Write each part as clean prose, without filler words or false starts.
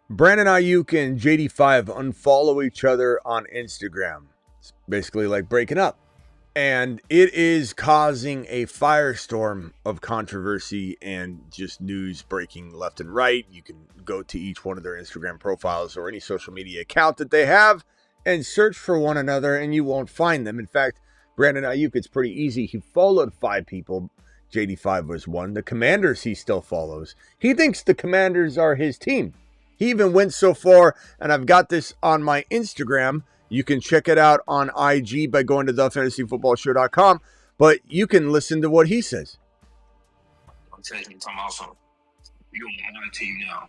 Brandon Aiyuk and JD5 unfollow each other on Instagram. It's basically like breaking up. And it is causing a firestorm of controversy and just news breaking left and right. You can go to each one of their Instagram profiles or any social media account that they have and search for one another, and you won't find them. In fact, Brandon Aiyuk, it's pretty easy. He followed 5 people. JD5 was one. The Commanders he still follows. He thinks the Commanders are his team. He even went so far, and I've got this on my Instagram. You can check it out on IG by going to thefantasyfootballshow.com, but you can listen to what he says. I'm telling you, Tom, also, you're on my team now.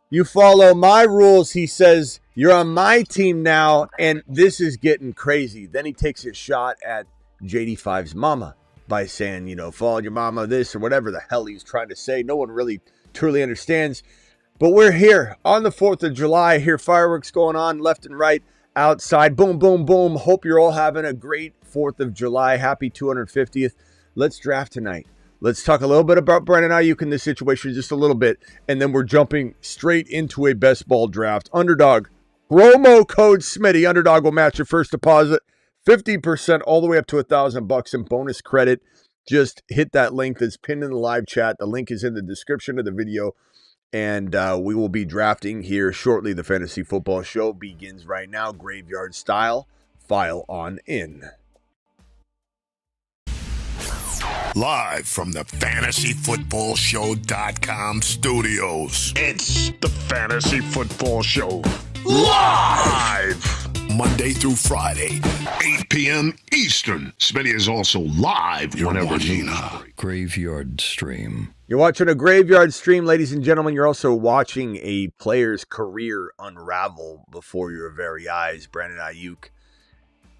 You follow my rules, he says. You're on my team now, and this is getting crazy. Then he takes a shot at JD5's mama by saying, follow your mama this or whatever the hell he's trying to say. No one really truly understands. But we're here on the 4th of July. I hear fireworks going on left and right outside. Boom, boom, boom. Hope you're all having a great 4th of July. Happy 250th. Let's draft tonight. Let's talk a little bit about Brandon Aiyuk in this situation, just a little bit. And then we're jumping straight into a best ball draft. Underdog. Promo code Smitty. Underdog will match your first deposit 50% all the way up to $1,000 in bonus credit. Just hit that link that's pinned in the live chat. The link is in the description of the video. And we will be drafting here shortly. The Fantasy Football Show begins right now, graveyard style. File on in. Live from the FantasyFootballShow.com studios. It's the Fantasy Football Show. Live! Monday through Friday, 8 p.m. Eastern. Smitty is also live whenever needed. Graveyard stream. You're watching a graveyard stream, ladies and gentlemen. You're also watching a player's career unravel before your very eyes. Brandon Aiyuk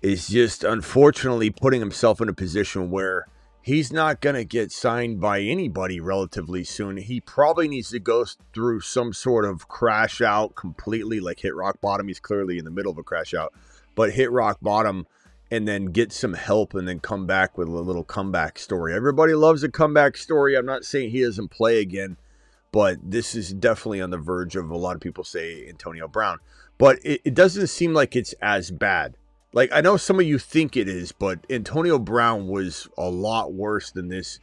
is just unfortunately putting himself in a position where he's not going to get signed by anybody relatively soon. He probably needs to go through some sort of crash out completely, like hit rock bottom. He's clearly in the middle of a crash out, but hit rock bottom and then get some help and then come back with a little comeback story. Everybody loves a comeback story. I'm not saying he doesn't play again, but this is definitely on the verge of, a lot of people say, Antonio Brown. But it doesn't seem like it's as bad. Like, I know some of you think it is, but Antonio Brown was a lot worse than this.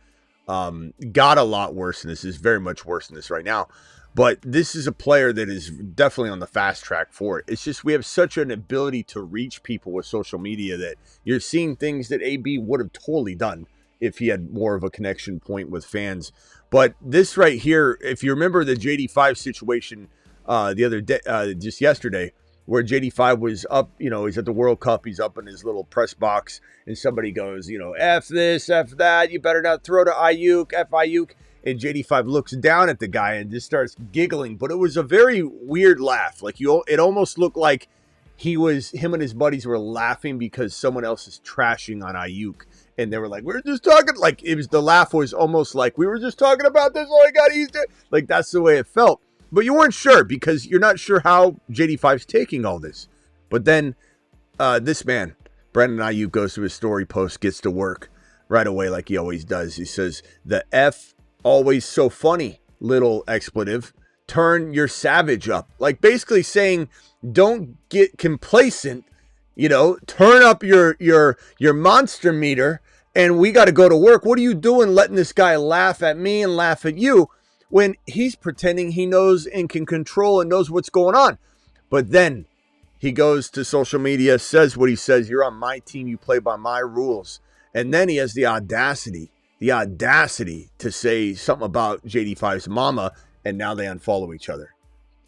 Got a lot worse than this. Is very much worse than this right now. But this is a player that is definitely on the fast track for it. It's just we have such an ability to reach people with social media that you're seeing things that AB would have totally done if he had more of a connection point with fans. But this right here, if you remember the JD5 situation the other day, just yesterday, where JD5 was up, he's at the World Cup, he's up in his little press box, and somebody goes, F this, F that, you better not throw to Aiyuk, F Aiyuk. And JD5 looks down at the guy and just starts giggling. But it was a very weird laugh. Like, it almost looked like him and his buddies were laughing because someone else is trashing on Aiyuk. And they were like, we're just talking, like, the laugh was almost like, we were just talking about this, oh my God, he's dead. Like, that's the way it felt. But you weren't sure because you're not sure how JD5's taking all this. But then this man, Brandon Aiyuk, goes to his story post, gets to work right away like he always does. He says, the F always so funny, little expletive. Turn your savage up. Like basically saying, don't get complacent. Turn up your monster meter and we got to go to work. What are you doing letting this guy laugh at me and laugh at you when he's pretending he knows and can control and knows what's going on? But then he goes to social media, says what he says. You're on my team. You play by my rules. And then he has the audacity to say something about JD5's mama, and now they unfollow each other.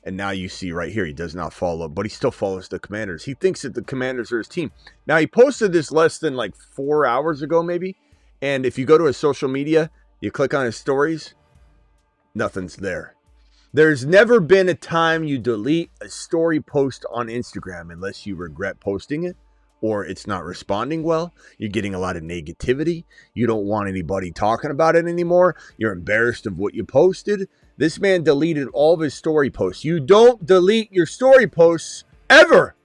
And now you see right here, he does not follow, but he still follows the Commanders. He thinks that the Commanders are his team. Now, he posted this less than like 4 hours ago, maybe. And if you go to his social media, you click on his stories, nothing's there. There's never been a time you delete a story post on Instagram unless you regret posting it or it's not responding well. You're getting a lot of negativity. You don't want anybody talking about it anymore. You're embarrassed of what you posted. This man deleted all of his story posts. You don't delete your story posts ever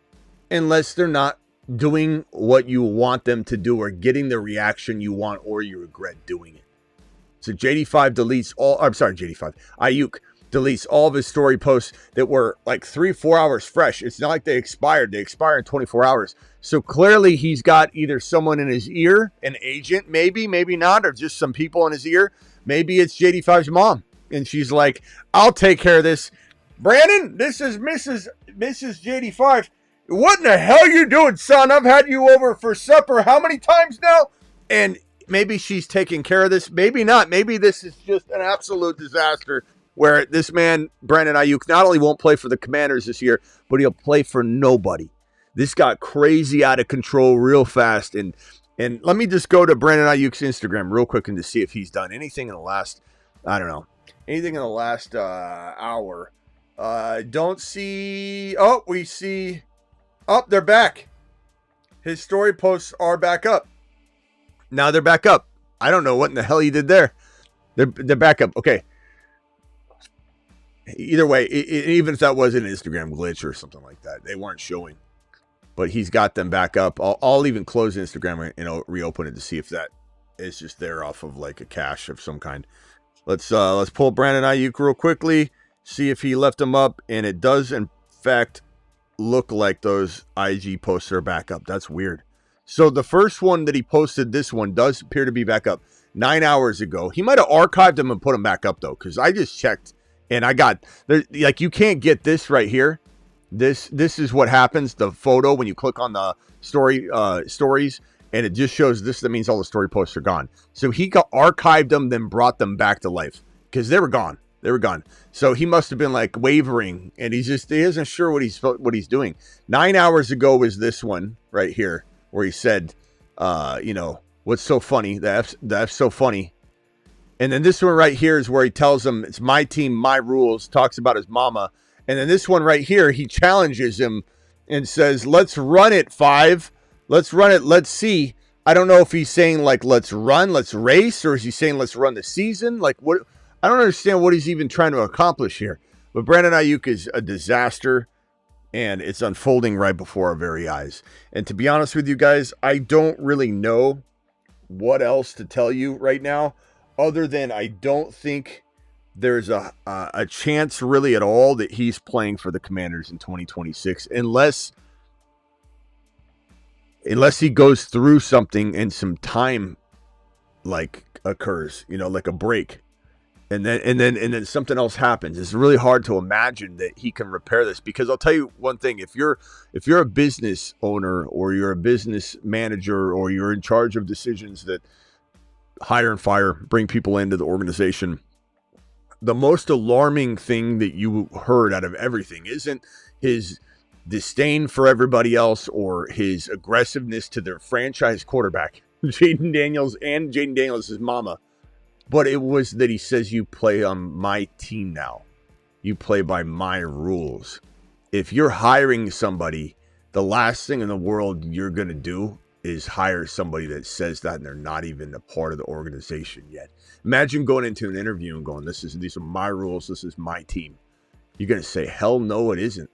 unless they're not doing what you want them to do or getting the reaction you want or you regret doing it. So JD5 deletes all, I'm sorry, JD5. Aiyuk deletes all of his story posts that were like 3-4 hours fresh. It's not like they expired. They expire in 24 hours. So clearly he's got either someone in his ear, an agent, maybe not, or just some people in his ear. Maybe it's JD5's mom. And she's like, I'll take care of this. Brandon, this is Mrs. JD5. What in the hell you doing, son? I've had you over for supper how many times now? And maybe she's taking care of this. Maybe not. Maybe this is just an absolute disaster where this man, Brandon Aiyuk, not only won't play for the Commanders this year, but he'll play for nobody. This got crazy out of control real fast. And let me just go to Brandon Aiyuk's Instagram real quick and to see if he's done anything in the last, I don't know, anything in the last hour. Don't see. Oh, we see. Oh, they're back. His story posts are back up. Now they're back up. I don't know what in the hell he did there. They're back up. Okay. Either way, even if that was an Instagram glitch or something like that, they weren't showing. But he's got them back up. I'll even close Instagram and reopen it to see if that is just there off of like a cache of some kind. Let's pull Brandon Aiyuk real quickly, see if he left them up, and it does in fact look like those IG posts are back up. That's weird. So the first one that he posted, this one does appear to be back up 9 hours ago. He might have archived them and put them back up though, because I just checked. And I got there, like, you can't get this right here. This is what happens. The photo when you click on the stories, and it just shows this. That means all the story posts are gone. So he archived them, then brought them back to life because they were gone. They were gone. So he must have been like wavering, and he isn't sure what he's doing. 9 hours ago was this one right here where he said, what's so funny? That's so funny. And then this one right here is where he tells them it's my team, my rules, talks about his mama. And then this one right here, he challenges him and says, let's run it, 5. Let's run it. Let's see. I don't know if he's saying like, let's run, let's race, or is he saying let's run the season? Like what? I don't understand what he's even trying to accomplish here. But Brandon Aiyuk is a disaster, and it's unfolding right before our very eyes. And to be honest with you guys, I don't really know what else to tell you right now. Other than I don't think there's a chance really at all that he's playing for the Commanders in 2026, unless he goes through something and some time like occurs, like a break, and then something else happens. It's really hard to imagine that he can repair this, because I'll tell you one thing: if you're a business owner, or you're a business manager, or you're in charge of decisions that hire and fire, bring people into the organization, the most alarming thing that you heard out of everything isn't his disdain for everybody else or his aggressiveness to their franchise quarterback, Jaden Daniels, and Jaden Daniels' mama, but it was that he says, you play on my team now. You play by my rules. If you're hiring somebody, the last thing in the world you're going to do is hire somebody that says that and they're not even a part of the organization yet. Imagine going into an interview and going, these are my rules, this is my team. You're going to say, hell no, it isn't.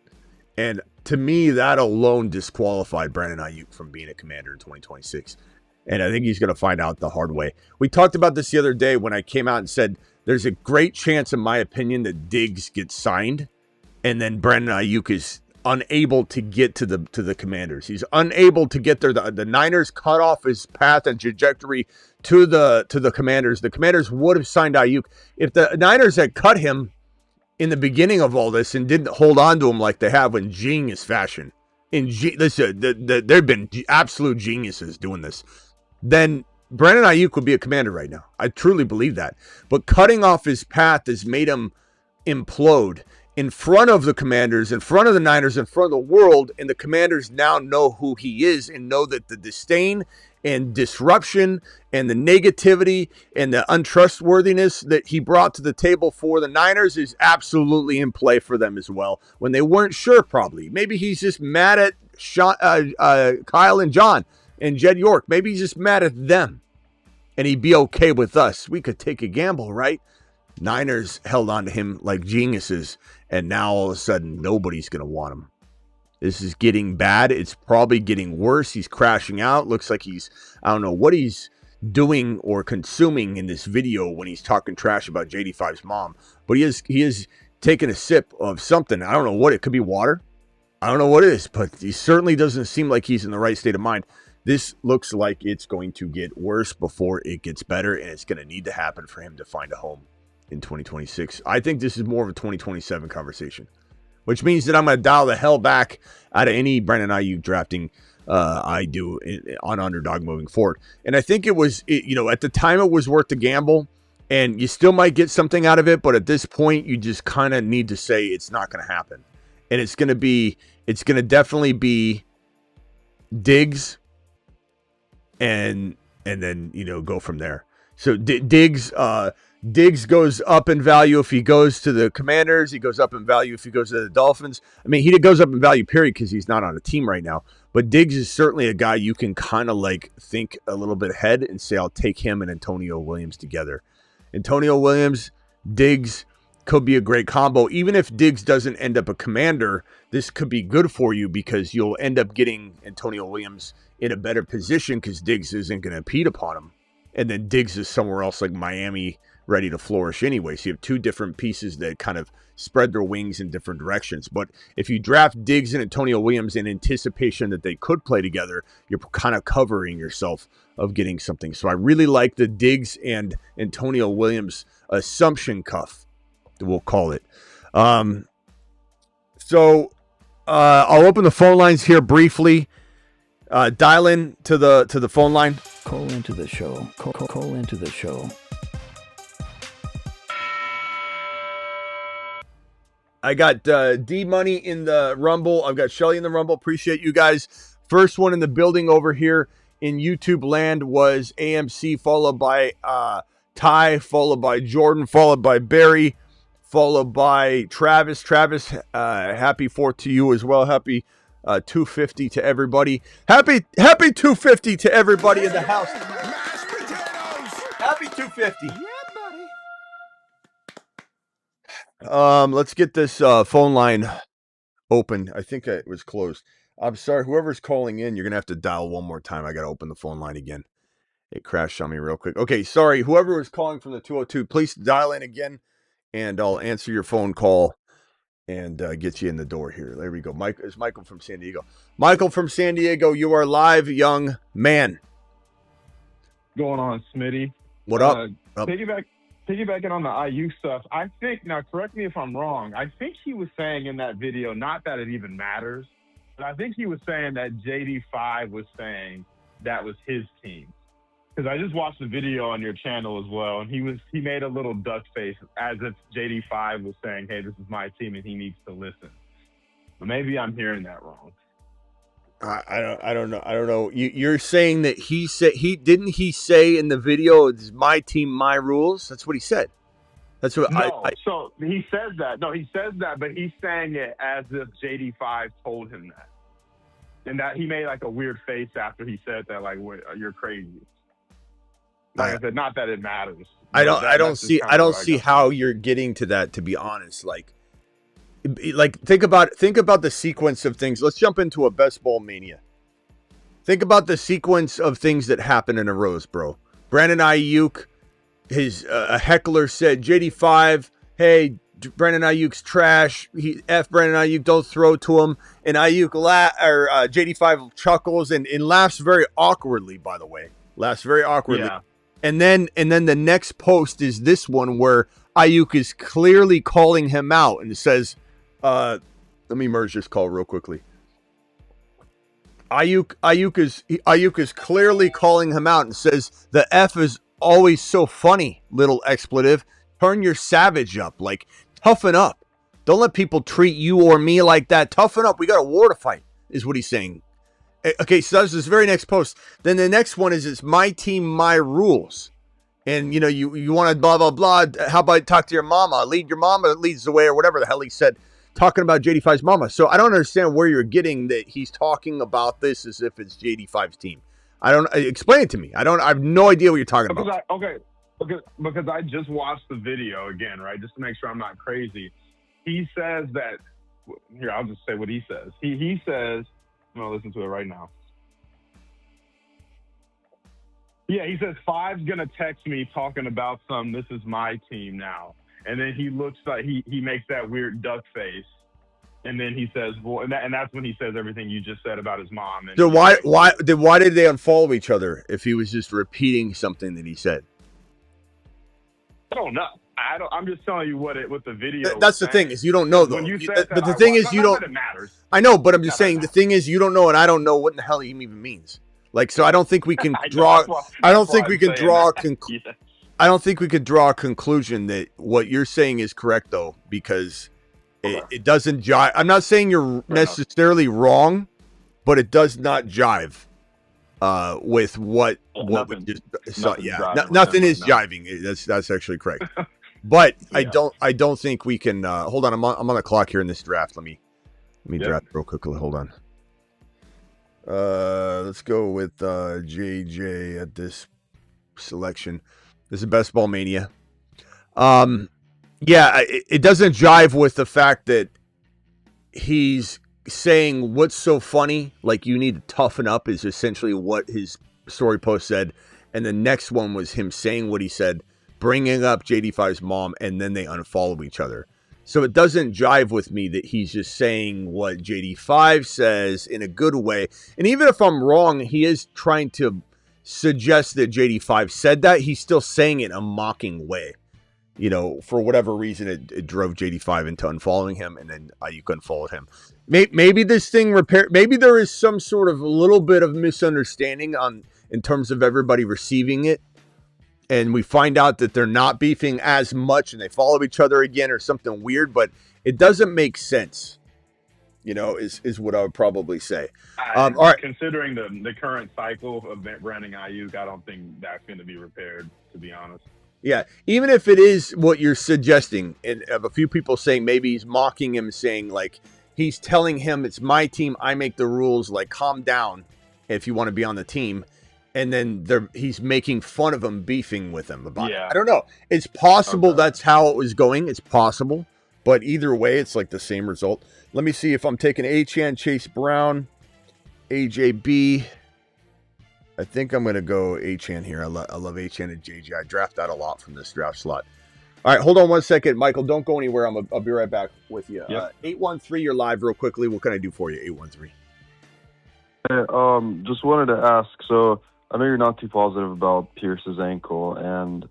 And to me, that alone disqualified Brandon Aiyuk from being a Commander in 2026. And I think he's going to find out the hard way. We talked about this the other day when I came out and said, there's a great chance, in my opinion, that Diggs gets signed, and then Brandon Aiyuk is unable to get to the Commanders. He's unable to get there. The Niners cut off his path and trajectory to the Commanders. The Commanders would have signed Aiyuk if the Niners had cut him in the beginning of all this and didn't hold on to him like they have in genius fashion. Listen, they've been absolute geniuses doing this. Then Brandon Aiyuk would be a Commander right now. I truly believe that. But cutting off his path has made him implode in front of the Commanders, in front of the Niners, in front of the world, and the Commanders now know who he is and know that the disdain and disruption and the negativity and the untrustworthiness that he brought to the table for the Niners is absolutely in play for them as well, when they weren't sure probably. Maybe he's just mad at Kyle and John and Jed York. Maybe he's just mad at them, and he'd be okay with us. We could take a gamble, right? Niners held on to him like geniuses, and now all of a sudden nobody's going to want him. This is getting bad. It's probably getting worse. He's crashing out. Looks like I don't know what he's doing or consuming in this video when he's talking trash about JD5's mom, but he is taking a sip of something. I don't know what it could be. Water. I don't know what it is, but he certainly doesn't seem like he's in the right state of mind. This looks like it's going to get worse before it gets better, and it's going to need to happen for him to find a home in 2026. I think this is more of a 2027 conversation, which means that I'm going to dial the hell back out of any Brandon Aiyuk drafting I do on underdog moving forward. And I think it was, at the time it was worth the gamble, and you still might get something out of it, but at this point you just kind of need to say it's not going to happen. And it's going to definitely be Diggs and then, go from there. So Diggs goes up in value if he goes to the Commanders. He goes up in value if he goes to the Dolphins. I mean, he goes up in value, period, because he's not on a team right now. But Diggs is certainly a guy you can kind of like think a little bit ahead and say, I'll take him and Antonio Williams together. Antonio Williams, Diggs could be a great combo. Even if Diggs doesn't end up a Commander, this could be good for you because you'll end up getting Antonio Williams in a better position because Diggs isn't going to impede upon him. And then Diggs is somewhere else like Miami, ready to flourish anyway. So you have two different pieces that kind of spread their wings in different directions. But if you draft Diggs and Antonio Williams in anticipation that they could play together, you're kind of covering yourself of getting something. So I really like the Diggs and Antonio Williams assumption cuff, we'll call it. So I'll open the phone lines here briefly. Dial in to the phone line. Call into the show. Call into the show. I got D-Money in the Rumble. I've got Shelly in the Rumble. Appreciate you guys. First one in the building over here in YouTube land was AMC, followed by Ty, followed by Jordan, followed by Barry, followed by Travis. Travis, happy 4th to you as well. Happy 250 to everybody. Happy 250 to everybody in the house. Happy 250. Let's get this phone line open. I think it was closed. I'm sorry, whoever's calling in, you're gonna have to dial one more time. I gotta open the phone line again. It crashed on me real quick. Okay, sorry, whoever was calling from the 202, please dial in again, and I'll answer your phone call and get you in the door here. There we go. It's Michael from San Diego. Michael from San Diego, you are live, young man. Going on, Smitty? What up? Piggybacking on the Aiyuk stuff, I think, now correct me if I'm wrong, I think he was saying in that video, not that it even matters, but I think he was saying that JD5 was saying that was his team. Because I just watched the video on your channel as well, and he made a little duck face as if JD5 was saying, hey, this is my team and he needs to listen. But maybe I'm hearing that wrong. I don't know. You're saying that he say in the video, it's my team, my rules? That's what he said. That's what So he says that. No, he says that, but he's saying it as if JD5 told him that. And that he made like a weird face after he said that, like, you're crazy. Like I said, not that it matters. I don't see how you're getting to that, to be honest. Like think about the sequence of things. Let's jump into a best ball mania. Think about the sequence of things that happen in a rows, bro. Brandon Aiyuk, a heckler said, JD5, hey, Brandon Ayuk's trash. F Brandon Aiyuk, don't throw to him. And Aiyuk JD5 chuckles and laughs very awkwardly, by the way. Laughs very awkwardly. Yeah. And then the next post is this one where Aiyuk is clearly calling him out and says, let me merge this call real quickly. Aiyuk is clearly calling him out and says, the F is always so funny, little expletive. Turn your savage up. Like, toughen up. Don't let people treat you or me like that. Toughen up. We got a war to fight, is what he's saying. Okay, so that's this very next post. Then the next one is, it's my team, my rules. And, you want to blah, blah, blah. How about talk to your mama? Lead your mama leads the way, or whatever the hell he said. Talking about JD5's mama. So I don't understand where you're getting that he's talking about this as if it's JD5's team. Explain it to me. I have no idea what you're talking about. Because I just watched the video again, right? Just to make sure I'm not crazy. He says that, here, I'll just say what he says. He says, I'm going to listen to it right now. Yeah, he says, Five's going to text me talking about this is my team now. and then he looks like he makes that weird duck face, and then he says, "Well," and that's when he says everything you just said about his mom. And So why did they unfollow each other if he was just repeating something that he said? I don't know. I'm just telling you what the video. That's the thing is you don't know though. When you said but the thing is you don't. It matters. I know, but I'm just saying the thing is you don't know, and I don't know what in the hell he even means. Like, so I don't think we can draw. I don't think we can draw. I don't think we could draw a conclusion that what you're saying is correct though, because it doesn't jive. I'm not saying you're necessarily wrong, but it does not jive with what we just saw. Yeah, nothing is jiving. That's actually correct. But I don't think we can. Hold on, I'm on the clock here in this draft. Let me draft real quickly. Hold on. Let's go with JJ at this selection. This is Best Ball Mania. It doesn't jive with the fact that he's saying what's so funny, like you need to toughen up, is essentially what his story post said. And the next one was him saying what he said, bringing up JD5's mom, and then they unfollow each other. So it doesn't jive with me that he's just saying what JD5 says in a good way. And even if I'm wrong, he is trying to suggest that JD5 said that. He's still saying it in a mocking way. You know, for whatever reason, it drove JD5 into unfollowing him, and then Aiyuk unfollowed him. Maybe this thing maybe there is some sort of a little bit of misunderstanding in terms of everybody receiving it. And we find out that they're not beefing as much and they follow each other again or something weird, but it doesn't make sense, you know, is what I would probably say. All right. Considering the current cycle of branding Aiyuk, I don't think that's going to be repaired, to be honest. Yeah, even if it is what you're suggesting, and of a few people saying maybe he's mocking him, saying like he's telling him it's my team, I make the rules, like calm down if you want to be on the team. And then he's making fun of him, beefing with him about it. I don't know. It's possible that's how it was going. It's possible. But either way, it's like the same result. Let me see if I'm taking Achan, Chase Brown, AJB. I think I'm going to go Achan here. I love Achan and JJ. I draft that a lot from this draft slot. All right, hold on one second. Michael, don't go anywhere. I'll be right back with you. Yep. 813, you're live real quickly. What can I do for you, 813? Hey, just wanted to ask, so I know you're not too positive about Pierce's ankle, and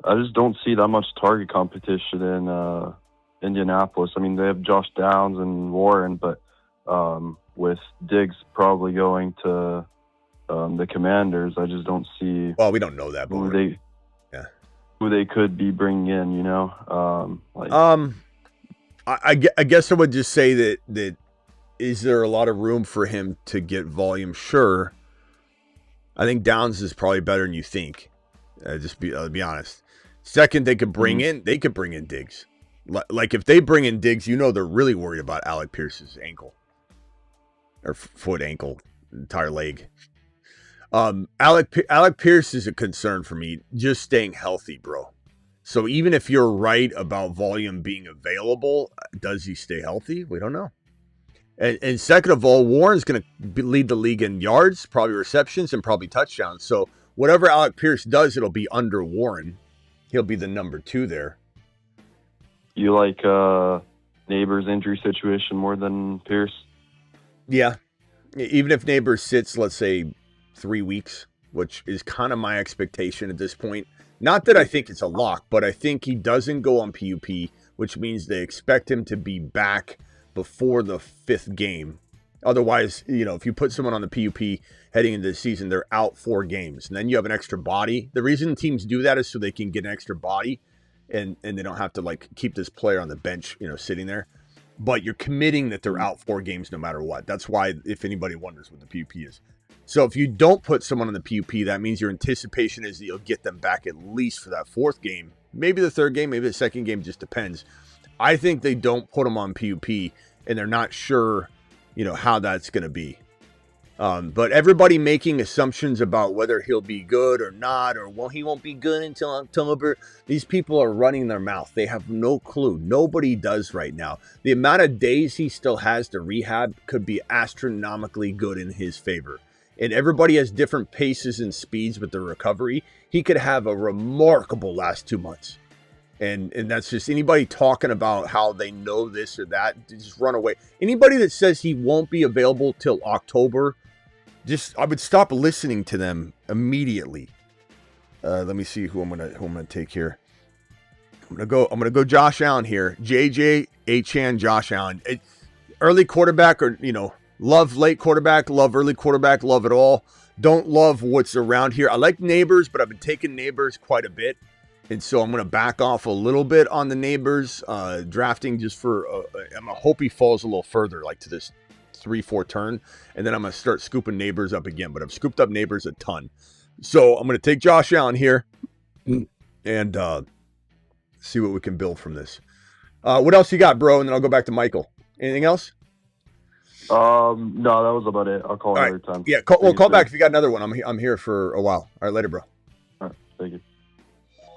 I just don't see that much target competition in Indianapolis. I mean, they have Josh Downs and Warren, but with Diggs probably going to the Commanders, I just don't see. Well, we don't know that, but who they could be bringing in. You know, I guess I would just say that is there a lot of room for him to get volume? Sure. I think Downs is probably better than you think. I'll be honest. Second, they could bring in Diggs. Like if they bring in Diggs, you know they're really worried about Alec Pierce's ankle or foot, ankle, entire leg. Alec Pierce is a concern for me. Just staying healthy, bro. So even if you're right about volume being available, does he stay healthy? We don't know. And second of all, Warren's going to lead the league in yards, probably receptions, and probably touchdowns. So whatever Alec Pierce does, it'll be under Warren. He'll be the number 2 there. You like Neighbors' injury situation more than Pierce? Yeah. Even if Neighbors sits, let's say, 3 weeks, which is kind of my expectation at this point. Not that I think it's a lock, but I think he doesn't go on PUP, which means they expect him to be back before the 5th game. Otherwise, you know, if you put someone on the PUP heading into the season, they're out 4 games. And then you have an extra body. The reason teams do that is so they can get an extra body and they don't have to like keep this player on the bench, you know, sitting there. But you're committing that they're out 4 games no matter what. That's why, if anybody wonders what the PUP is. So if you don't put someone on the PUP, that means your anticipation is that you'll get them back at least for that 4th game. Maybe the 3rd game, maybe the 2nd game, just depends. I think they don't put him on PUP, and they're not sure, you know, how that's going to be. But everybody making assumptions about whether he'll be good or not, or well, he won't be good until October. These people are running their mouth. They have no clue. Nobody does right now. The amount of days he still has to rehab could be astronomically good in his favor. And everybody has different paces and speeds with their recovery. He could have a remarkable last 2 months. And that's just anybody talking about how they know this or that, just run away. Anybody that says he won't be available till October, I would stop listening to them immediately. Let me see who I'm gonna take here. I'm gonna go Josh Allen here. JJ, Achane, Josh Allen. Early quarterback, or love late quarterback, love early quarterback, love it all. Don't love what's around here. I like Neighbors, but I've been taking Neighbors quite a bit. And so I'm going to back off a little bit on the Neighbors drafting just for, I'm going to hope he falls a little further, like to this 3-4 turn. And then I'm going to start scooping Neighbors up again. But I've scooped up Neighbors a ton. So I'm going to take Josh Allen here and see what we can build from this. What else you got, bro? And then I'll go back to Michael. Anything else? No, that was about it. I'll call another time. Yeah, call back if you got another one. I'm here for a while. All right, later, bro. All right, thank you.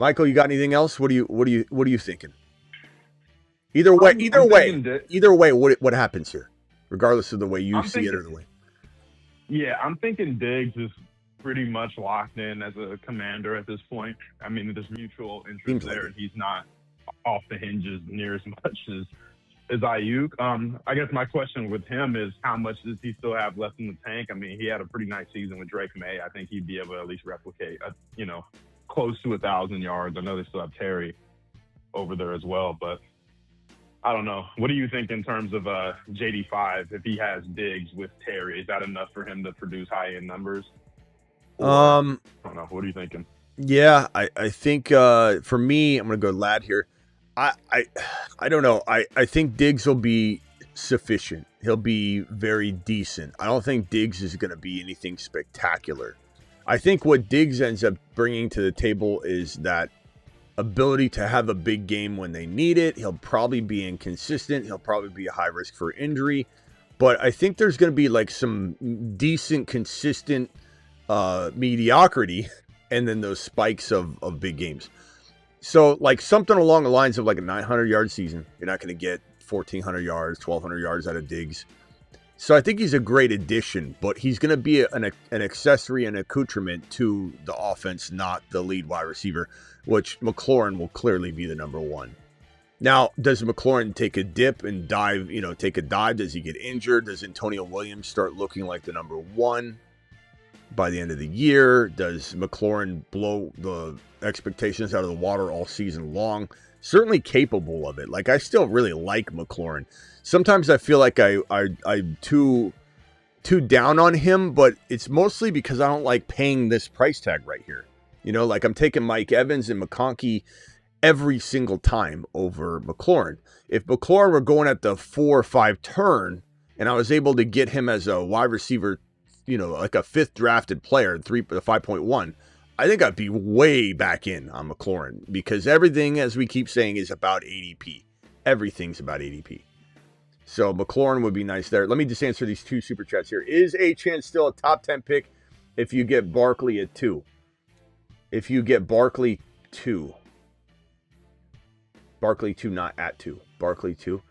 Michael, you got anything else? What are you thinking? Either way, what happens here, regardless of the way you see it or the way. Yeah, I'm thinking Diggs is pretty much locked in as a commander at this point. I mean, there's mutual interest there, and he's not off the hinges near as much as Aiyuk. I guess my question with him is, how much does he still have left in the tank? I mean, he had a pretty nice season with Drake May. I think he'd be able to at least replicate, close to 1,000 yards. I know they still have Terry over there as well, but I don't know. What do you think in terms of JD5? If he has Diggs with Terry, is that enough for him to produce high-end numbers? I don't know. What are you thinking? Yeah, I think for me, I'm going to go Lad here. I don't know. I think Diggs will be sufficient. He'll be very decent. I don't think Diggs is going to be anything spectacular. I think what Diggs ends up bringing to the table is that ability to have a big game when they need it. He'll probably be inconsistent. He'll probably be a high risk for injury. But I think there's going to be like some decent, consistent mediocrity and then those spikes of big games. So like something along the lines of like a 900-yard season. You're not going to get 1,400 yards, 1,200 yards out of Diggs. So I think he's a great addition, but he's going to be an accessory and accoutrement to the offense, not the lead wide receiver, which McLaurin will clearly be the number one. Now, does McLaurin take a dip and dive, take a dive? Does he get injured? Does Antonio Williams start looking like the number one by the end of the year? Does McLaurin blow the expectations out of the water all season long? Certainly capable of it. Like, I still really like McLaurin. Sometimes I feel like I'm too down on him, but it's mostly because I don't like paying this price tag right here. Like I'm taking Mike Evans and McConkey every single time over McLaurin. If McLaurin were going at the 4 or 5 turn and I was able to get him as a wide receiver, like a 5th drafted player, 5.1, I think I'd be way back in on McLaurin because everything, as we keep saying, is about ADP. Everything's about ADP. So McLaurin would be nice there. Let me just answer these 2 super chats here. Is Achane still a top 10 pick if you get Barkley at 2? If you get Barkley 2. Barkley 2, not at 2. Barkley 2.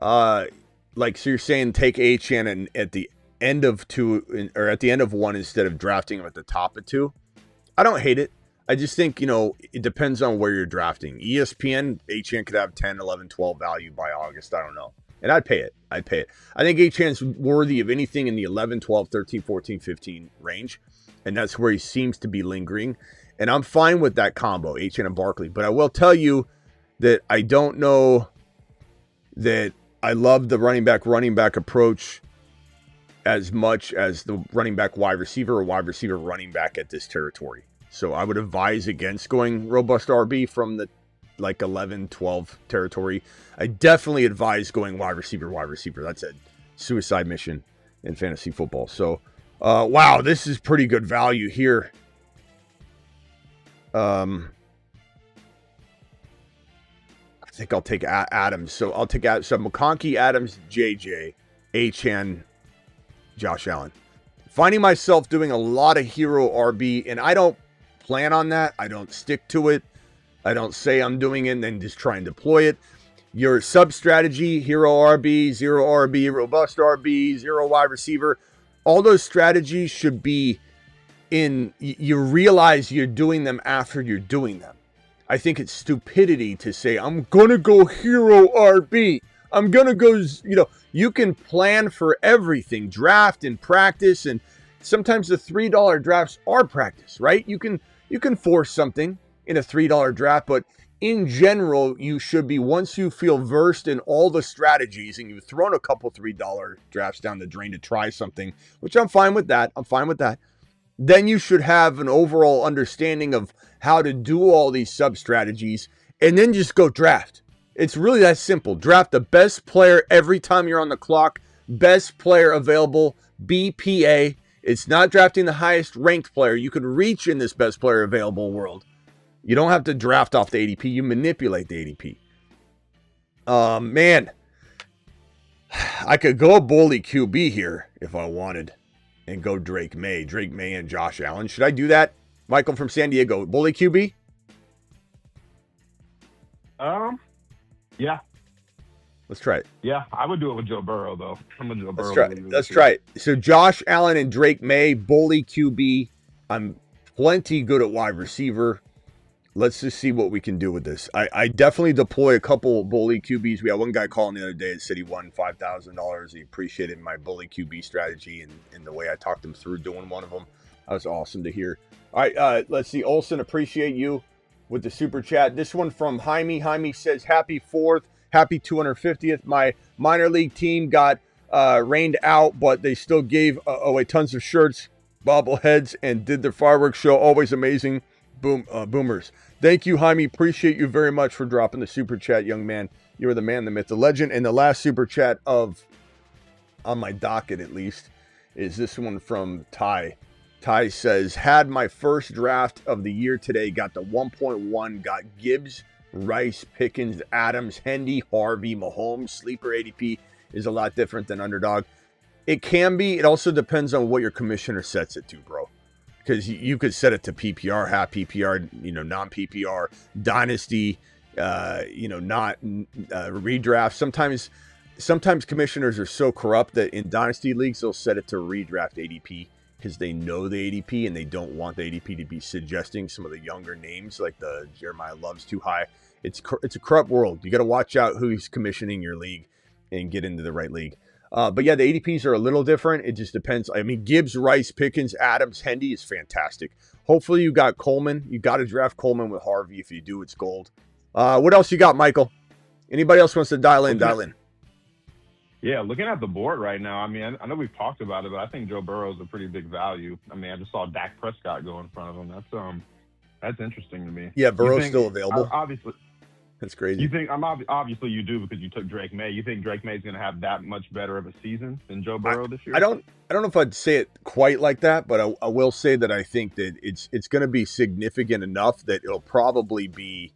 So you're saying take Achane and at the end of 2 or at the end of 1 instead of drafting him at the top of 2? I don't hate it. I just think, it depends on where you're drafting. ESPN, Achane could have 10, 11, 12 value by August. I don't know. And I'd pay it. I think Achane's worthy of anything in the 11, 12, 13, 14, 15 range. And that's where he seems to be lingering. And I'm fine with that combo, Achane and Barkley. But I will tell you that I don't know that I love the running back approach as much as the running back wide receiver or wide receiver running back at this territory. So I would advise against going robust RB from the 11, 12 territory. I definitely advise going wide receiver. That's a suicide mission in fantasy football. So, wow, this is pretty good value here. I think I'll take Adams. So I'll take McConkey, Adams, JJ, Achane, Josh Allen. Finding myself doing a lot of hero RB, and I don't plan on that. I don't stick to it. I don't say I'm doing it and then just try and deploy it. Your sub strategy, hero RB, zero RB, robust RB, zero wide receiver, all those strategies should be you realize you're doing them after you're doing them. I think it's stupidity to say, I'm going to go hero RB. I'm going to go, you can plan for everything, draft and practice. And sometimes the $3 drafts are practice, right? You can force something in a $3 draft, but in general, you should be, once you feel versed in all the strategies and you've thrown a couple $3 drafts down the drain to try something, which I'm fine with that. Then you should have an overall understanding of how to do all these sub strategies and then just go draft. It's really that simple. Draft the best player every time you're on the clock, best player available, BPA. It's not drafting the highest ranked player. You can reach in this best player available world. You don't have to draft off the ADP. You manipulate the ADP. Man, I could go bully QB here if I wanted and go Drake May and Josh Allen. Should I do that? Michael from San Diego, bully QB? Yeah. Let's try it. Yeah, I would do it with Joe Burrow, though. I'm a Joe Burrow. Let's try it. So Josh Allen and Drake May, bully QB. I'm plenty good at wide receiver. Let's just see what we can do with this. I definitely deploy a couple bully QBs. We had one guy calling the other day that said he won $5,000. He appreciated my bully QB strategy and the way I talked him through doing one of them. That was awesome to hear. All right, let's see. Olson, appreciate you with the super chat. This one from Jaime. Jaime says, happy 4th, happy 250th. My minor league team got rained out, but they still gave away tons of shirts, bobbleheads, and did their fireworks show. Always amazing. Boomers. Thank you, Jaime. Appreciate you very much for dropping the super chat, young man. You are the man, the myth, the legend. And the last super chat on my docket, at least, is this one from Ty. Ty says, had my first draft of the year today, got the 1.1, got Gibbs, Rice, Pickens, Adams, Hendy, Harvey, Mahomes. Sleeper ADP is a lot different than underdog. It can be. It also depends on what your commissioner sets it to, bro. Because you could set it to PPR, half PPR, non-PPR, dynasty, not redraft. Sometimes commissioners are so corrupt that in dynasty leagues, they'll set it to redraft ADP because they know the ADP and they don't want the ADP to be suggesting some of the younger names like the Jeremiah Love's too high. It's a corrupt world. You got to watch out who's commissioning your league and get into the right league. But yeah, the ADPs are a little different. It just depends. I mean, Gibbs, Rice, Pickens, Adams, Hendy is fantastic. Hopefully you got Coleman. You got to draft Coleman with Harvey. If you do, it's gold. What else you got, Michael? Anybody else wants to dial in? Dial in. Yeah, looking at the board right now, I mean, I know we've talked about it, but I think Joe Burrow is a pretty big value. I mean, I just saw Dak Prescott go in front of him. That's interesting to me. Yeah, Burrow's still available. Obviously. That's crazy. You think obviously you do because you took Drake May. You think Drake May's going to have that much better of a season than Joe Burrow this year? I don't know if I'd say it quite like that, but I will say that I think that it's going to be significant enough that it'll probably be,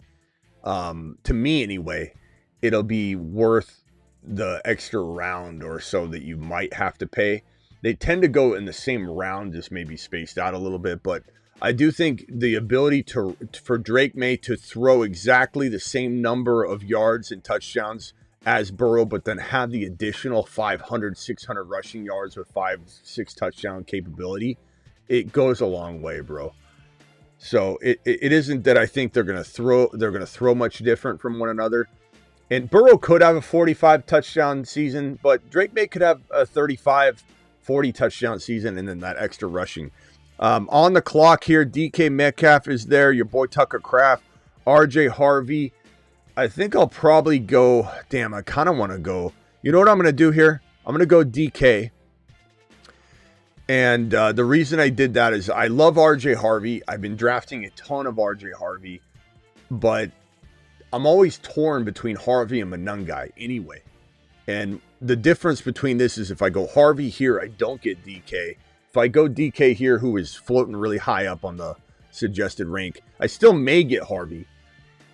to me anyway, it'll be worth the extra round or so that you might have to pay. They tend to go in the same round, just maybe spaced out a little bit, but I do think the ability for Drake May to throw exactly the same number of yards and touchdowns as Burrow, but then have the additional 500, 600 rushing yards with 5-6 touchdown capability, it goes a long way, bro. So it isn't that I think they're gonna throw much different from one another. And Burrow could have a 45 touchdown season, but Drake May could have a 35, 40 touchdown season and then that extra rushing. On the clock here, DK Metcalf is there. Your boy Tucker Kraft, RJ Harvey. I think I'll probably go. Damn, I kind of want to go. You know what I'm going to do here? I'm going to go DK. And the reason I did that is I love RJ Harvey. I've been drafting a ton of RJ Harvey, but I'm always torn between Harvey and Manungai anyway. And the difference between this is if I go Harvey here, I don't get DK. If I go DK here, who is floating really high up on the suggested rank, I still may get Harvey.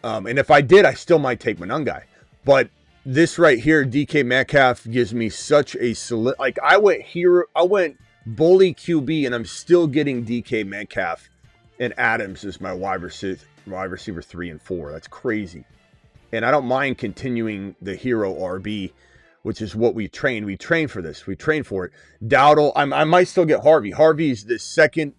And if I did, I still might take Manungai. But this right here, DK Metcalf, gives me such a solid. Like I went bully QB, and I'm still getting DK Metcalf and Adams as my wide receiver 3 and 4. That's crazy. And I don't mind continuing the hero RB, which is what we train. We train for this. We train for it. Dowdle, I might still get Harvey. Harvey's the second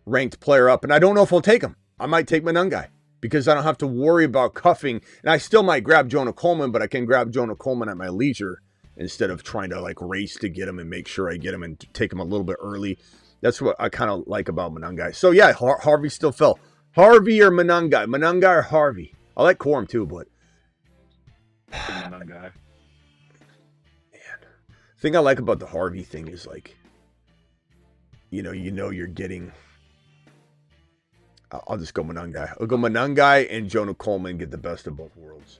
ranked player up, and I don't know if I'll take him. I might take Manungai. because I don't have to worry about cuffing. And I still might grab Jonah Coleman, but I can grab Jonah Coleman at my leisure instead of trying to like race to get him and make sure I get him and take him a little bit early. That's what I kind of like about Monangai. So yeah, Harvey still fell. Harvey or Monangai? Monangai or Harvey? I like Corum too, but Monangai. The thing I like about the Harvey thing is like, you know you're getting. I'll just go Monangai. I'll go Monangai and Jonah Coleman get the best of both worlds.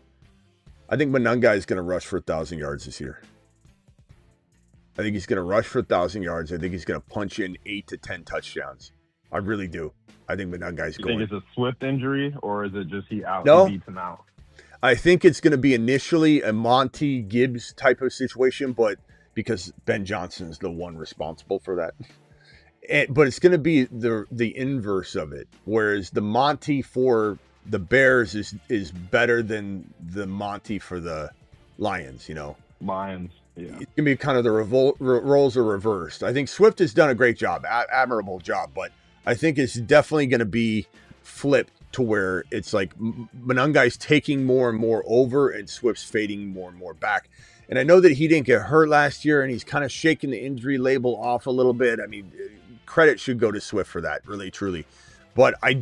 I think Monangai is going to rush for 1,000 yards this year. I think he's going to rush for 1,000 yards. I think he's going to punch in 8 to 10 touchdowns. I really do. I think Monangai's going. You think it's a Swift injury, or is it just he beats him out? I think it's going to be initially a Monty Gibbs type of situation, but because Ben Johnson is the one responsible for that. But it's going to be the inverse of it, whereas the Monty for the Bears is better than the Monty for the Lions, Lions, yeah. It's going to be kind of the roles are reversed. I think Swift has done a great job, admirable job, but I think it's definitely going to be flipped to where it's like Monangai's taking more and more over and Swift's fading more and more back. And I know that he didn't get hurt last year and he's kind of shaking the injury label off a little bit. I mean, credit should go to Swift for that, really, truly. But I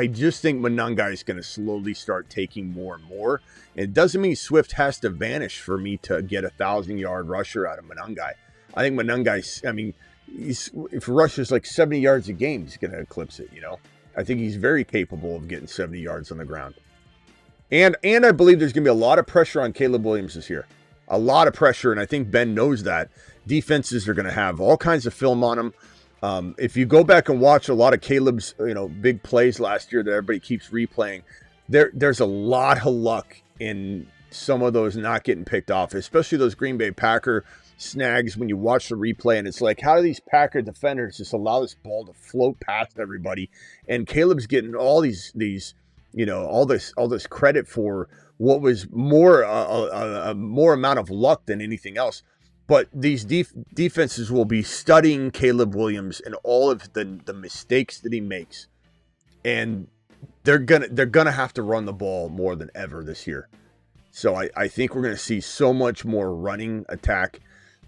just think Monangai is going to slowly start taking more and more. And it doesn't mean Swift has to vanish for me to get a 1,000-yard rusher out of Monangai. I think Monangai, if he rushes like 70 yards a game, he's going to eclipse it, I think he's very capable of getting 70 yards on the ground. And I believe there's going to be a lot of pressure on Caleb Williams this year. A lot of pressure, and I think Ben knows that. Defenses are going to have all kinds of film on him. If you go back and watch a lot of Caleb's, big plays last year that everybody keeps replaying, there's a lot of luck in some of those not getting picked off, especially those Green Bay Packer snags when you watch the replay. And it's like, how do these Packer defenders just allow this ball to float past everybody? And Caleb's getting all these all this credit for what was more a more amount of luck than anything else. But these defenses will be studying Caleb Williams and all of the mistakes that he makes, and they're gonna have to run the ball more than ever this year. So I think we're gonna see so much more running attack.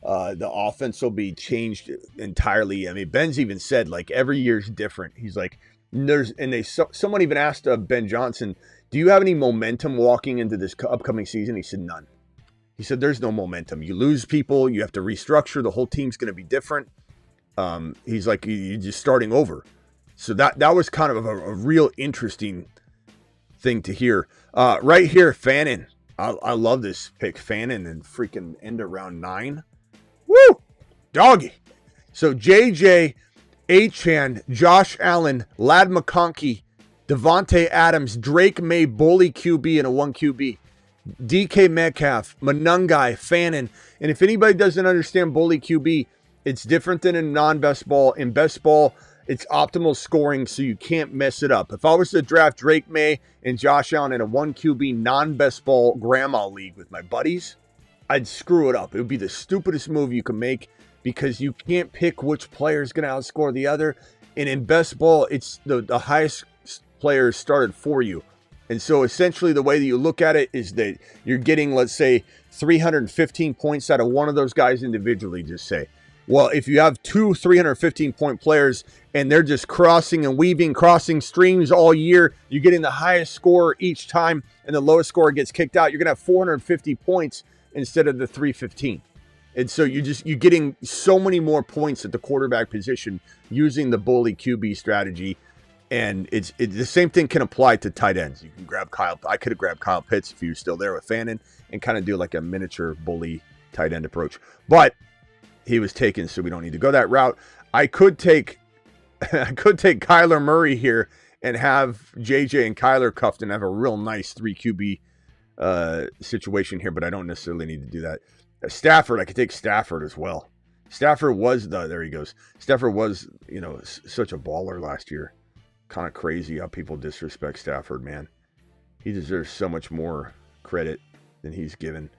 The offense will be changed entirely. I mean, Ben's even said like every year's different. He's like, someone even asked Ben Johnson, "Do you have any momentum walking into this upcoming season?" He said, "None." He said, "There's no momentum. You lose people. You have to restructure. The whole team's going to be different." He's like, "You're just starting over." So that was kind of a real interesting thing to hear. Right here, Fannin. I love this pick. Fannin and freaking end of round 9. Woo! Doggy. So JJ, Achane, Josh Allen, Ladd McConkey, Devontae Adams, Drake May, Bully QB, and a 1 QB. DK Metcalf, Monangai, Fannin. And if anybody doesn't understand Bully QB, it's different than in non-best ball. In best ball, it's optimal scoring, so you can't mess it up. If I was to draft Drake May and Josh Allen in a 1 QB non-best ball grandma league with my buddies, I'd screw it up. It would be the stupidest move you can make because you can't pick which player is going to outscore the other. And in best ball, it's the highest player started for you. And so essentially the way that you look at it is that you're getting, let's say, 315 points out of one of those guys individually, just say. Well, if you have 2 315-point players and they're just crossing and weaving, crossing streams all year, you're getting the highest score each time and the lowest score gets kicked out. You're going to have 450 points instead of the 315. And so you're getting so many more points at the quarterback position using the Bully QB strategy. And it's the same thing can apply to tight ends. You can grab Kyle. I could have grabbed Kyle Pitts if he was still there with Fannin and kind of do like a miniature Bully tight end approach. But he was taken, so we don't need to go that route. I could take Kyler Murray here and have JJ and Kyler cuffed and have a real nice 3 QB situation here, but I don't necessarily need to do that. Stafford, I could take Stafford as well. Stafford was there he goes. Stafford was, such a baller last year. Kind of crazy how people disrespect Stafford, man. He deserves so much more credit than he's given.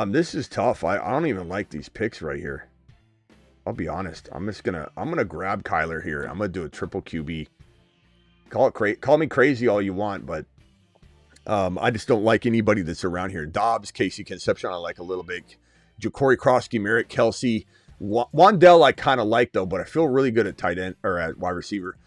This is tough. I don't even like these picks right here. I'll be honest. I'm gonna grab Kyler here. I'm gonna do a triple QB. call me crazy all you want, but I just don't like anybody that's around here. Dobbs, Casey Concepcion, I like a little bit. Ja'Cory Krosky, Merritt, Kelsey, Wandell, I kind of like though, but I feel really good at tight end or at wide receiver.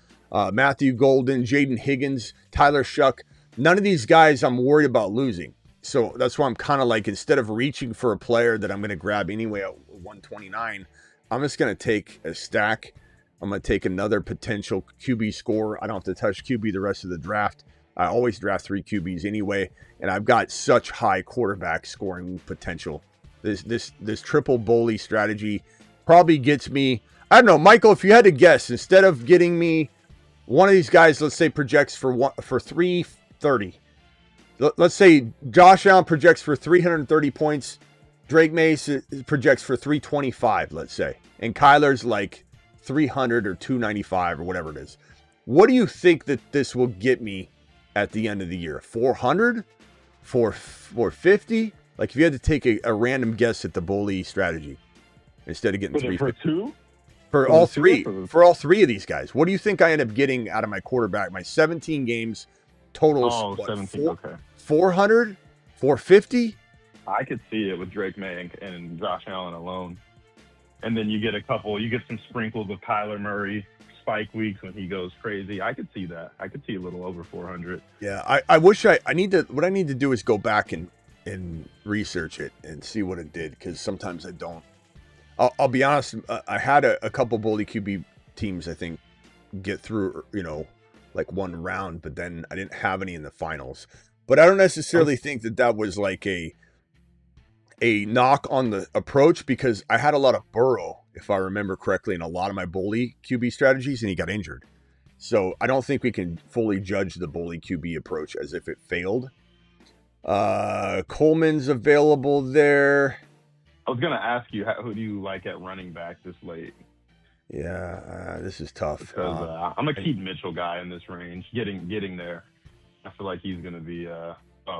Matthew Golden, Jaden Higgins, Tyler Shuck. None of these guys I'm worried about losing. So that's why I'm kind of like, instead of reaching for a player that I'm going to grab anyway at 129, I'm just going to take a stack. I'm going to take another potential QB score. I don't have to touch QB the rest of the draft. I always draft 3 QBs anyway, and I've got such high quarterback scoring potential. This triple bully strategy probably gets me, I don't know, Michael, if you had to guess, instead of getting me one of these guys, let's say projects for 330. Let's say Josh Allen projects for 330 points. Drake Mace projects for 325, let's say. And Kyler's like 300 or 295 or whatever it is. What do you think that this will get me at the end of the year? 400? 450? Like if you had to take a random guess at the bully strategy instead of getting 350. For 2? For all three. For all 3 of these guys. What do you think I end up getting out of my quarterback? My 17 games total. 17, okay. 400? 450? I could see it with Drake May and Josh Allen alone. And then you get some sprinkles of Kyler Murray spike weeks when he goes crazy. I could see that. I could see a little over 400. Yeah, I wish what I need to do is go back and research it and see what it did, because sometimes I don't. I'll be honest, I had a couple bully QB teams, I think, get through, like one round, but then I didn't have any in the finals. But I don't necessarily think that was like a knock on the approach, because I had a lot of Burrow, if I remember correctly, in a lot of my bully QB strategies, and he got injured. So I don't think we can fully judge the bully QB approach as if it failed. Coleman's available there. I was going to ask you, who do you like at running back this late? Yeah, this is tough. Because I'm a Keaton Mitchell guy in this range, getting there. I feel like he's going to be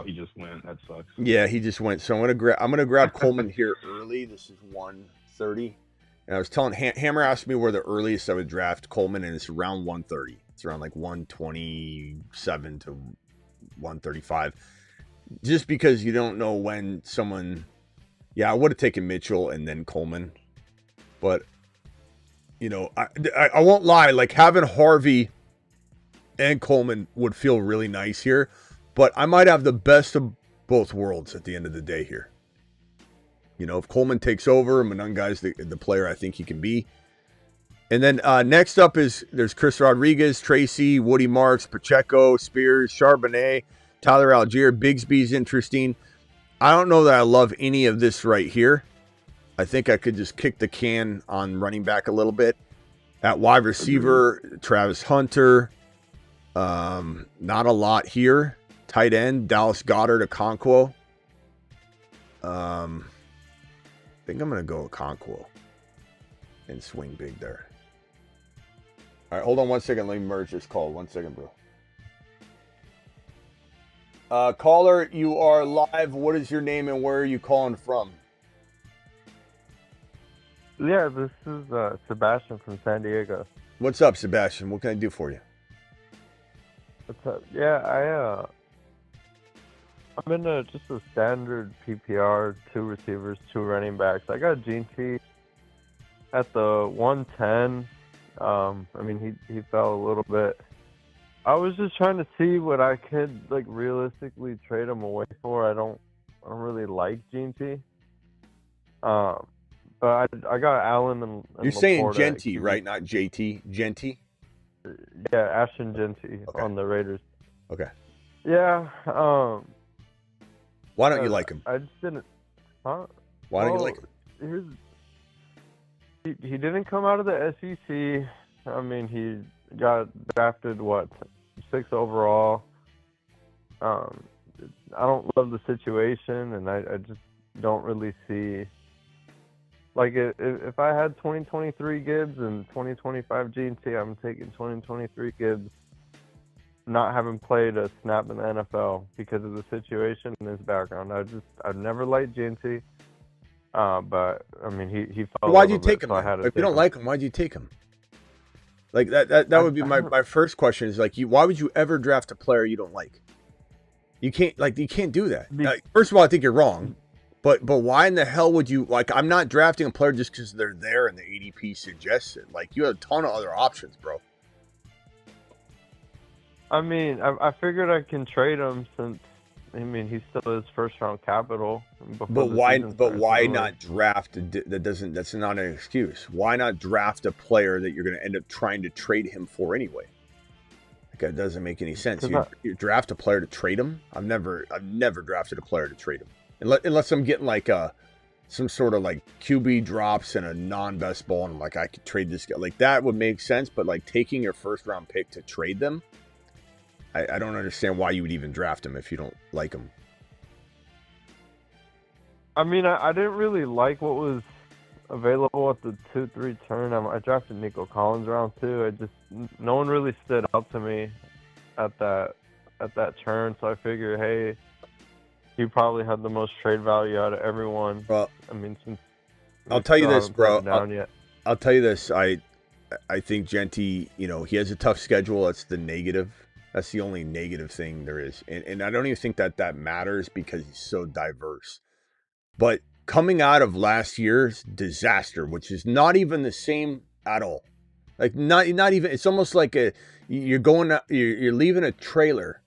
he just went. That sucks. Yeah, he just went. So I'm gonna grab Coleman here early. This is 130. And I was telling Hammer asked me where the earliest I would draft Coleman, and it's around 130. It's around like 127 to 135. Just because you don't know when someone. Yeah, I would have taken Mitchell and then Coleman, but I won't lie. Like having Harvey and Coleman would feel really nice here. But I might have the best of both worlds at the end of the day here. If Coleman takes over, Monungai's the player I think he can be. And then next up there's Chris Rodriguez, Tracy, Woody Marks, Pacheco, Spears, Charbonnet, Tyler Algier, Bigsby's interesting. I don't know that I love any of this right here. I think I could just kick the can on running back a little bit. At wide receiver, Travis Hunter. Not a lot here. Tight end, Dallas Goedert, Okonkwo. I think I'm going to go Okonkwo and swing big there. All right, hold on 1 second. Let me merge this call. 1 second, bro. Caller, you are live. What is your name and where are you calling from? Yeah, this is Sebastian from San Diego. What's up, Sebastian? What can I do for you? What's up? Yeah, I'm in just a standard PPR, 2 receivers, 2 running backs. I got GT at the 110. He fell a little bit. I was just trying to see what I could realistically trade him away for. I don't really like GT. But I got Allen and you're saying Genty, right? Not JT. Genty. Yeah, Ashton Genty on the Raiders. Okay. Yeah. Why don't you like him? I just didn't. Huh? Why don't you like him? He didn't come out of the SEC. He got drafted 6 overall. I don't love the situation, and I just don't really see. If I had 2023 Gibbs and 2025 G&T, I'm taking 2023 Gibbs, not having played a snap in the NFL because of the situation and his background. I've never liked G&T, but he fell. Why'd you take him? So if you don't like him, why'd you take him? Like that would be my first question is like, why would you ever draft a player you don't like? You can't do that. First of all, I think you're wrong. But why in the hell would you, like, I'm not drafting a player just because they're there and the ADP suggests it. Like, you have a ton of other options, bro. I mean, I figured I can trade him since, I mean, he still is first round capital. But why not draft? That's not an excuse. Why not draft a player that you're going to end up trying to trade him for anyway? Like, that doesn't make any sense. You draft a player to trade him? I've never drafted a player to trade him. Unless I'm getting like some sort of like QB drops and a non-best ball, and I'm like, I could trade this guy. Like, that would make sense, but like taking your first round pick to trade them, I don't understand why you would even draft him if you don't like him. I mean, I didn't really like what was available at the 2-3 turn. I drafted Nico Collins round 2. No one really stood up to me at that turn, so I figured, hey, he probably had the most trade value out of everyone. Well, I mean, since I'll tell you this, bro. I'll tell you this. I think Genty, he has a tough schedule. That's the negative. That's the only negative thing there is. And I don't even think that matters because he's so diverse. But coming out of last year's disaster, which is not even the same at all. Like, not even, it's almost like you're leaving a trailer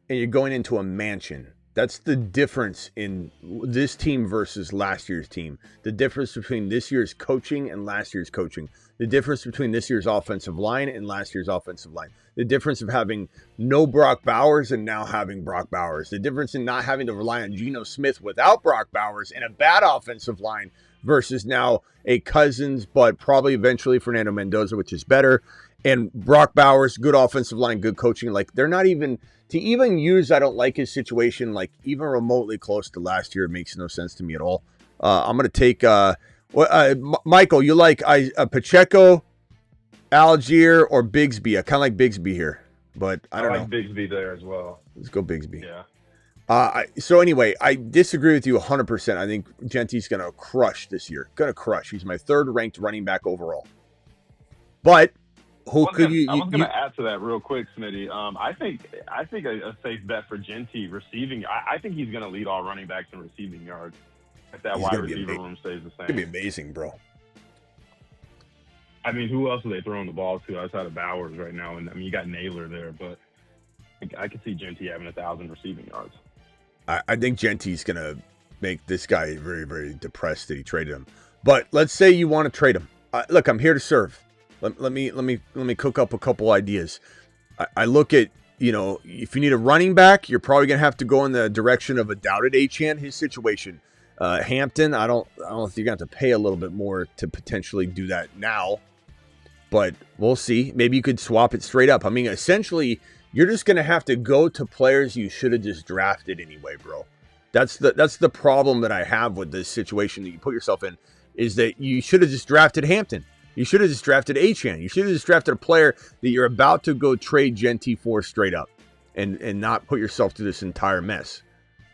and you're going into a mansion. That's the difference in this team versus last year's team. The difference between this year's coaching and last year's coaching. The difference between this year's offensive line and last year's offensive line. The difference of having no Brock Bowers and now having Brock Bowers. The difference in not having to rely on Geno Smith without Brock Bowers and a bad offensive line versus now a Cousins, but probably eventually Fernando Mendoza, which is better. And Brock Bowers, good offensive line, good coaching. Like, they're not even... To even use, I don't like his situation, like even remotely close to last year, it makes no sense to me at all. I'm going to take, Michael, you like Pacheco, Algier, or Bigsby? I kind of like Bigsby here, but I don't know. I like Bigsby there as well. Let's go Bigsby. Yeah. So anyway, I disagree with you 100%. I think Genty's going to crush this year. Going to crush. He's my third ranked running back overall. But... I was going to add to that real quick, Smitty. I think a safe bet for Genty receiving. I think he's going to lead all running backs in receiving yards if that wide receiver room stays the same. It's going to be amazing, bro. I mean, who else are they throwing the ball to outside of Bowers right now? And I mean, you got Naylor there, but I could see Genty having 1,000 receiving yards. I think Genty's going to make this guy very, very depressed that he traded him. But let's say you want to trade him. Look, I'm here to serve. Let me cook up a couple ideas. I look at, if you need a running back, you're probably gonna have to go in the direction of a doubted Achane. His situation, Hampton. I don't know if you're gonna have to pay a little bit more to potentially do that now, but we'll see. Maybe you could swap it straight up. I mean, essentially, you're just gonna have to go to players you should have just drafted anyway, bro. That's the problem that I have with this situation that you put yourself in, is that you should have just drafted Hampton. You should have just drafted Achane. You should have just drafted a player that you're about to go trade Genty for straight up and not put yourself through this entire mess.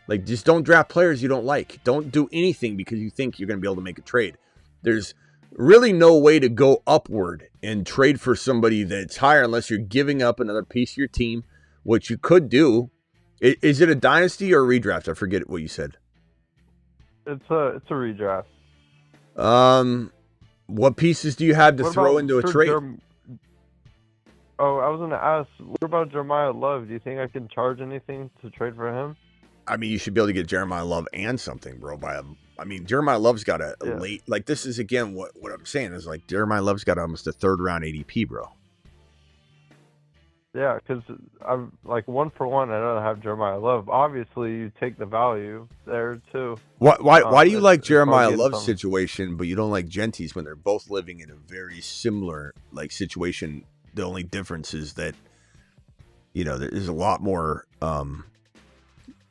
Like, just don't draft players you don't like. Don't do anything because you think you're going to be able to make a trade. There's really no way to go upward and trade for somebody that's higher unless you're giving up another piece of your team, which you could do. Is it a dynasty or a redraft? I forget what you said. It's a redraft. What pieces do you have to throw into a trade? I was going to ask, what about Jeremiah Love? Do you think I can charge anything to trade for him? I mean, you should be able to get Jeremiah Love and something, bro. Jeremiah Love's got a late, like, this is, again, what I'm saying is, like, Jeremiah Love's got almost a third round ADP, bro. Yeah, because I'm like 1 for 1. I don't have Jeremiah Love. Obviously, you take the value there too. Why do you like Jeremiah Love's situation, but you don't like Genty's when they're both living in a very similar like situation? The only difference is that there's a lot more.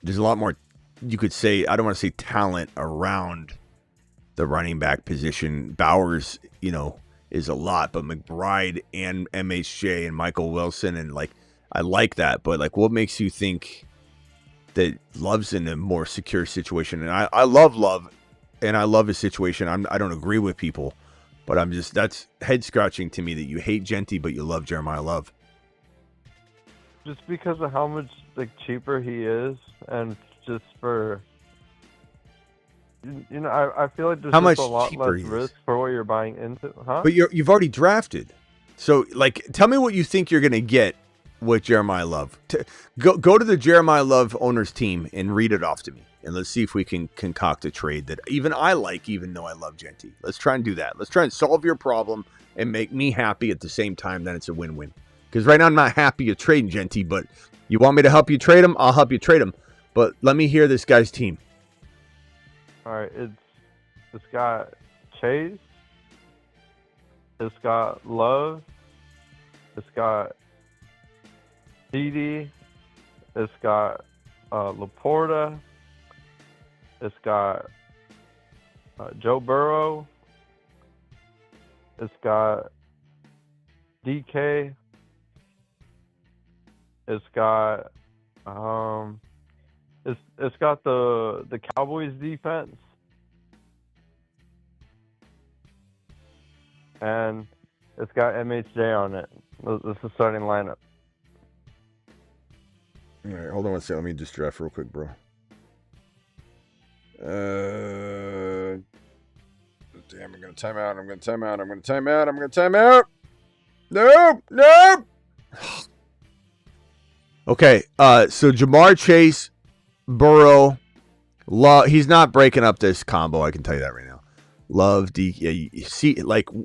There's a lot more. You could say, I don't want to say talent around the running back position. Bowers, is a lot, but McBride and MHJ and Michael Wilson, and like, I like that, but like, what makes you think that Love's in a more secure situation? And I love Love, and I love his situation. I don't agree with people, But that's head scratching to me that you hate Genty, but you love Jeremiah Love. Just because of how much cheaper he is, and just for I feel like there's How just much a lot cheaper less he is. risk for what you're buying into, huh? But you've already drafted, so tell me what you think you're gonna get with Jeremiah Love. Go to the Jeremiah Love owners team and read it off to me, and let's see if we can concoct a trade that even I like, even though I love Genty. Let's try and do that. Let's try and solve your problem and make me happy at the same time. Then it's a win-win. Because right now I'm not happy at trading Genty, but you want me to help you trade him? I'll help you trade him. But let me hear this guy's team. All right, it's got Chase, it's got Love, it's got CD, it's got Laporta, it's got Joe Burrow, it's got DK, it's got it's got the Cowboys defense, and it's got MHJ on it. This is the starting lineup. All right, hold on one second. Let me just draft real quick, bro. Damn, I'm going to time out. Nope. Okay, so Jamar Chase, Burrow, Love. He's not breaking up this combo, I can tell you that right now. Love, you see,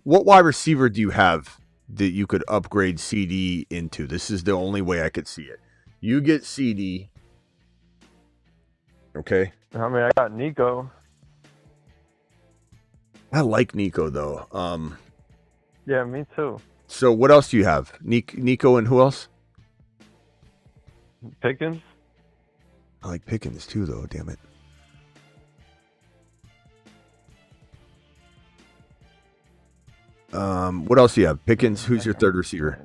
what wide receiver do you have that you could upgrade CD into? This is the only way I could see it. You get CD. Okay. I mean, I got Nico. I like Nico, though. Yeah, me too. So what else do you have? Nico and who else? Pickens. I like Pickens, too, though. Damn it. What else do you have? Pickens. Who's your third receiver?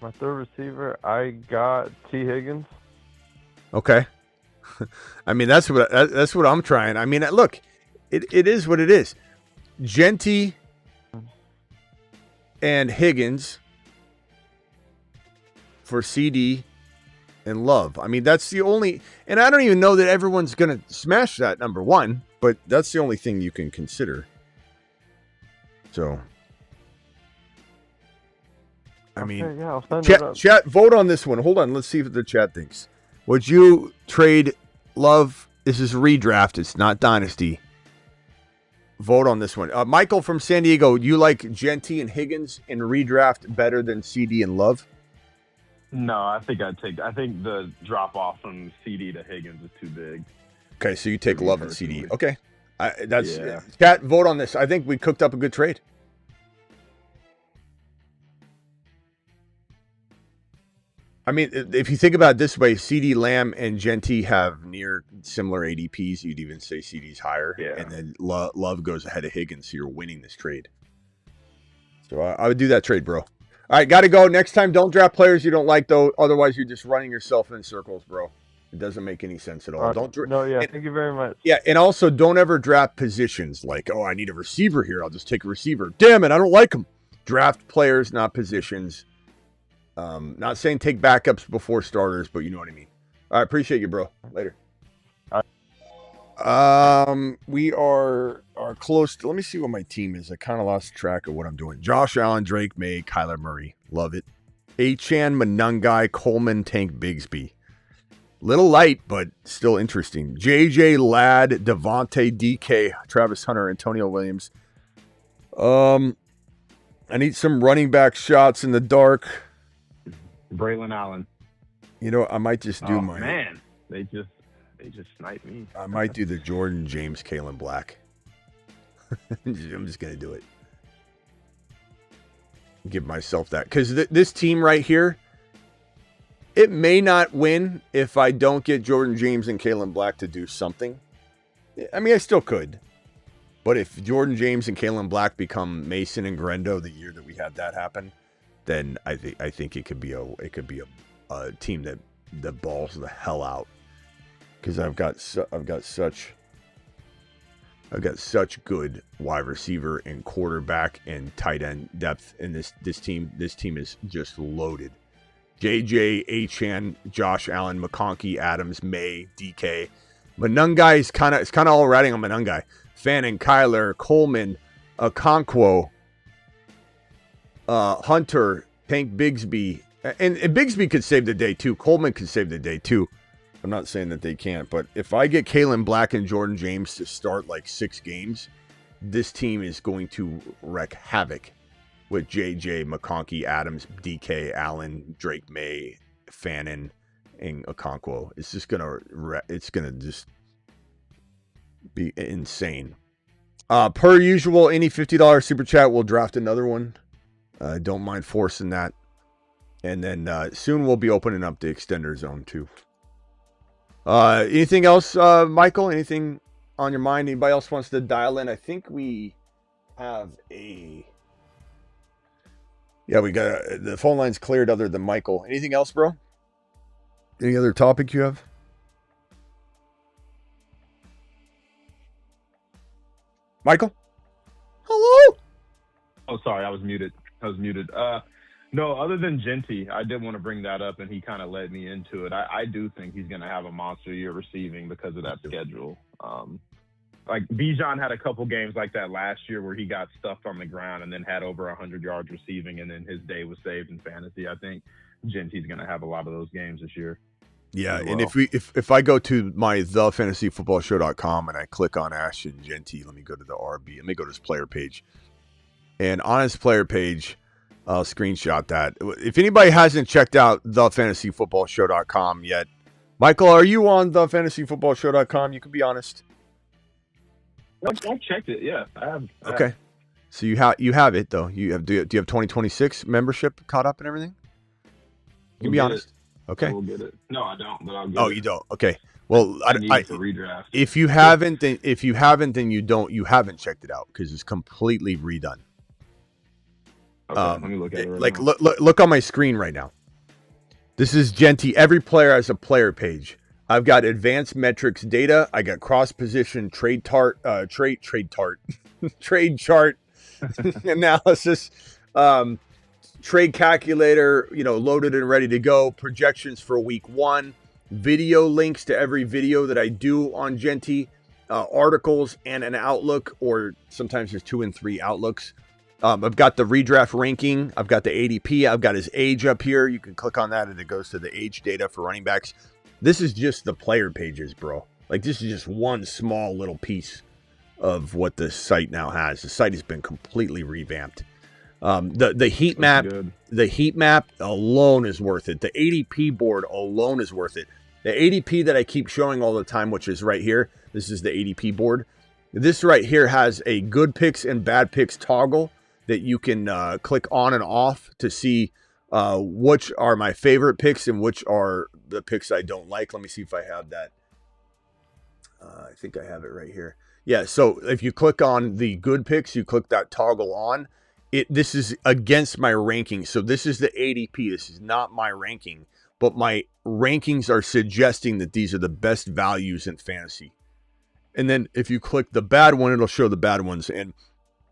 My third receiver, I got T. Higgins. Okay. I mean, that's what I'm trying. I mean, look, it is what it is. Genty and Higgins for CD and Love. I mean, that's the only, and I don't even know that everyone's going to smash that, number one, but that's the only thing you can consider. So, I mean, yeah, I'll send it up. chat, vote on this one. Hold on. Let's see what the chat thinks. Would you trade Love? This is redraft. It's not dynasty. Vote on this one. Michael from San Diego, you like Genty and Higgins in redraft better than CD and Love? No, I think the drop off from CD to Higgins is too big. Okay, so you take Love and CD. Okay. Yeah. Chat, vote on this. I think we cooked up a good trade. I mean, if you think about it this way, CD Lamb and Genty have near similar ADPs. You'd even say CD's higher. Yeah. And then Love goes ahead of Higgins, so you're winning this trade. So I would do that trade, bro. All right, got to go. Next time, don't draft players you don't like, though. Otherwise, you're just running yourself in circles, bro. It doesn't make any sense at all. Thank you very much. Yeah, and also don't ever draft positions like, oh, I need a receiver here. I'll just take a receiver. Damn it, I don't like them. Draft players, not positions. Not saying take backups before starters, but you know what I mean. All right, appreciate you, bro. Later. We are close to, let me see what my team is. I kind of lost track of what I'm doing. Josh Allen, Drake May, Kyler Murray. Love it. Achan, Monungai, Coleman, Tank Bigsby. Little light, but still interesting. JJ, Ladd, Devontae, DK, Travis Hunter, Antonio Williams. I need some running back shots in the dark. Braylon Allen. You know, I might just do my. Man, they just sniped me. I might do the Jordan James, Kalen Black. I'm just gonna do it. Give myself that because this team right here, it may not win if I don't get Jordan James and Kalen Black to do something. I mean, I still could, but if Jordan James and Kalen Black become Mason and Grendo the year that we had that happen, then I think it could be a team that balls the hell out because I've got such I've got such good wide receiver and quarterback and tight end depth in this team. This team is just loaded. JJ, Achan, Josh Allen, McConkey, Adams, May, DK. Manungai is kind of all riding on Manungai. Fannin, Kyler, Coleman, Okonkwo, Hunter, Tank Bigsby. And Bigsby could save the day too. Coleman could save the day too. I'm not saying that they can't, but if I get Kalen Black and Jordan James to start like 6 games, this team is going to wreak havoc with JJ, McConkey, Adams, DK, Allen, Drake May, Fannin, and Okonkwo. It's just gonna just be insane. Per usual, any $50 super chat, we'll draft another one. Don't mind forcing that. And then soon we'll be opening up the extender zone too. Anything else, Michael? Anything on your mind? Anybody else wants to dial in? I think we have a... Yeah, we got the phone line's cleared other than Michael. Anything else, bro? Any other topic you have? Michael? Hello? Oh, sorry, I was muted. No, other than Genty, I did want to bring that up, and he kind of led me into it. I do think he's going to have a monster year receiving because of that schedule. Like Bijan had a couple games like that last year where he got stuffed on the ground and then had over 100 yards receiving, and then his day was saved in fantasy. I think Genty's going to have a lot of those games this year. Yeah, well. And if I go to my thefantasyfootballshow.com and I click on Ashton Genty, let me go to the RB. Let me go to his player page. And on his player page, I'll screenshot that. If anybody hasn't checked out thefantasyfootballshow.com yet, Michael, are you on thefantasyfootballshow.com? You can be honest. I checked it. Yeah, I have. Okay, so you have it though. Do you have 2026 membership caught up and everything? You can be honest. Okay. I will get it. No, I don't. But I'll get it. Oh, you don't. Okay. Well, I need it for redraft. If you haven't, then you don't. You haven't checked it out because it's completely redone. Okay, let me look at it right now. Look on my screen right now. This is Genty. Every player has a player page. I've got advanced metrics data. I got cross position trade chart analysis, trade calculator, loaded and ready to go. Projections for week 1, video links to every video that I do on Genty, articles and an outlook, or sometimes there's 2 and 3 outlooks. I've got the redraft ranking. I've got the ADP. I've got his age up here. You can click on that and it goes to the age data for running backs. This is just the player pages, bro. Like, this is just one small little piece of what the site now has. The site has been completely revamped. The heat map, alone is worth it. The ADP board alone is worth it. The ADP that I keep showing all the time, which is right here. This is the ADP board. This right here has a good picks and bad picks toggle that you can click on and off to see which are my favorite picks and which are the picks I don't like. Let me see if I have that. I think I have it right here. Yeah, so if you click on the good picks, you click that toggle on. This is against my ranking. So this is the ADP. This is not my ranking, but my rankings are suggesting that these are the best values in fantasy. And then if you click the bad one, it'll show the bad ones. And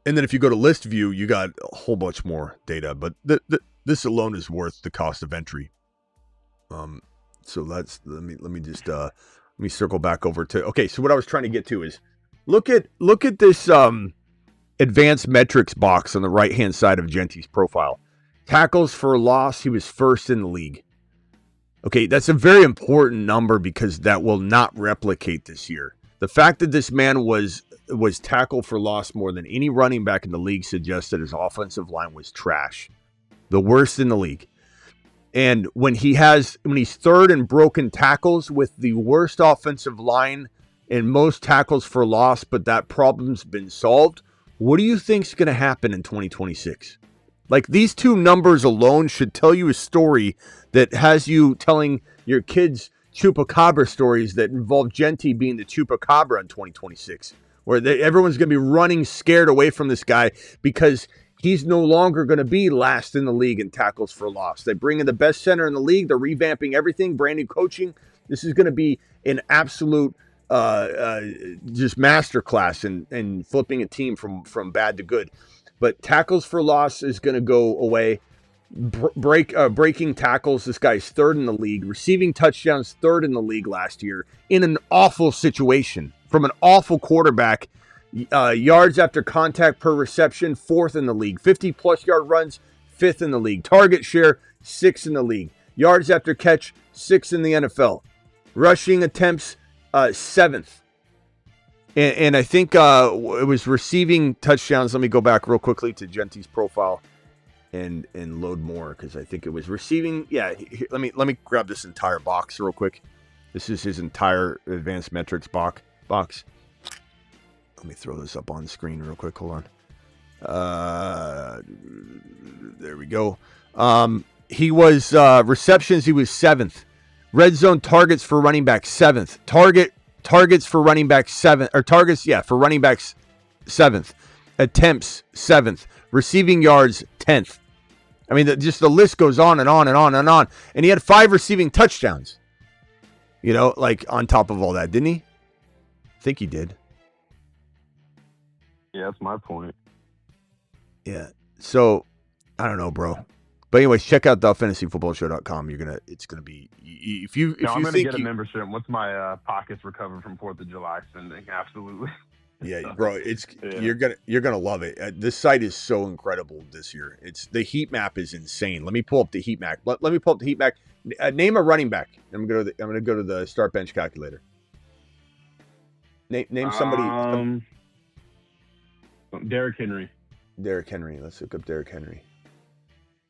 then if you go to list view, you got a whole bunch more data. But this alone is worth the cost of entry. So let me circle back over to, okay. So what I was trying to get to is look at this advanced metrics box on the right hand side of Genty's profile. Tackles for loss, he was first in the league. Okay, that's a very important number because that will not replicate this year. The fact that this man was tackled for loss more than any running back in the league suggests that his offensive line was trash. The worst in the league. And when he's third in broken tackles with the worst offensive line and most tackles for loss, but that problem's been solved, what do you think's going to happen in 2026? Like, these two numbers alone should tell you a story that has you telling your kids chupacabra stories that involve Genty being the chupacabra in 2026, where everyone's going to be running scared away from this guy because he's no longer going to be last in the league in tackles for loss. They bring in the best center in the league. They're revamping everything, brand new coaching. This is going to be an absolute just masterclass in flipping a team from bad to good. But tackles for loss is going to go away. Breaking tackles, this guy's third in the league. Receiving touchdowns, third in the league last year in an awful situation from an awful quarterback. Yards after contact per reception, fourth in the league. 50-plus yard runs, fifth in the league. Target share, sixth in the league. Yards after catch, sixth in the NFL. Rushing attempts, seventh. And I think it was receiving touchdowns. Let me go back real quickly to Genti's profile and load more, because I think it was receiving. Yeah, let me grab this entire box real quick. This is his entire advanced metrics box. Let me throw this up on screen real quick. Hold on. There we go. He was receptions. He was seventh. Red zone targets for running back, seventh. Targets for running back, seventh. Or targets, yeah, for running backs, seventh. Attempts, seventh. Receiving yards, 10th. I mean, just the list goes on and on and on and on. And he had 5 receiving touchdowns. You know, like on top of all that, didn't he? I think he did. Yeah, that's my point. Yeah. So, I don't know, bro. But anyways, check out thefantasyfootballshow.com. It's gonna be I'm gonna get a membership. Once my pockets recover from 4th of July spending, absolutely. Yeah, bro, you're gonna love it. This site is so incredible this year. The heat map is insane. Let me pull up the heat map. Let me pull up the heat map. Name a running back. I'm gonna go to the start bench calculator. Name somebody. Derrick Henry. Derrick Henry. Let's look up Derrick Henry.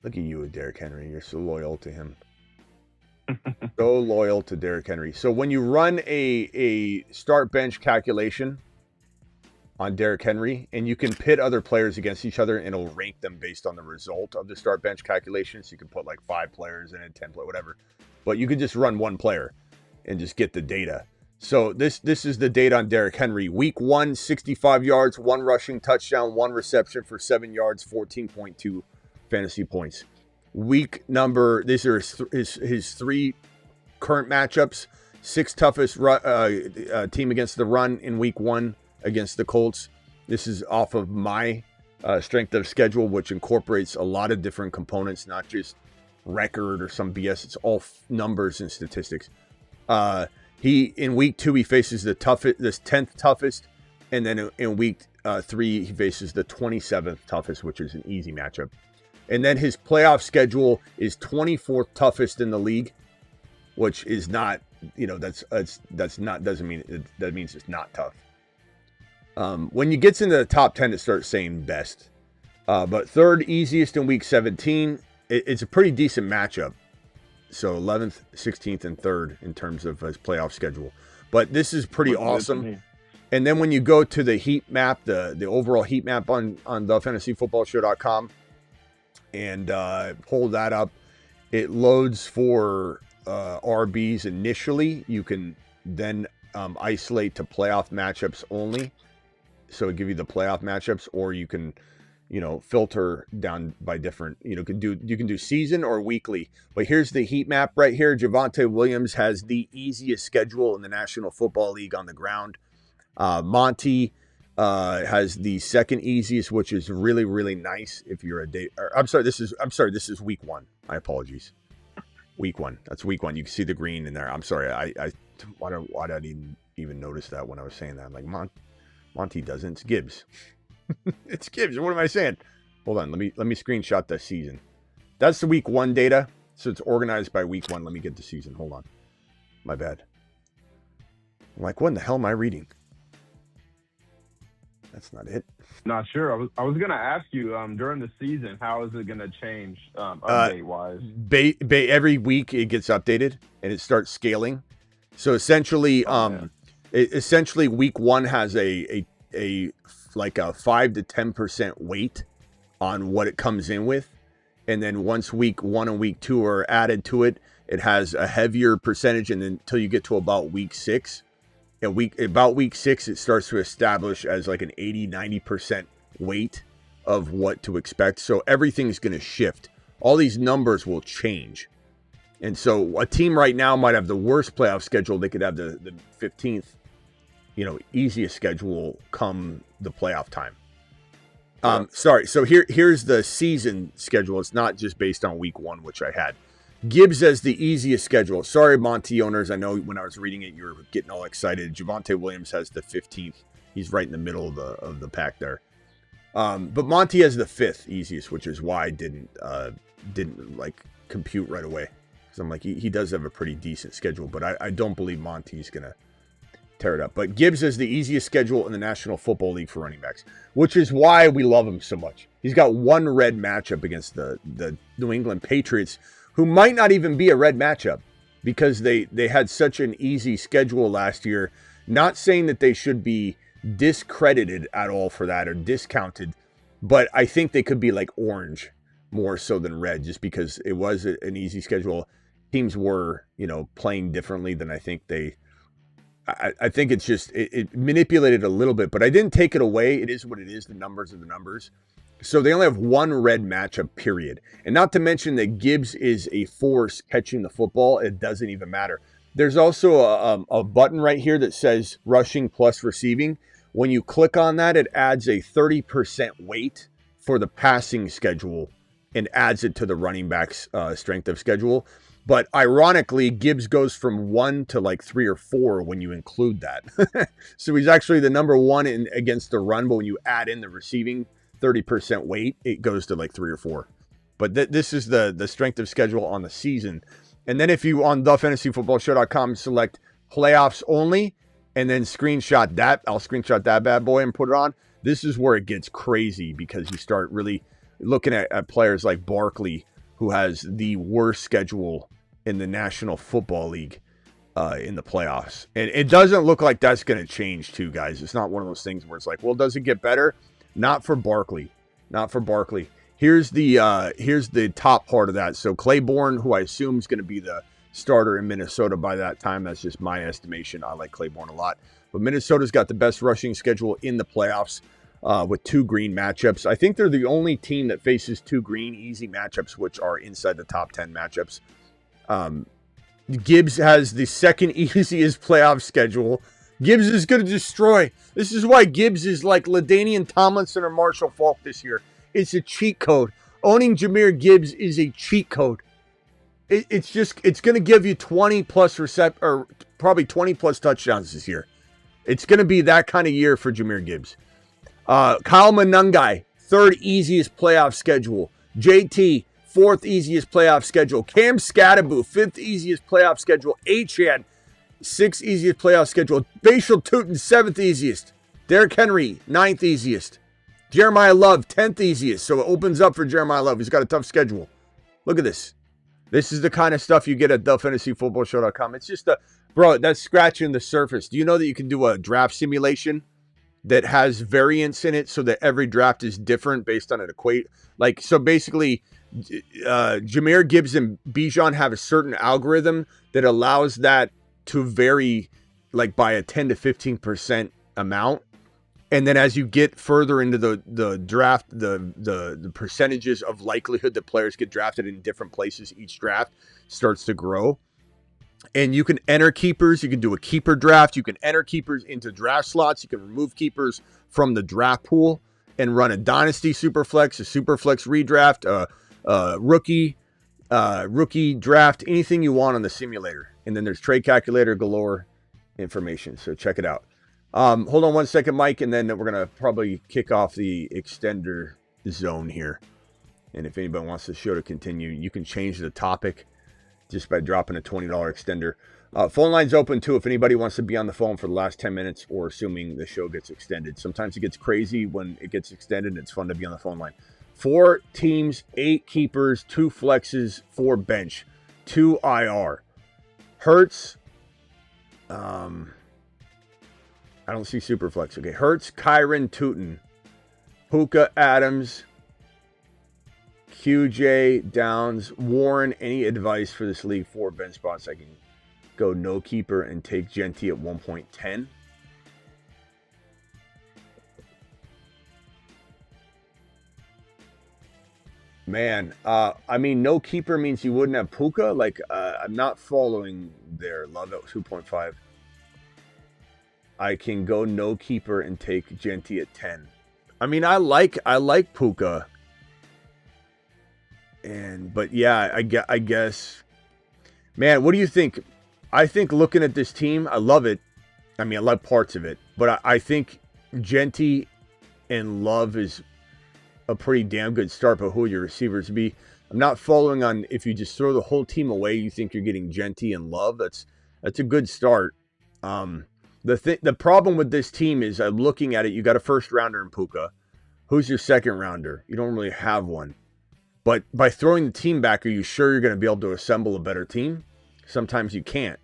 Look at you, Derrick Henry. You're so loyal to him. So loyal to Derrick Henry. So when you run a start bench calculation on Derrick Henry, and you can pit other players against each other, and it'll rank them based on the result of the start bench calculation. So you can put like 5 players in it, 10 players, whatever. But you could just run one player and just get the data. So this is the data on Derrick Henry. Week 1, 65 yards, 1 rushing touchdown, 1 reception for 7 yards, 14.2 fantasy points. Week number, these are his 3 current matchups. 6 toughest team against the run in week 1 against the Colts. This is off of my strength of schedule, which incorporates a lot of different components, not just record or some BS. It's all numbers and statistics. In week 2 he faces the 10th toughest, and then in week 3 he faces the 27th toughest, which is an easy matchup. And then his playoff schedule is 24th toughest in the league, which is not, that means it's not tough. When you get into the top 10, it starts saying best. But 3rd easiest in week 17. It's a pretty decent matchup. So 11th, 16th, and 3rd in terms of his playoff schedule. But this is pretty awesome. And then when you go to the heat map, the overall heat map on thefantasyfootballshow.com, and pull that up, it loads for RBs initially. You can then isolate to playoff matchups only. So it give you the playoff matchups, or you can, filter down by different, you can do season or weekly. But here's the heat map right here. Javonte Williams has the easiest schedule in the National Football League on the ground. Monty has the 2nd easiest, which is really, really nice if you're this is week 1. My apologies. Week 1. That's week 1. You can see the green in there. I'm sorry. Why did I even notice that when I was saying that? I'm like, Monty doesn't. It's Gibbs. It's Gibbs. What am I saying? Hold on. Let me screenshot the season. That's the week 1 data. So it's organized by week 1. Let me get the season. Hold on. My bad. I'm like, what in the hell am I reading? That's not it. Not sure. I was gonna ask you during the season, how is it gonna change update wise? Every week it gets updated and it starts scaling. So essentially, essentially week 1 has a 5 to 10% weight on what it comes in with, and then once week 1 and week 2 are added to it, it has a heavier percentage, and then until you get to about week 6. About week 6, it starts to establish as like an 80-90% weight of what to expect. So everything's going to shift. All these numbers will change. And so a team right now might have the worst playoff schedule. They could have the 15th easiest schedule come the playoff time. Sorry. So here's the season schedule. It's not just based on week 1, which I had. Gibbs as the easiest schedule. Sorry, Monty owners. I know when I was reading it, you were getting all excited. Javonte Williams has the 15th. He's right in the middle of the pack there. But Monty has the 5th easiest, which is why I didn't like compute right away. Because I'm like, he does have a pretty decent schedule, but I don't believe Monty's gonna tear it up. But Gibbs has the easiest schedule in the National Football League for running backs, which is why we love him so much. He's got one red matchup against the New England Patriots, who might not even be a red matchup because they had such an easy schedule last year. Not saying that they should be discredited at all for that or discounted, but I think they could be like orange more so than red, just because it was an easy schedule. Teams were, playing differently than I think they. I think it's just it manipulated a little bit, but I didn't take it away. It is what it is. The numbers are the numbers. So they only have one red matchup, period. And not to mention that Gibbs is a force catching the football. It doesn't even matter. There's also a button right here that says rushing plus receiving. When you click on that, it adds a 30% weight for the passing schedule and adds it to the running back's strength of schedule. But ironically, Gibbs goes from 1 to like 3 or 4 when you include that. So he's actually the number 1 against the run, but when you add in the receiving 30% weight, it goes to like 3 or 4. But this is the strength of schedule on the season. And then if you on thefantasyfootballshow.com select playoffs only and then screenshot that, I'll screenshot that bad boy and put it on. This is where it gets crazy because you start really looking at players like Barkley, who has the worst schedule in the National Football League in the playoffs. And it doesn't look like that's going to change too, guys. It's not one of those things where it's like, well, does it get better? Not for Barkley. Not for Barkley. Here's the top part of that. So Claiborne, who I assume is going to be the starter in Minnesota by that time. That's just my estimation. I like Claiborne a lot. But Minnesota's got the best rushing schedule in the playoffs with 2 green matchups. I think they're the only team that faces 2 green easy matchups, which are inside the top 10 matchups. Gibbs has the second easiest playoff schedule. Gibbs is going to destroy. This is why Gibbs is like LaDainian Tomlinson or Marshall Faulk this year. It's a cheat code. Owning Jahmyr Gibbs is a cheat code. It's going to give you 20 plus or probably 20 plus touchdowns this year. It's going to be that kind of year for Jahmyr Gibbs. Kyle Monangai, 3rd easiest playoff schedule. JT, 4th easiest playoff schedule. Cam Scattaboo, 5th easiest playoff schedule. Achane, 6th easiest playoff schedule. Facial Tootin, 7th easiest. Derrick Henry, 9th easiest. Jeremiah Love, 10th easiest. So it opens up for Jeremiah Love. He's got a tough schedule. Look at this. This is the kind of stuff you get at thefantasyfootballshow.com. It's just bro, that's scratching the surface. Do you know that you can do a draft simulation that has variance in it so that every draft is different based on an equate? Like, so basically, Jahmyr Gibbs and Bijan have a certain algorithm that allows that to vary like by a 10 to 15% amount. And then as you get further into the draft, the percentages of likelihood that players get drafted in different places each draft starts to grow. And you can enter keepers. You can do a keeper draft. You can enter keepers into draft slots. You can remove keepers from the draft pool and run a dynasty superflex, a superflex redraft, rookie draft, anything you want on the simulator. And then there's trade calculator galore information. So check it out. Hold on one second, Mike, and then we're going to probably kick off the extender zone here. And if anybody wants the show to continue, you can change the topic just by dropping a $20 extender. Phone line's open, too, if anybody wants to be on the phone for the last 10 minutes or assuming the show gets extended. Sometimes it gets crazy when it gets extended, and it's fun to be on the phone line. 4 teams, 8 keepers, 2 flexes, 4 bench, 2 IR. Hurts, I don't see Superflex. Okay, Hurts, Kyron, Tootin, Puka, Adams, QJ, Downs, Warren. Any advice for this league? 4 bench spots. I can go no keeper and take Genty at 1.10. Man, I mean, no keeper means you wouldn't have Puka. Like, I'm not following there. Love at 2.5. I can go no keeper and take Genty at 10. I mean, I like Puka. But yeah, I guess, man, what do you think? I think looking at this team, I love it. I mean, I love parts of it, but I think Genty and Love is a pretty damn good start. But who would your receivers be? I'm not following on if you just throw the whole team away, you think you're getting Genty and Love. That's a good start. The problem with this team is I'm looking at it. You got a first rounder in Puka. Who's your second rounder? You don't really have one. But by throwing the team back, are you sure you're going to be able to assemble a better team? Sometimes you can't.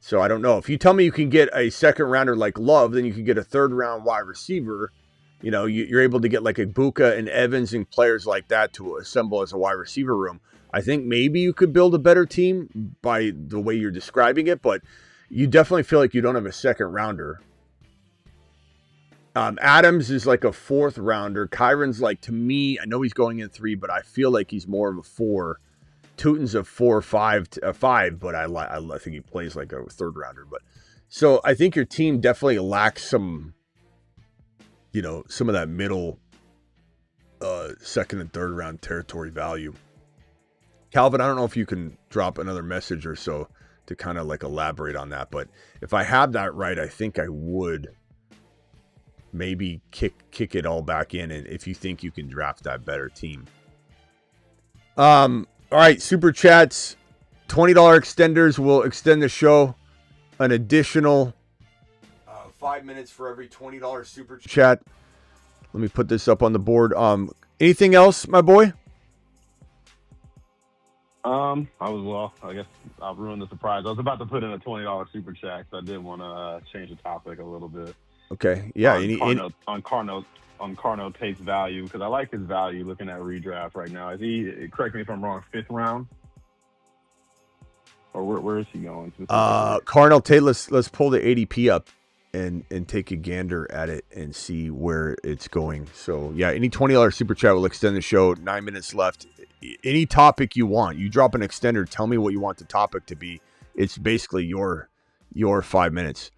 So I don't know. If you tell me you can get a second rounder like Love, then you can get a third round wide receiver. You know, you're able to get like a Buka and Evans and players like that to assemble as a wide receiver room. I think maybe you could build a better team by the way you're describing it, but you definitely feel like you don't have a second rounder. Adams is like a fourth rounder. Kyron's like, to me, I know he's going in 3, but I feel like he's more of a 4. Tootin's a 4 or 5, but I think he plays like a third rounder. But so I think your team definitely lacks some, some of that middle second and third round territory value. Calvin, I don't know if you can drop another message or so to kind of like elaborate on that, but if I have that right, I think I would maybe kick it all back in, and if you think you can draft that better team. All right, super chats, $20 extenders will extend the show an additional 5 minutes for every $20 super chat. Let me put this up on the board. Anything else, my boy? I guess I'll ruin the surprise. I was about to put in a $20 super chat, so I did want to change the topic a little bit. Okay, yeah. On Carno Tate's value, because I like his value looking at redraft right now. Is he, correct me if I'm wrong, 5th round? Or where is he going? Carnell Tate, let's pull the ADP up and take a gander at it and see where it's going. So yeah, any $20 super chat will extend the show. 9 minutes left. Any topic you want, you drop an extender, tell me what you want the topic to be. It's basically your 5 minutes.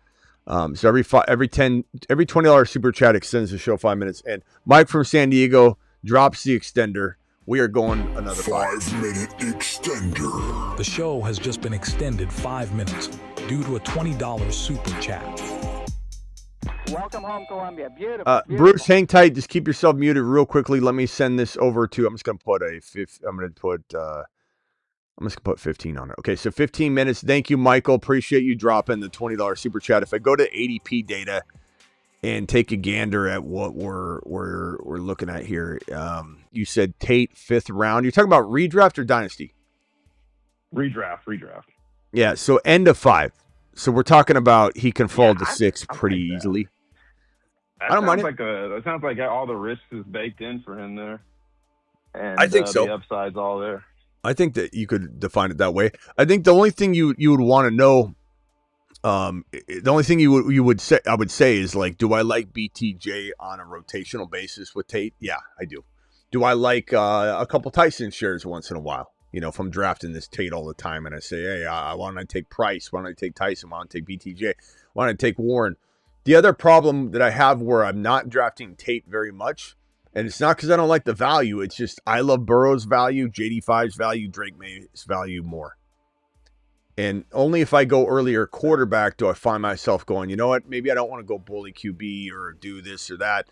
So every $20 super chat extends the show 5 minutes. And Mike from San Diego drops the extender. We are going another 5-minute extender. The show has just been extended 5 minutes due to a $20 super chat. Welcome home, Columbia. Beautiful. Bruce, hang tight. Just keep yourself muted real quickly. Let me send this over to. I'm just gonna put 15 on it. Okay, so 15 minutes. Thank you, Michael. Appreciate you dropping the $20 super chat. If I go to ADP data and take a gander at what we're looking at here, you said Tate 5th round. You're talking about redraft or dynasty? Redraft. Yeah, so end of 5. So we're talking about he can fall to 6 pretty easily. I don't mind it. That sounds like all the risk is baked in for him there. And I think so. The upside's all there. I think that you could define it that way. I think the only thing you would want to know, the only thing you would say, I would say, is like, do I like BTJ on a rotational basis with Tate? Yeah, I do. Do I like a couple Tyson shares once in a while? If I'm drafting this Tate all the time and I say, hey, why don't I take Price? Why don't I take Tyson? Why don't I take BTJ? Why don't I take Warren? The other problem that I have where I'm not drafting Tate very much, and it's not because I don't like the value, it's just I love Burrow's value, JD5's value, Drake May's value more. And only if I go earlier quarterback do I find myself going, you know what, maybe I don't want to go bully QB or do this or that.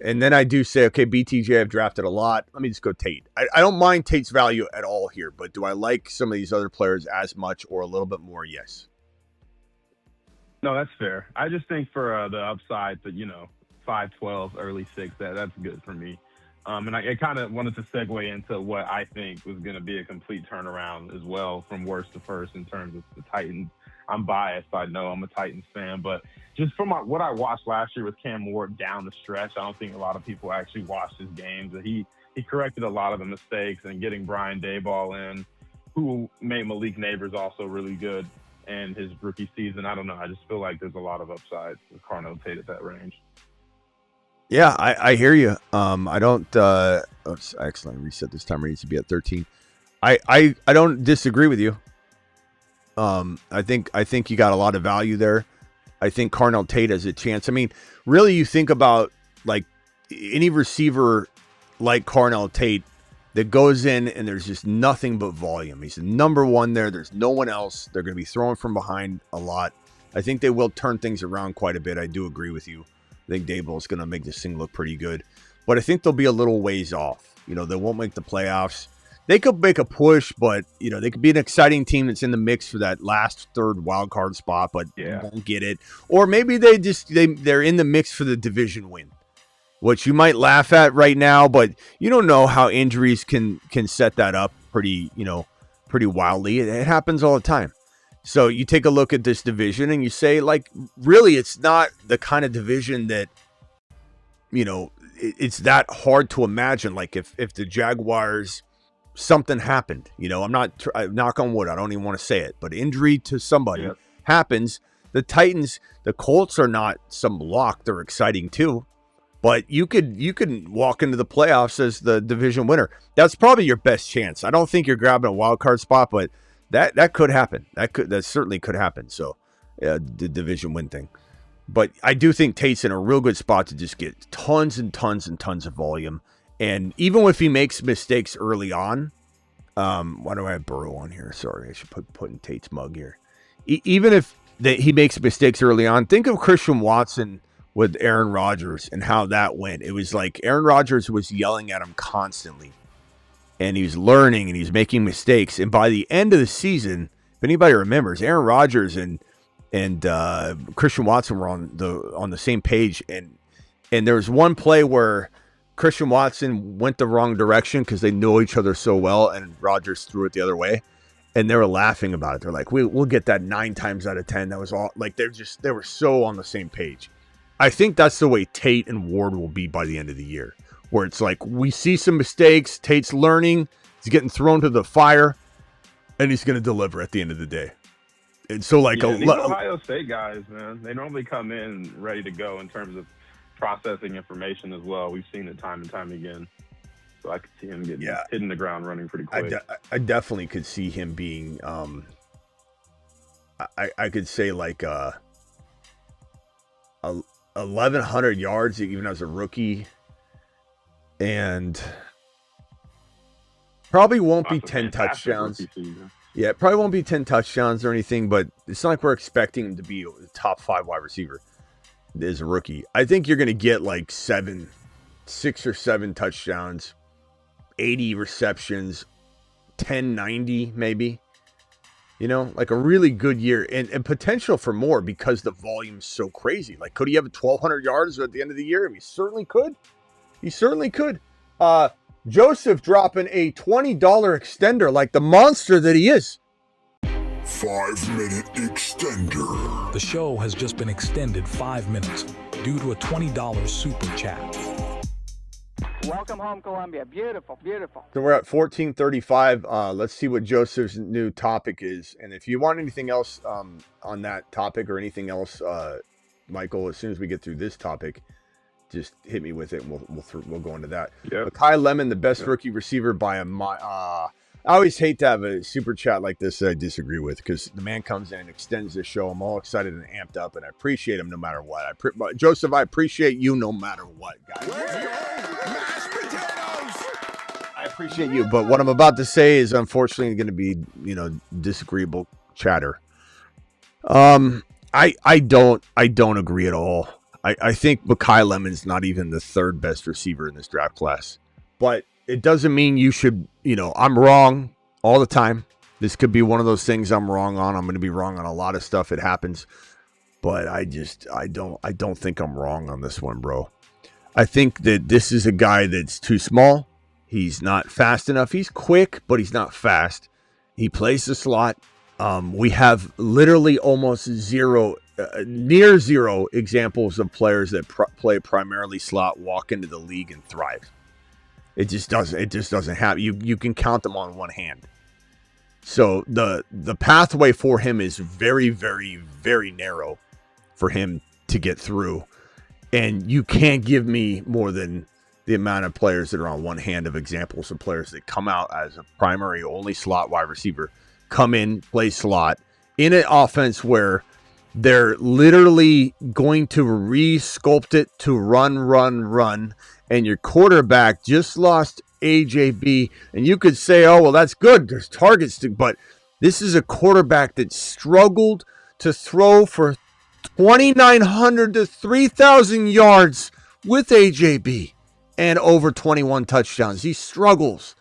And then I do say, okay, BTJ I've drafted a lot. Let me just go Tate. I don't mind Tate's value at all here, but do I like some of these other players as much or a little bit more? Yes. No, that's fair. I just think for the upside, 5-12, early 6, that's good for me. And I kind of wanted to segue into what I think was going to be a complete turnaround as well from worst to first in terms of the Titans. I'm biased, I know. I'm a Titans fan, but just from what I watched last year with Cam Ward down the stretch, I don't think a lot of people actually watched his games. He corrected a lot of the mistakes, and getting Brian Daboll in, who made Malik Neighbors also really good in his rookie season. I don't know. I just feel like there's a lot of upside with Carno Tate at that range. Yeah, I hear you. I don't. Excellent. Reset this timer needs to be at 13. I don't disagree with you. I think you got a lot of value there. I think Carnell Tate has a chance. I mean, really, you think about like any receiver like Carnell Tate that goes in and there's just nothing but volume. He's the number one there. There's no one else. They're going to be throwing from behind a lot. I think they will turn things around quite a bit. I do agree with you. I think Dable is going to make this thing look pretty good. But I think they'll be a little ways off. You know, they won't make the playoffs. They could make a push, but, you know, they could be an exciting team that's in the mix for that last third wild card spot, but won't get it. Or maybe they're in the mix for the division win, which you might laugh at right now, but you don't know how injuries can set that up pretty wildly. It happens all the time. So you take a look at this division and you say, like, really, it's not the kind of division that, you know, it's that hard to imagine. Like if the Jaguars, something happened, you know, I'm not knock on wood, I don't even want to say it, but injury to somebody happens. The Titans, the Colts are not some lock. They're exciting too, but you could walk into the playoffs as the division winner. That's probably your best chance. I don't think you're grabbing a wild card spot, but that could happen. That certainly could happen. So the division win thing. But I do think Tate's in a real good spot to just get tons and tons and tons of volume. And even if he makes mistakes early on, why do I have Burrow on here? Sorry, I should put in Tate's mug here. Even if he makes mistakes early on, think of Christian Watson with Aaron Rodgers and how that went. It was like Aaron Rodgers was yelling at him constantly. And he was learning and he's making mistakes. And by the end of the season, if anybody remembers, Aaron Rodgers and Christian Watson were on the same page, and there was one play where Christian Watson went the wrong direction because they know each other so well, and Rodgers threw it the other way, and they were laughing about it. They're like, "We'll get that 9 times out of 10." That was all. Like they were so on the same page. I think that's the way Tate and Ward will be by the end of the year, where it's like we see some mistakes, Tate's learning, he's getting thrown to the fire, and he's going to deliver at the end of the day. And so, like, these Ohio State guys, man, they normally come in ready to go in terms of processing information as well. We've seen it time and time again. So I could see him getting hitting the ground running pretty quick. I definitely could see him being, I could say like 1,100 yards even as a rookie, and probably won't be 10 touchdowns. Yeah, it probably won't be 10 touchdowns or anything, but it's not like we're expecting him to be a top 5 wide receiver as a rookie. I think you're going to get like 6 or 7 touchdowns, 80 receptions, 1090 maybe. You know, like a really good year and potential for more because the volume's so crazy. Like, could he have 1,200 yards at the end of the year? He certainly could. He certainly could. Joseph dropping a $20 extender like the monster that he is. 5-minute extender. The show has just been extended 5 minutes due to a $20 super chat. Welcome home, Columbia. Beautiful, beautiful. So we're at 14:35. Let's see what Joseph's new topic is. And if you want anything else on that topic or anything else, Michael, as soon as we get through this topic, just hit me with it, and we'll go into that. Yep. Kai Lemon, the best rookie receiver by a mile. I always hate to have a super chat like this that I disagree with, because the man comes in and extends the show. I'm all excited and amped up, and I appreciate him no matter what. Joseph, I appreciate you no matter what, guys. Mashed potatoes! I appreciate you, but what I'm about to say is unfortunately going to be, disagreeable chatter. I don't agree at all. I think Makai Lemon's not even the 3rd best receiver in this draft class. But it doesn't mean you should, I'm wrong all the time. This could be one of those things I'm wrong on. I'm going to be wrong on a lot of stuff. It happens. But I don't think I'm wrong on this one, bro. I think that this is a guy that's too small. He's not fast enough. He's quick, but he's not fast. He plays the slot. We have literally almost near zero examples of players that play primarily slot walk into the league and thrive. It just doesn't happen. You can count them on one hand. So the pathway for him is very, very, very narrow for him to get through. And you can't give me more than the amount of players that are on one hand of examples of players that come out as a primary only slot wide receiver, come in, play slot in an offense where They're literally going to re-sculpt it to run. And your quarterback just lost AJB. And you could say, oh, well, that's good. There's targets. But this is a quarterback that struggled to throw for 2,900 to 3,000 yards with AJB and over 21 touchdowns. He struggles.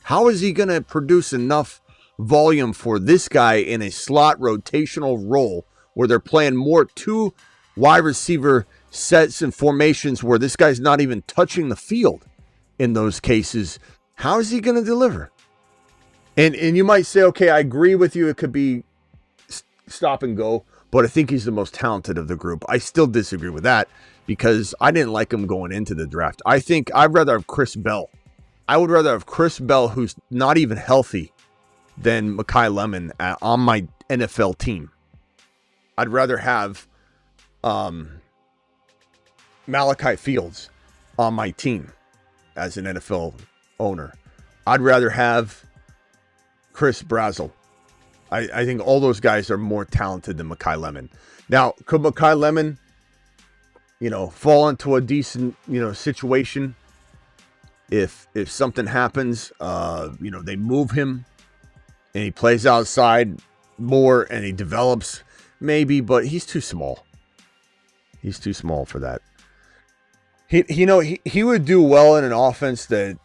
How is he going to produce enough volume for this guy in a slot rotational role where they're playing more two wide receiver sets and formations where this guy's not even touching the field in those cases? How is he going to deliver? And you might say, okay, I agree with you. It could be stop and go, but I think he's the most talented of the group. I still disagree with that because I didn't like him going into the draft. I think I'd rather have Chris Bell. I would rather have Chris Bell, who's not even healthy, than Mekhi Lemon on my NFL team. I'd rather have Malachi Fields on my team as an NFL owner. I'd rather have Chris Brazel. I think all those guys are more talented than Mekhi Lemon. Now, could Mekhi Lemon, fall into a decent, situation if something happens, they move him and he plays outside more and he develops, maybe, but he's too small. He's too small for that. He would do well in an offense that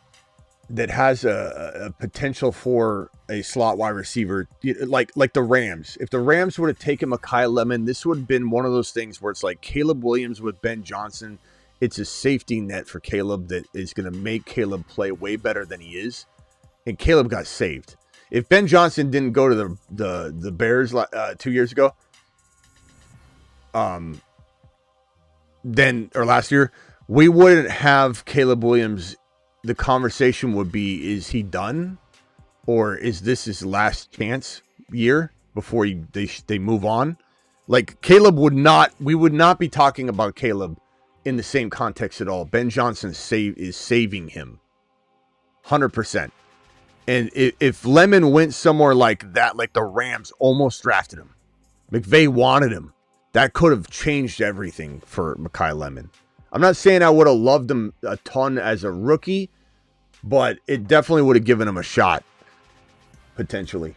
has a potential for a slot wide receiver, like the Rams. If the Rams would have taken Mekhi Lemon, this would have been one of those things where it's like Caleb Williams with Ben Johnson. It's a safety net for Caleb that is going to make Caleb play way better than he is. And Caleb got saved. If Ben Johnson didn't go to the Bears 2 years ago, last year, we wouldn't have Caleb Williams. The conversation would be, is he done? Or is this his last chance year before they move on? Like Caleb we would not be talking about Caleb in the same context at all. Ben Johnson is saving him 100%. And if Lemon went somewhere like that, like the Rams almost drafted him, McVay wanted him, that could have changed everything for Mekhi Lemon. I'm not saying I would have loved him a ton as a rookie, but it definitely would have given him a shot, potentially.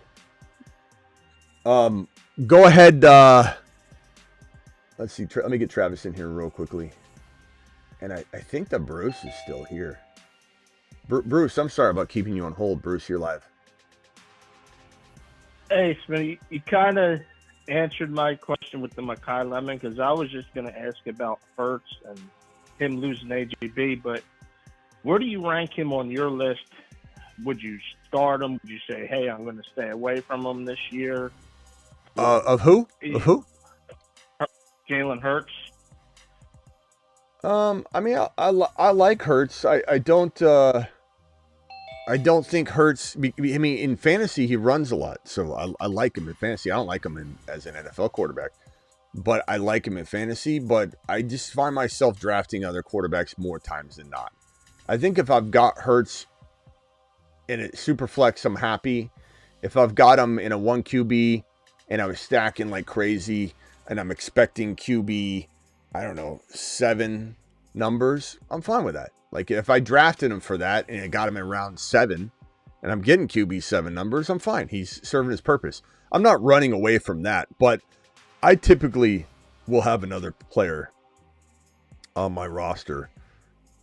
Go ahead. Let's see. Let me get Travis in here real quickly. And I think that Bruce is still here. Bruce, I'm sorry about keeping you on hold. Bruce, you're live. Hey, Smitty, you kind of answered my question with the Mekhi Lemon because I was just going to ask about Hurts and him losing AJB, but where do you rank him on your list? Would you start him? Would you say, hey, I'm going to stay away from him this year? Of who? Of who? Jalen Hurts. I mean, I like Hurts. I don't think Hurts. I mean, in fantasy he runs a lot, so I like him in fantasy. I don't like him as an NFL quarterback, but I like him in fantasy. But I just find myself drafting other quarterbacks more times than not. I think if I've got Hurts in a super flex, I'm happy. If I've got him in a 1 QB and I was stacking like crazy and I'm expecting QB, I don't know, 7 numbers, I'm fine with that. Like if I drafted him for that and I got him in round 7 and I'm getting QB 7 numbers, I'm fine. He's serving his purpose. I'm not running away from that, but I typically will have another player on my roster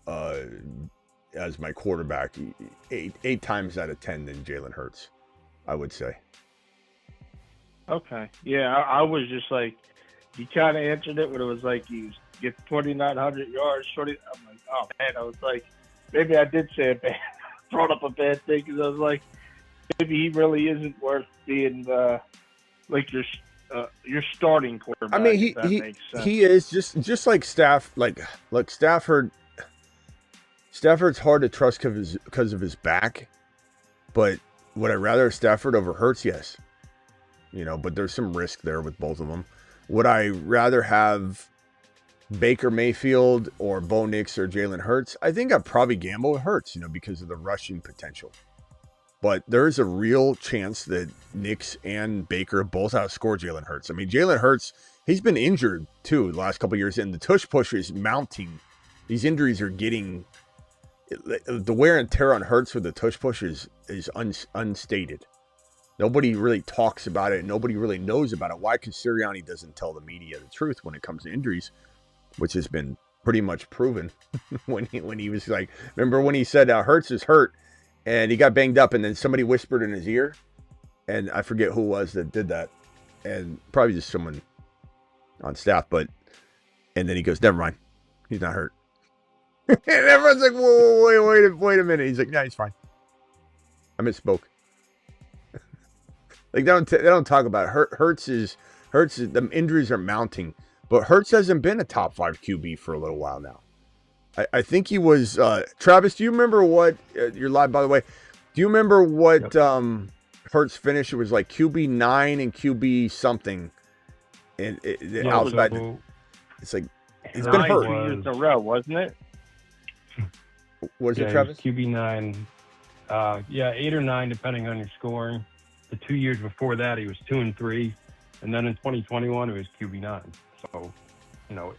as my quarterback 8 times out of 10 than Jalen Hurts, I would say. Okay. Yeah, I was just like, you kind of answered it when it was like you get 2,900 yards. I'm like, oh, man. I was like, maybe I did say brought up a bad thing because I was like, maybe he really isn't worth being like your starting quarterback. I mean, he is just like Stafford's hard to trust because of his back, but would I rather Stafford over Hurts? Yes. But there's some risk there with both of them. Would I rather have Baker Mayfield or Bo Nix or Jalen Hurts? I think I'd probably gamble with Hurts, because of the rushing potential. But there's a real chance that Nix and Baker both outscore Jalen Hurts. I mean, Jalen Hurts He's been injured too the last couple of years, and the tush push is mounting. These injuries are getting the wear and tear on Hurts with the tush push is unstated. Nobody really talks about it. Nobody really knows about it. Why? Because Sirianni doesn't tell the media the truth when it comes to injuries, which has been pretty much proven. when he was like, remember when he said Hurts is hurt, and he got banged up, and then somebody whispered in his ear, and I forget who it was that did that, and probably just someone on staff, and then he goes, never mind, he's not hurt. And everyone's like, whoa, wait a minute. He's like, nah, he's fine. I misspoke. Like they don't talk about it. Hurts is the injuries are mounting, but Hurts hasn't been a top 5 QB for a little while now. I think he was Travis. Do you remember what you're live, by the way? Do you remember what Hurts finished? It was like QB 9 and QB something. And it's like he's been hurt 2 years in a row, wasn't it? What is it, Travis? QB 9. 8 or 9, depending on your scoring. The 2 years before that, he was 2 and 3, and then in 2021, it was QB 9. So,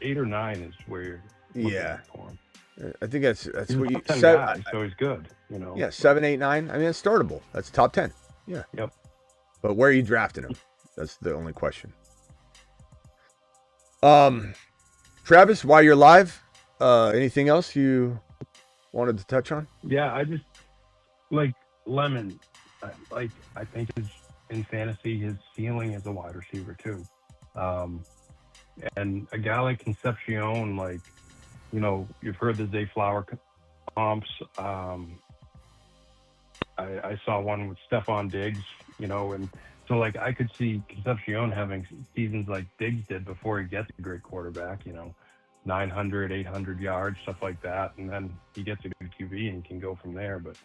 8 or 9 is where you're looking at for him. I think that's he's what you said. So he's good. Yeah, 7, 8, 9. I mean, that's startable. That's top 10. Yeah. Yep. But where are you drafting him? That's the only question. Travis, while you're live, anything else you wanted to touch on? Yeah, I just like Lemon. I think in fantasy, his ceiling is a wide receiver too. And a guy like Concepcion, you've heard the Zay Flower comps. I saw one with Stephon Diggs, and so I could see Concepcion having seasons like Diggs did before he gets a great quarterback, 900, 800 yards, stuff like that. And then he gets a good QB and can go from there. But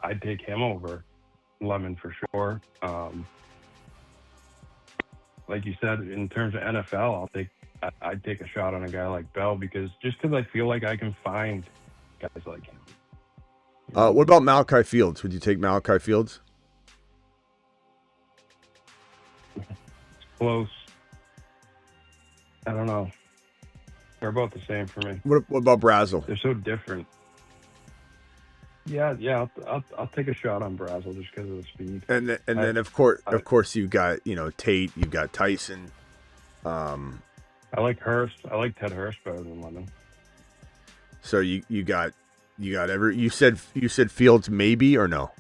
I'd take him over Lemon for sure. Like you said, in terms of NFL, I'd take a shot on a guy like Bell because I feel like I can find guys like him. What about Malachi Fields? Would you take Malachi Fields? It's close. I don't know. They're both the same for me. What about Brazel? They're so different. Yeah. I'll take a shot on Brazel just because of the speed. And then of course you've got Tate. You've got Tyson. I like Hurst. I like Ted Hurst better than Lemon. So you got you said Fields maybe or no?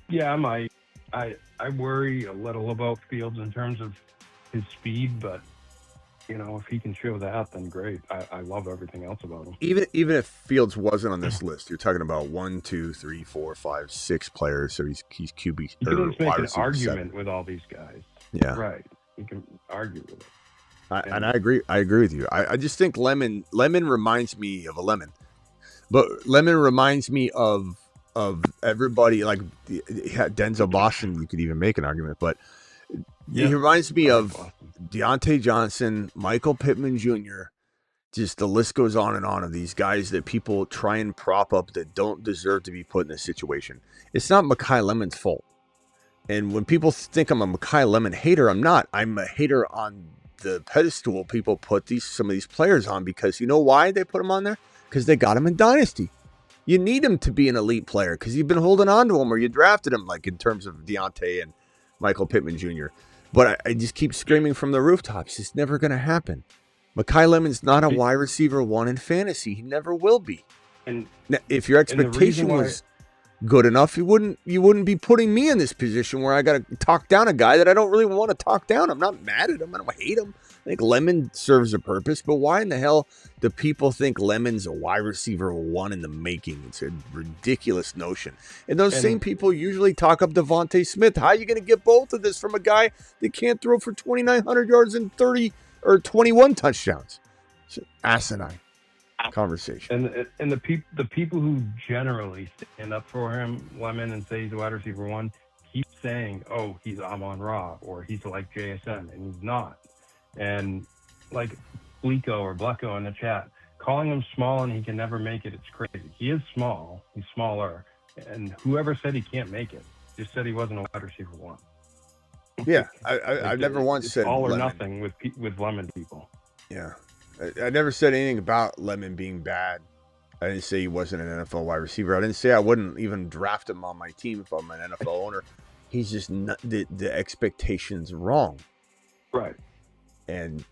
Yeah, I might. I worry a little about Fields in terms of his speed, but if he can show that, then great. I love everything else about him. Even if Fields wasn't on this list, you're talking about 1, 2, 3, 4, 5, 6 players. So he's QB. You can make an argument with all these guys. Yeah, right. You can argue with it. And I agree. I agree with you. I just think Lemon reminds me of a lemon, but Lemon reminds me of everybody like Denzel Boston. You could even make an argument, but he reminds me of Deontay Johnson, Michael Pittman Jr. Just the list goes on and on of these guys that people try and prop up that don't deserve to be put in this situation. It's not Mekhi Lemon's fault. And when people think I'm a Mekhi Lemon hater, I'm not. I'm a hater on the pedestal people put some of these players on because you know why they put them on there? Because they got them in Dynasty. You need him to be an elite player because you've been holding on to him or you drafted him, like in terms of Deontay and Michael Pittman Jr. But I just keep screaming from the rooftops. It's never going to happen. Mekhi Lemon's not a wide receiver 1 in fantasy. He never will be. And now, if your expectation was good enough, you wouldn't be putting me in this position where I got to talk down a guy that I don't really want to talk down. I'm not mad at him. I don't hate him. I think Lemon serves a purpose, but why in the hell do people think Lemon's a wide receiver 1 in the making? It's a ridiculous notion. And those same people usually talk up Devontae Smith. How are you going to get both of this from a guy that can't throw for 2,900 yards and 30 or 21 touchdowns? It's an asinine conversation. And the people who generally stand up for him, Lemon, and say he's a wide receiver 1, keep saying, "Oh, he's Amon-Ra," or he's like JSN, and he's not. And like Bleeko or Blecko in the chat, calling him small and he can never make it, it's crazy. He is small. He's smaller. And whoever said he can't make it just said he wasn't a wide receiver 1. Yeah, I've never once it's said all or Lemon. nothing with Lemon people. Yeah, I never said anything about Lemon being bad. I didn't say he wasn't an NFL wide receiver. I didn't say I wouldn't even draft him on my team if I'm an NFL owner. He's just not, the expectations wrong. Right. And,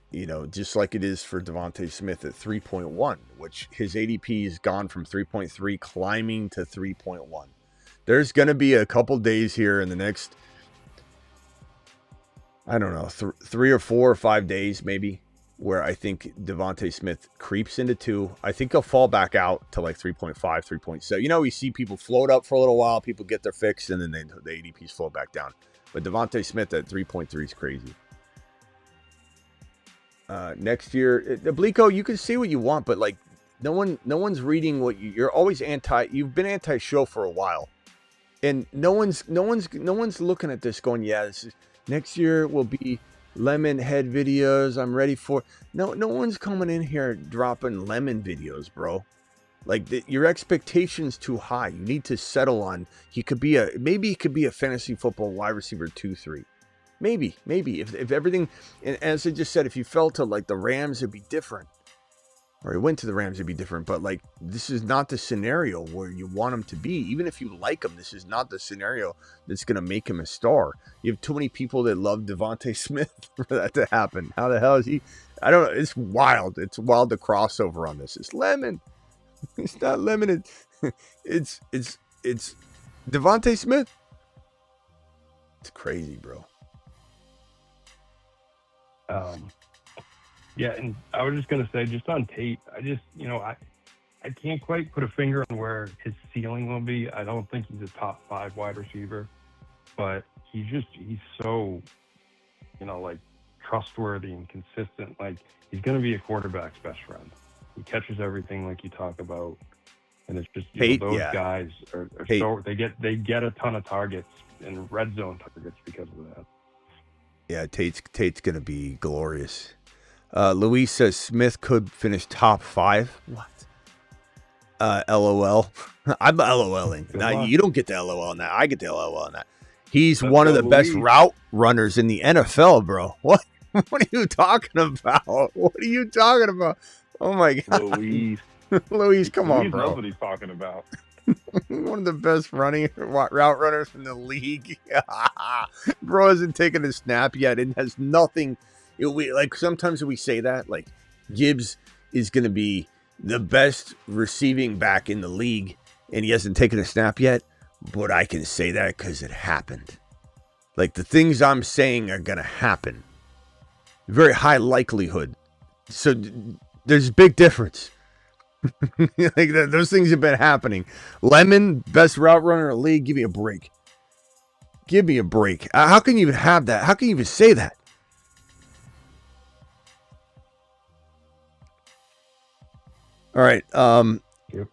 just like it is for Devontae Smith at 3.1, which his ADP has gone from 3.3 climbing to 3.1. There's going to be a couple days here in the next, I don't know, 3 or 4 or 5 days maybe, where I think Devontae Smith creeps into 2. I think he'll fall back out to like 3.5, 3.7. We see people float up for a little while, people get their fix, and then the ADPs float back down. But Devontae Smith at 3.3 is crazy. Next year, Blico, you can say what you want, but like no one's reading what you're always you've been anti-show for a while. And no one's looking at this going, yeah, next year will be Lemon head videos. I'm ready for. No one's coming in here dropping Lemon videos, bro. Like your expectations too high. You need to settle on. Maybe he could be a fantasy football wide receiver 2-3. Maybe if everything. And as I just said, if you fell to like the Rams, it'd be different. Or he went to the Rams, it'd be different. But like, this is not the scenario where you want him to be. Even if you like him, this is not the scenario that's going to make him a star. You have too many people that love Devontae Smith for that to happen. How the hell is he? I don't know. It's wild. It's wild the crossover on this. It's Lemon. It's not Lemon. It's Devontae Smith. It's crazy, bro. Yeah, and I was just going to say, just on Tate, I can't quite put a finger on where his ceiling will be. I don't think he's a top 5 wide receiver, but he's so, like trustworthy and consistent. Like he's going to be a quarterback's best friend. He catches everything like you talk about. And it's just, those guys are so, they get a ton of targets and red zone targets because of that. Yeah, Tate's going to be glorious. Luis says Smith could finish top 5. What? LOL. I'm LOLing. Now, you don't get the LOL on that. I get the LOL on that. He's one of the best route runners in the NFL, bro. What? What are you talking about? What are you talking about? Oh, my God. Luis, come on, bro. Knows what he's talking about. One of the best route runners in the league. Bro hasn't taken a snap yet and has nothing. Like sometimes we say that, like Gibbs is going to be the best receiving back in the league and he hasn't taken a snap yet. But I can say that because it happened. Like the things I'm saying are going to happen. Very high likelihood. So there's a big difference. Like those things have been happening. Lemon, best route runner in the league. Give me a break. Give me a break. How can you even have that? How can you even say that? All right. Yep.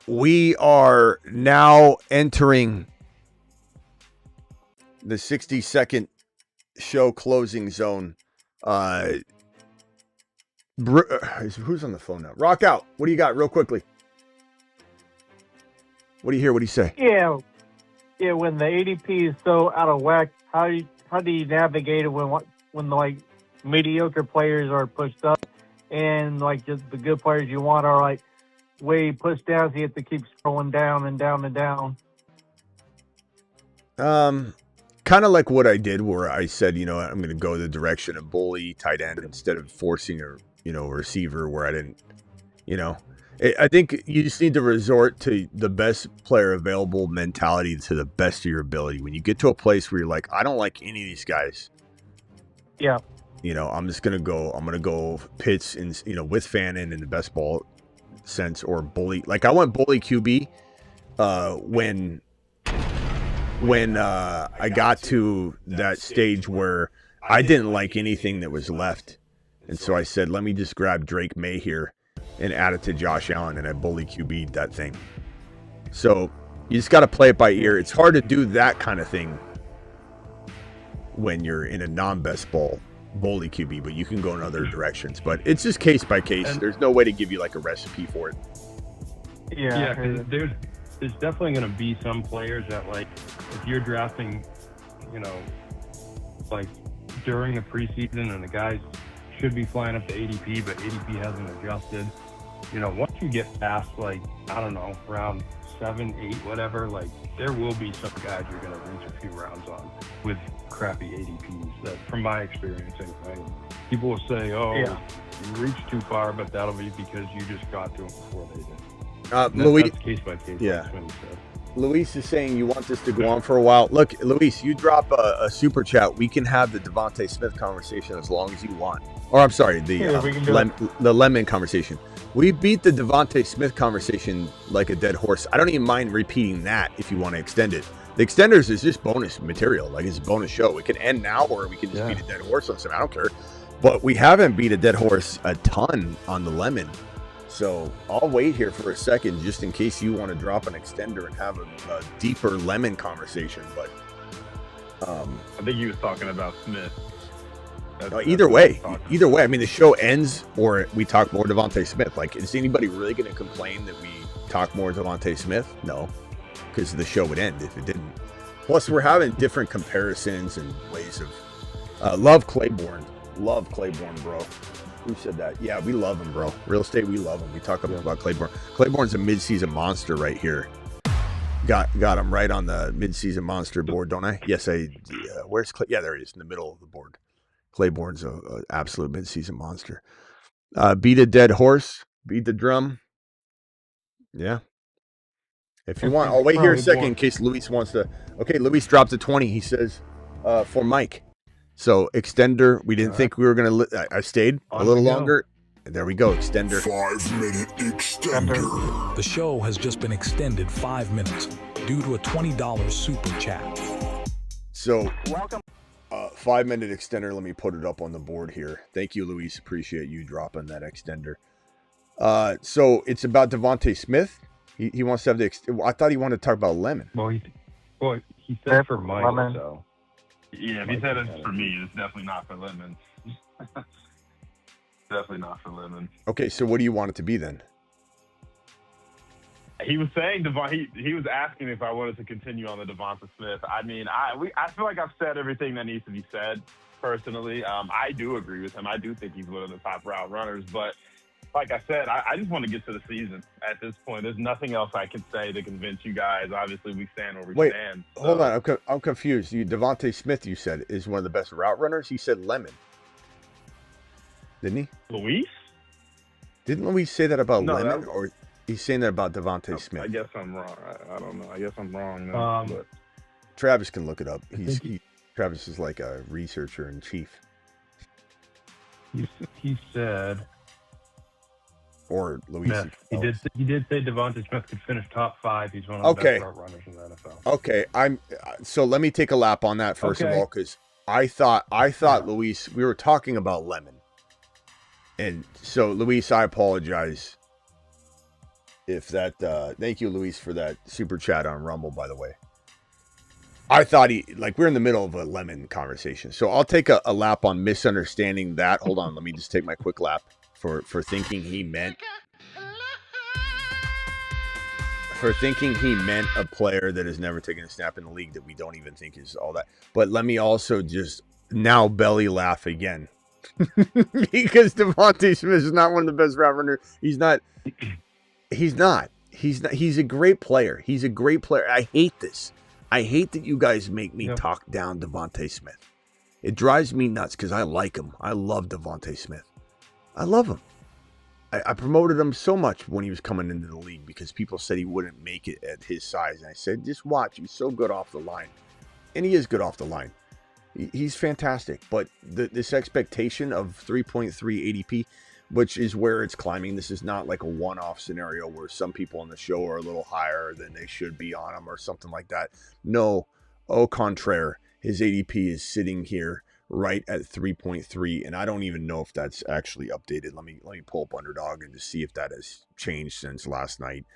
We are now entering the 60-second show closing zone. Who's on the phone now? Rock out. What do you got real quickly? What do you hear? What do you say? Yeah. When the ADP is so out of whack, how do you navigate it when like mediocre players are pushed up and like just the good players you want are like way pushed down, so you have to keep scrolling down and down and down? Kind of like what I did where I said, I'm going to go the direction of bully tight end instead of forcing a receiver where I didn't, I think you just need to resort to the best player available mentality to the best of your ability. When you get to a place where you're like, I don't like any of these guys. Yeah. I'm going to go Pitts in, with Fannin in the best ball sense or bully. Like I went bully QB when I got to that stage where I didn't like anything that was left. And so I said, let me just grab Drake May here and add it to Josh Allen, and I bully QB'd that thing. So you just got to play it by ear. It's hard to do that kind of thing when you're in a non-best ball bully QB, but you can go in other directions. But it's just case by case. There's no way to give you like a recipe for it. Yeah. There's there's definitely going to be some players that, like, if you're drafting, you know, like during the preseason and the guys should be flying up to ADP, but ADP hasn't adjusted. You know, once you get past, like, I don't know, round 7, 8, whatever, like, there will be some guys you're going to reach a few rounds on with crappy ADPs. That, from my experience anyway. People will say, oh, you reached too far, but that'll be because you just got to them before they did. Luis, that's case by case. yeah. Like Smitty said. Luis is saying you want this to go on for a while. Look, Luis, you drop a super chat. We can have the Devontae Smith conversation as long as you want. Or I'm sorry, the Lemon conversation. We beat the Devontae Smith conversation like a dead horse. I don't even mind repeating that if you want to extend it. The extenders is just bonus material, like it's a bonus show. It can end now, or we can just beat a dead horse on something. I don't care. But we haven't beat a dead horse a ton on the Lemon. So I'll wait here for a second just in case you want to drop an extender and have a deeper Lemon conversation. But I think he was talking about Smith. Either way. I mean, the show ends or we talk more Devontae Smith. Like, is anybody really going to complain that we talk more Devontae Smith? No, because the show would end if it didn't. Plus, we're having different comparisons and ways of love Claiborne. Love Claiborne, bro. Who said that? Yeah, we love him, bro. Real estate, we love him. We talk about Claiborne. Claiborne's a mid-season monster right here. Got him right on the mid-season monster board, don't I? Yes, I. Where's Clay? Yeah, there he is in the middle of the board. Claiborne's a absolute mid-season monster. Beat a dead horse. Beat the drum. Yeah. If you want, I'll wait here a second in case Luis wants to. Okay, Luis dropped a 20. He says for Mike. So extender. We didn't think we were gonna. I stayed a little longer. There we go. Extender. 5-minute extender. The show has just been extended 5 minutes due to a $20 super chat. So, 5-minute extender. Let me put it up on the board here. Thank you, Luis. Appreciate you dropping that extender. So it's about Devontae Smith. He wants to have the. I thought he wanted to talk about Lemon. Well, he said for Mike. So. Yeah, if he said it's for me, it's definitely not for Lemon. Definitely not for Lemon. Okay, so what do you want it to be then? He was saying he was asking if I wanted to continue on the Devonta Smith. I mean, I feel like I've said everything that needs to be said. Personally, I do agree with him. I do think he's one of the top route runners. But like I said, I just want to get to the season. At this point, there's nothing else I can say to convince you guys. Obviously, we stand where we stand. So. Hold on, I'm confused. Devontae Smith, you said, is one of the best route runners. He said Lemon, didn't he? Luis? Didn't Luis say that about Lemon, or he's saying that about Devontae Smith? I guess I'm wrong. I don't know. I guess I'm wrong. Though, but Travis can look it up. Travis is like a researcher in chief. He said. Or Luis. Smith. He did say Devontae Smith could finish top 5. He's one of the best route runners in the NFL. Okay, so let me take a lap on that first of all, because I thought Luis, we were talking about Lemon, and so Luis, I apologize if that. Thank you, Luis, for that super chat on Rumble, by the way. I thought we're in the middle of a Lemon conversation, so I'll take a lap on misunderstanding that. Hold on, let me just take my quick lap. For thinking he meant a player that has never taken a snap in the league that we don't even think is all that. But let me also just now belly laugh again because Devontae Smith is not one of the best route runners. He's not. He's a great player. He's a great player. I hate this. I hate that you guys make me talk down Devontae Smith. It drives me nuts because I like him. I love Devontae Smith. I love him. I promoted him so much when he was coming into the league because people said he wouldn't make it at his size. And I said, just watch. He's so good off the line. And he is good off the line. He's fantastic. But this expectation of 3.3 ADP, which is where it's climbing. This is not like a one-off scenario where some people on the show are a little higher than they should be on him or something like that. No, au contraire. His ADP is sitting here right at 3.3, and I don't even know if that's actually updated. Let me pull up Underdog and just see if that has changed since last night.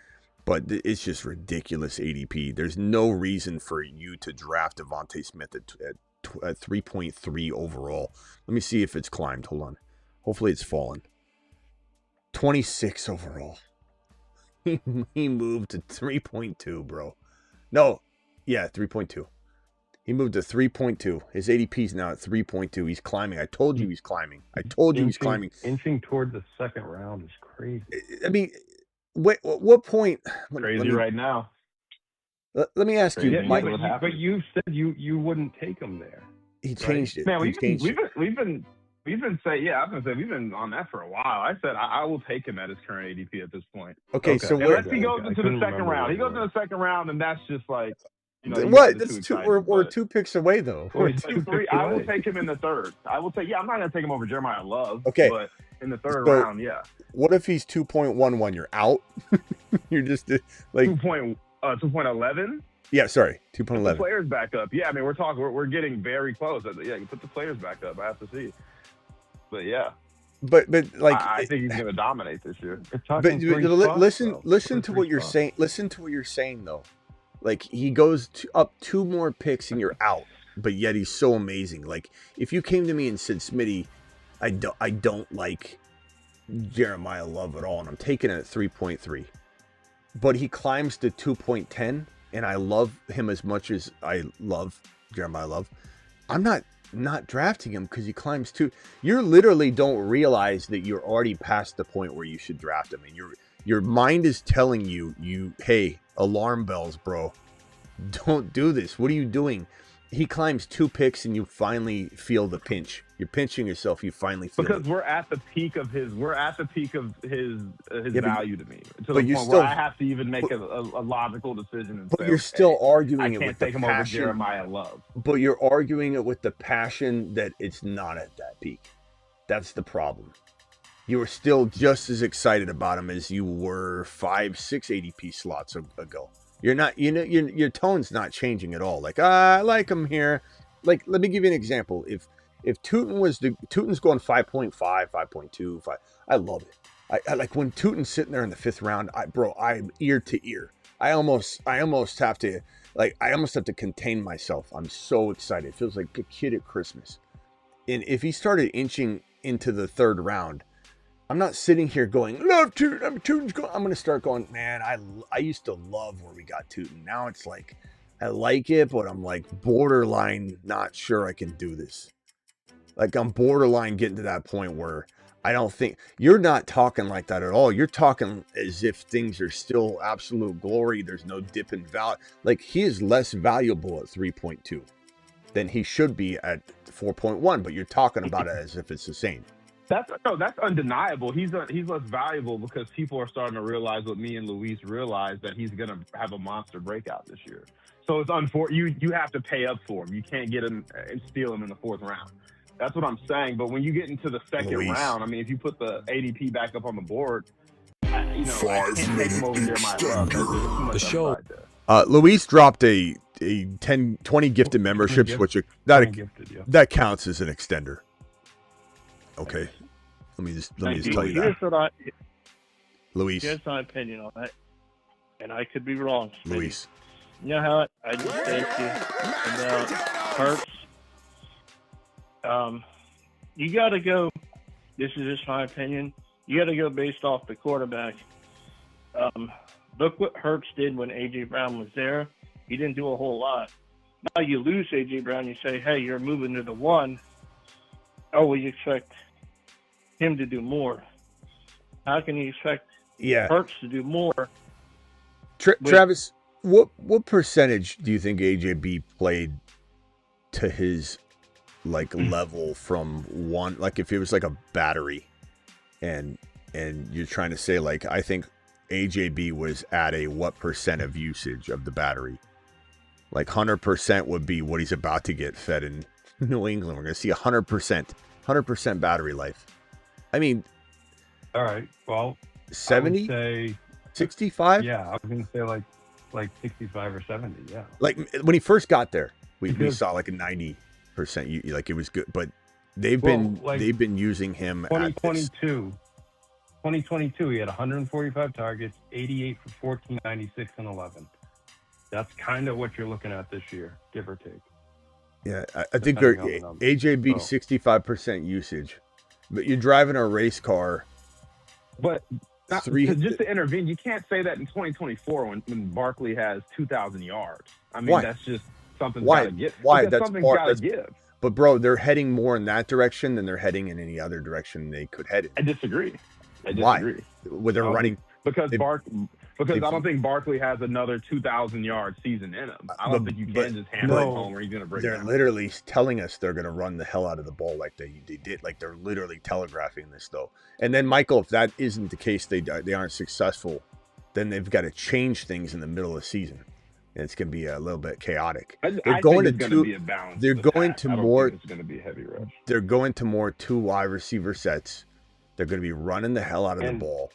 But it's just ridiculous ADP. There's no reason for you to draft Devontae Smith at 3.3 overall. Let me see if it's climbed. Hold on. Hopefully it's fallen. 26 overall. He moved to 3.2, bro. No, yeah, 3.2. He moved to 3.2. His ADP's now at 3.2. He's climbing. I told you he's climbing. I told you he's climbing. Inching toward the second round is crazy. I mean, what point? Crazy right now. Let me ask you, Mike. But you said you wouldn't take him there. He changed it. Man, we've been saying, yeah, I was gonna say we've been on that for a while. I said I will take him at his current ADP at this point. Okay, so unless he goes into the second round, he goes into the second round, and that's just like, you know, what? That's two. We're 2 picks away, though. We're 2, 3. I will take him in the third. I will take. Yeah, I'm not gonna take him over Jeremiah Love. Okay, but in the third round, yeah. What if he's 2.11? You're out. You're just like 2.11. Yeah, sorry, 2.11. The players back up. Yeah, I mean, we're getting very close. Yeah, you put the players back up. I have to see. But yeah. But like I think he's going to dominate this year. But listen to what you're saying. Listen to what you're saying though. Like he goes up 2 more picks and you're out. But yet he's so amazing. Like if you came to me and said, Smitty, I don't like Jeremiah Love at all, and I'm taking it at 3.3. But he climbs to 2.10. And I love him as much as I love Jeremiah Love. I'm not drafting him because he climbs 2. You literally don't realize that you're already past the point where you should draft him. And your mind is telling you, hey, alarm bells, bro. Don't do this. What are you doing? He climbs 2 picks and you finally feel the pinch. You're pinching yourself. You finally feel because it. we're at the peak of his Yeah, value to me. To but the you point still- where I have to even make a logical decision. And But say, you're still okay, arguing I it can't with the take him over passion. Jeremiah Love. But you're arguing it with the passion that it's not at that peak. That's the problem. You were still just as excited about him as you were 5, 6 ADP slots ago. You're not, your tone's not changing at all. Like, I like him here. Like, let me give you an example. If Tootin's going 5.5, 5.2, 5, I love it. I like when Tootin's sitting there in the 5th round. I'm ear to ear. I almost have to contain myself. I'm so excited. It feels like a kid at Christmas. And if he started inching into the 3rd round, I'm not sitting here going, love Tootin. Tootin's going. I'm going to start going, man, I used to love where we got Tootin. Now it's like, I like it, but I'm like borderline not sure I can do this. Like I'm borderline getting to that point where I don't think you're not talking like that at all. You're talking as if things are still absolute glory. There's no dip in value. Like he is less valuable at 3.2 than he should be at 4.1, but you're talking about it as if it's the same. That's undeniable. He's less valuable because people are starting to realize what me and Luis realized, that he's going to have a monster breakout this year. So it's you have to pay up for him. You can't get him and steal him in the 4th round. That's what I'm saying. But when you get into the 2nd round, I mean, if you put the ADP back up on the board, I can't take him over Jeremiah Love. There's too much The show. upside there. Luis dropped a 20 gifted memberships, which that counts as an extender. Okay, let me just tell you that. Here's what Luis. Here's my opinion on that, and I could be wrong. Luis. You know how I just asked you about Hurts? You got to go. This is just my opinion. You got to go based off the quarterback. Look what Hurts did when A.J. Brown was there. He didn't do a whole lot. Now you lose A.J. Brown. You say, hey, you're moving to the 1. Oh, well, you expect him to do more. How can you expect Hurts to do more? Travis, what percentage do you think AJB played to his level from 1? Like if it was like a battery, and you're trying to say I think AJB was at a what percent of usage of the battery? Like 100% would be what he's about to get fed in New England. We're going to see 100% battery life. I mean, all right. Well, 70, say 65. Yeah, I was going to say like 65 or 70. Yeah. Like when he first got there, we saw like a 90%. Like it was good, but they've been using him. 2022, he had 145 targets, 88 for 14, 96 and 11. That's kind of what you're looking at this year, give or take. Yeah, I think they're AJB 65% usage, but you're driving a race car. But Just to intervene, you can't say that in 2024 when Barkley has 2,000 yards. I mean, that's just something's got to give. Why? That's something's got to give. But bro, they're heading more in that direction than they're heading in any other direction they could head in. I disagree. Why? With their running because I don't think Barkley has another 2,000 yard season in him. I don't think you can just hammer him home or he's going to break. They're literally telling us they're going to run the hell out of the ball like they did. Like they're literally telegraphing this though. And then Michael, if that isn't the case, they aren't successful, then they've got to change things in the middle of the season. And it's going to be a little bit chaotic. They're going to be a balance. They're going to more. It's going to be a heavy rush. They're going to more 2 wide receiver sets. They're going to be running the hell out of the ball.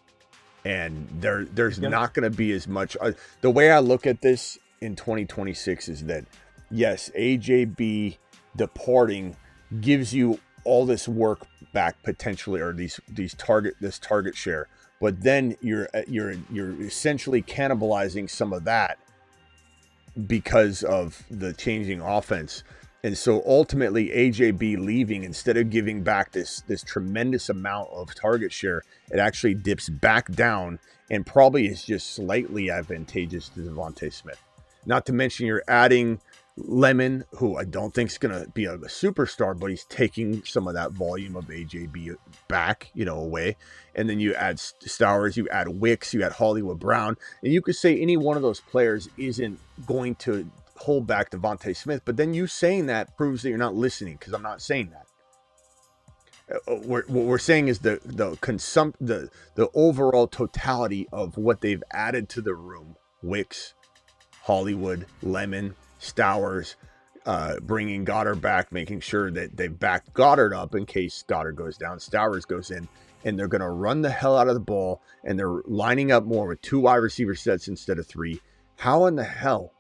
And there's not going to be as much. The way I look at this in 2026 is that, yes, AJB departing gives you all this work back potentially, or this target share, but then you're essentially cannibalizing some of that because of the changing offense. And so ultimately AJB leaving, instead of giving back this tremendous amount of target share, it actually dips back down and probably is just slightly advantageous to DeVonta Smith. Not to mention you're adding Lemon, who I don't think is going to be a superstar, but he's taking some of that volume of AJB back, away. And then you add Stowers, you add Wicks, you add Hollywood Brown. And you could say any one of those players isn't going to hold back DeVonta Smith, but then you saying that proves that you're not listening, because I'm not saying that. What we're saying is the overall totality of what they've added to the room: Wicks, Hollywood, Lemon, Stowers, bringing Goddard back, making sure that they've backed Goddard up in case Goddard goes down, Stowers goes in, and they're going to run the hell out of the ball, and they're lining up more with 2 wide receiver sets instead of 3. How in the hell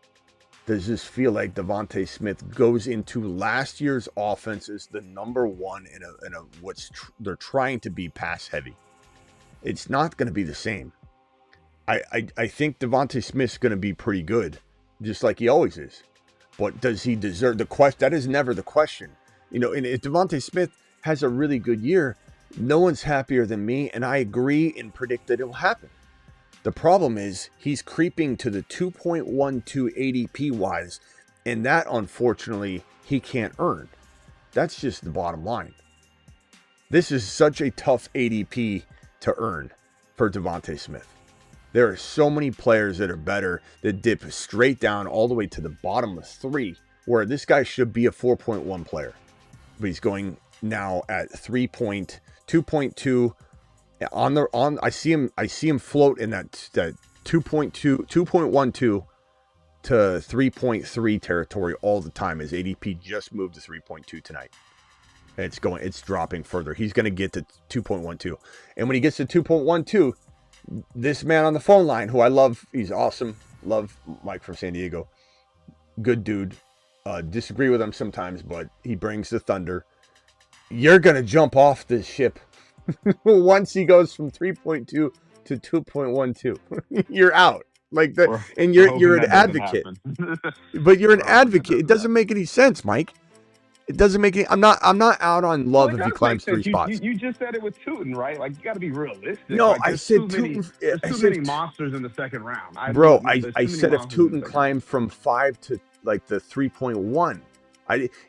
does this feel like DeVonta Smith goes into last year's offense as the number one in a they're trying to be pass heavy? It's not going to be the same. I think DeVonta Smith's going to be pretty good, just like he always is. But does he deserve the question? That is never the question. And if DeVonta Smith has a really good year, no one's happier than me, and I agree and predict that it will happen. The problem is he's creeping to the 2.12 ADP wise, and that, unfortunately, he can't earn. That's just the bottom line. This is such a tough ADP to earn for DeVonta Smith. There are so many players that are better that dip straight down all the way to the bottom of 3, where this guy should be a 4.1 player. But he's going now at 2.2. I see him float in that 2.12 to 3.3 territory all the time, as ADP just moved to 3.2 tonight. And it's dropping further. He's going to get to 2.12. And when he gets to 2.12, this man on the phone line, who I love, he's awesome. Love Mike from San Diego. Good dude. Disagree with him sometimes, but he brings the thunder. You're going to jump off this ship once he goes from 3.2 to 2.12. You're out like that. And you're an advocate. But you're an advocate. It doesn't make any sense, Mike. It doesn't make any. I'm not out on Love if he climbs 3 spots. You just said it with Tootin, right? Like, you got to be realistic. No, like, I said Tootin. There's too many monsters in the second round. I said if Tootin climbed from 5 to like the 3.1.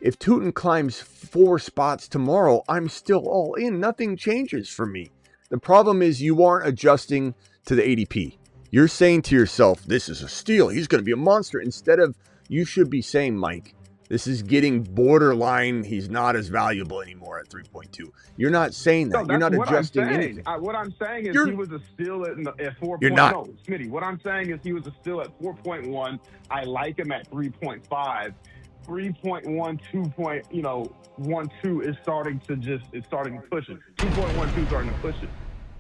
If Tootin climbs 4 spots tomorrow, I'm still all in. Nothing changes for me. The problem is you aren't adjusting to the ADP. You're saying to yourself, this is a steal. He's going to be a monster. Instead of, you should be saying, Mike, this is getting borderline. He's not as valuable anymore at 3.2. You're not saying that. You're not adjusting anything. What I'm saying is he was a steal at 4.1. You're not. No, Smitty, what I'm saying is he was a steal at 4.1. I like him at 3.5. 3.1, 2.12 is starting to push it. 2.12 is starting to push it.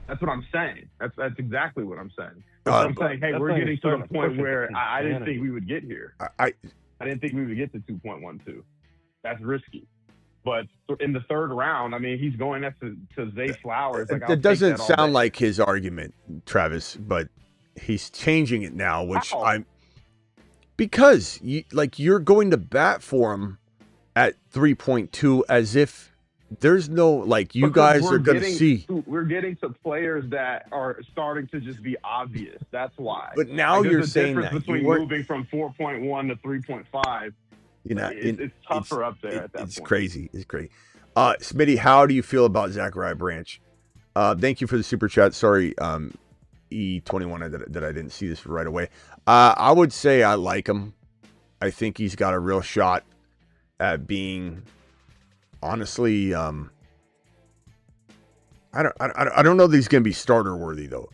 That's what I'm saying. That's exactly what I'm saying. I'm saying, hey, we're getting to the point where I didn't think we would get here. I didn't think we would get to 2.12. That's risky. But in the 3rd round, I mean, he's going next to Zay Flowers. Like, it doesn't sound like his argument, Travis, but he's changing it now, which because you're going to bat for him at 3.2 as if there's no like you Because guys are going to see. We're getting to players that are starting to just be obvious. That's why. But now like, you're saying that between moving from 4.1 to 3.5. You know, it's tougher up there at that it's point. crazy. It's crazy. Smitty, how do you feel about Zachariah Branch? Thank you for the super chat. Sorry, E21 that I didn't see this right away. I would say I like him. I think he's got a real shot at being, honestly, I don't know that he's going to be starter worthy though.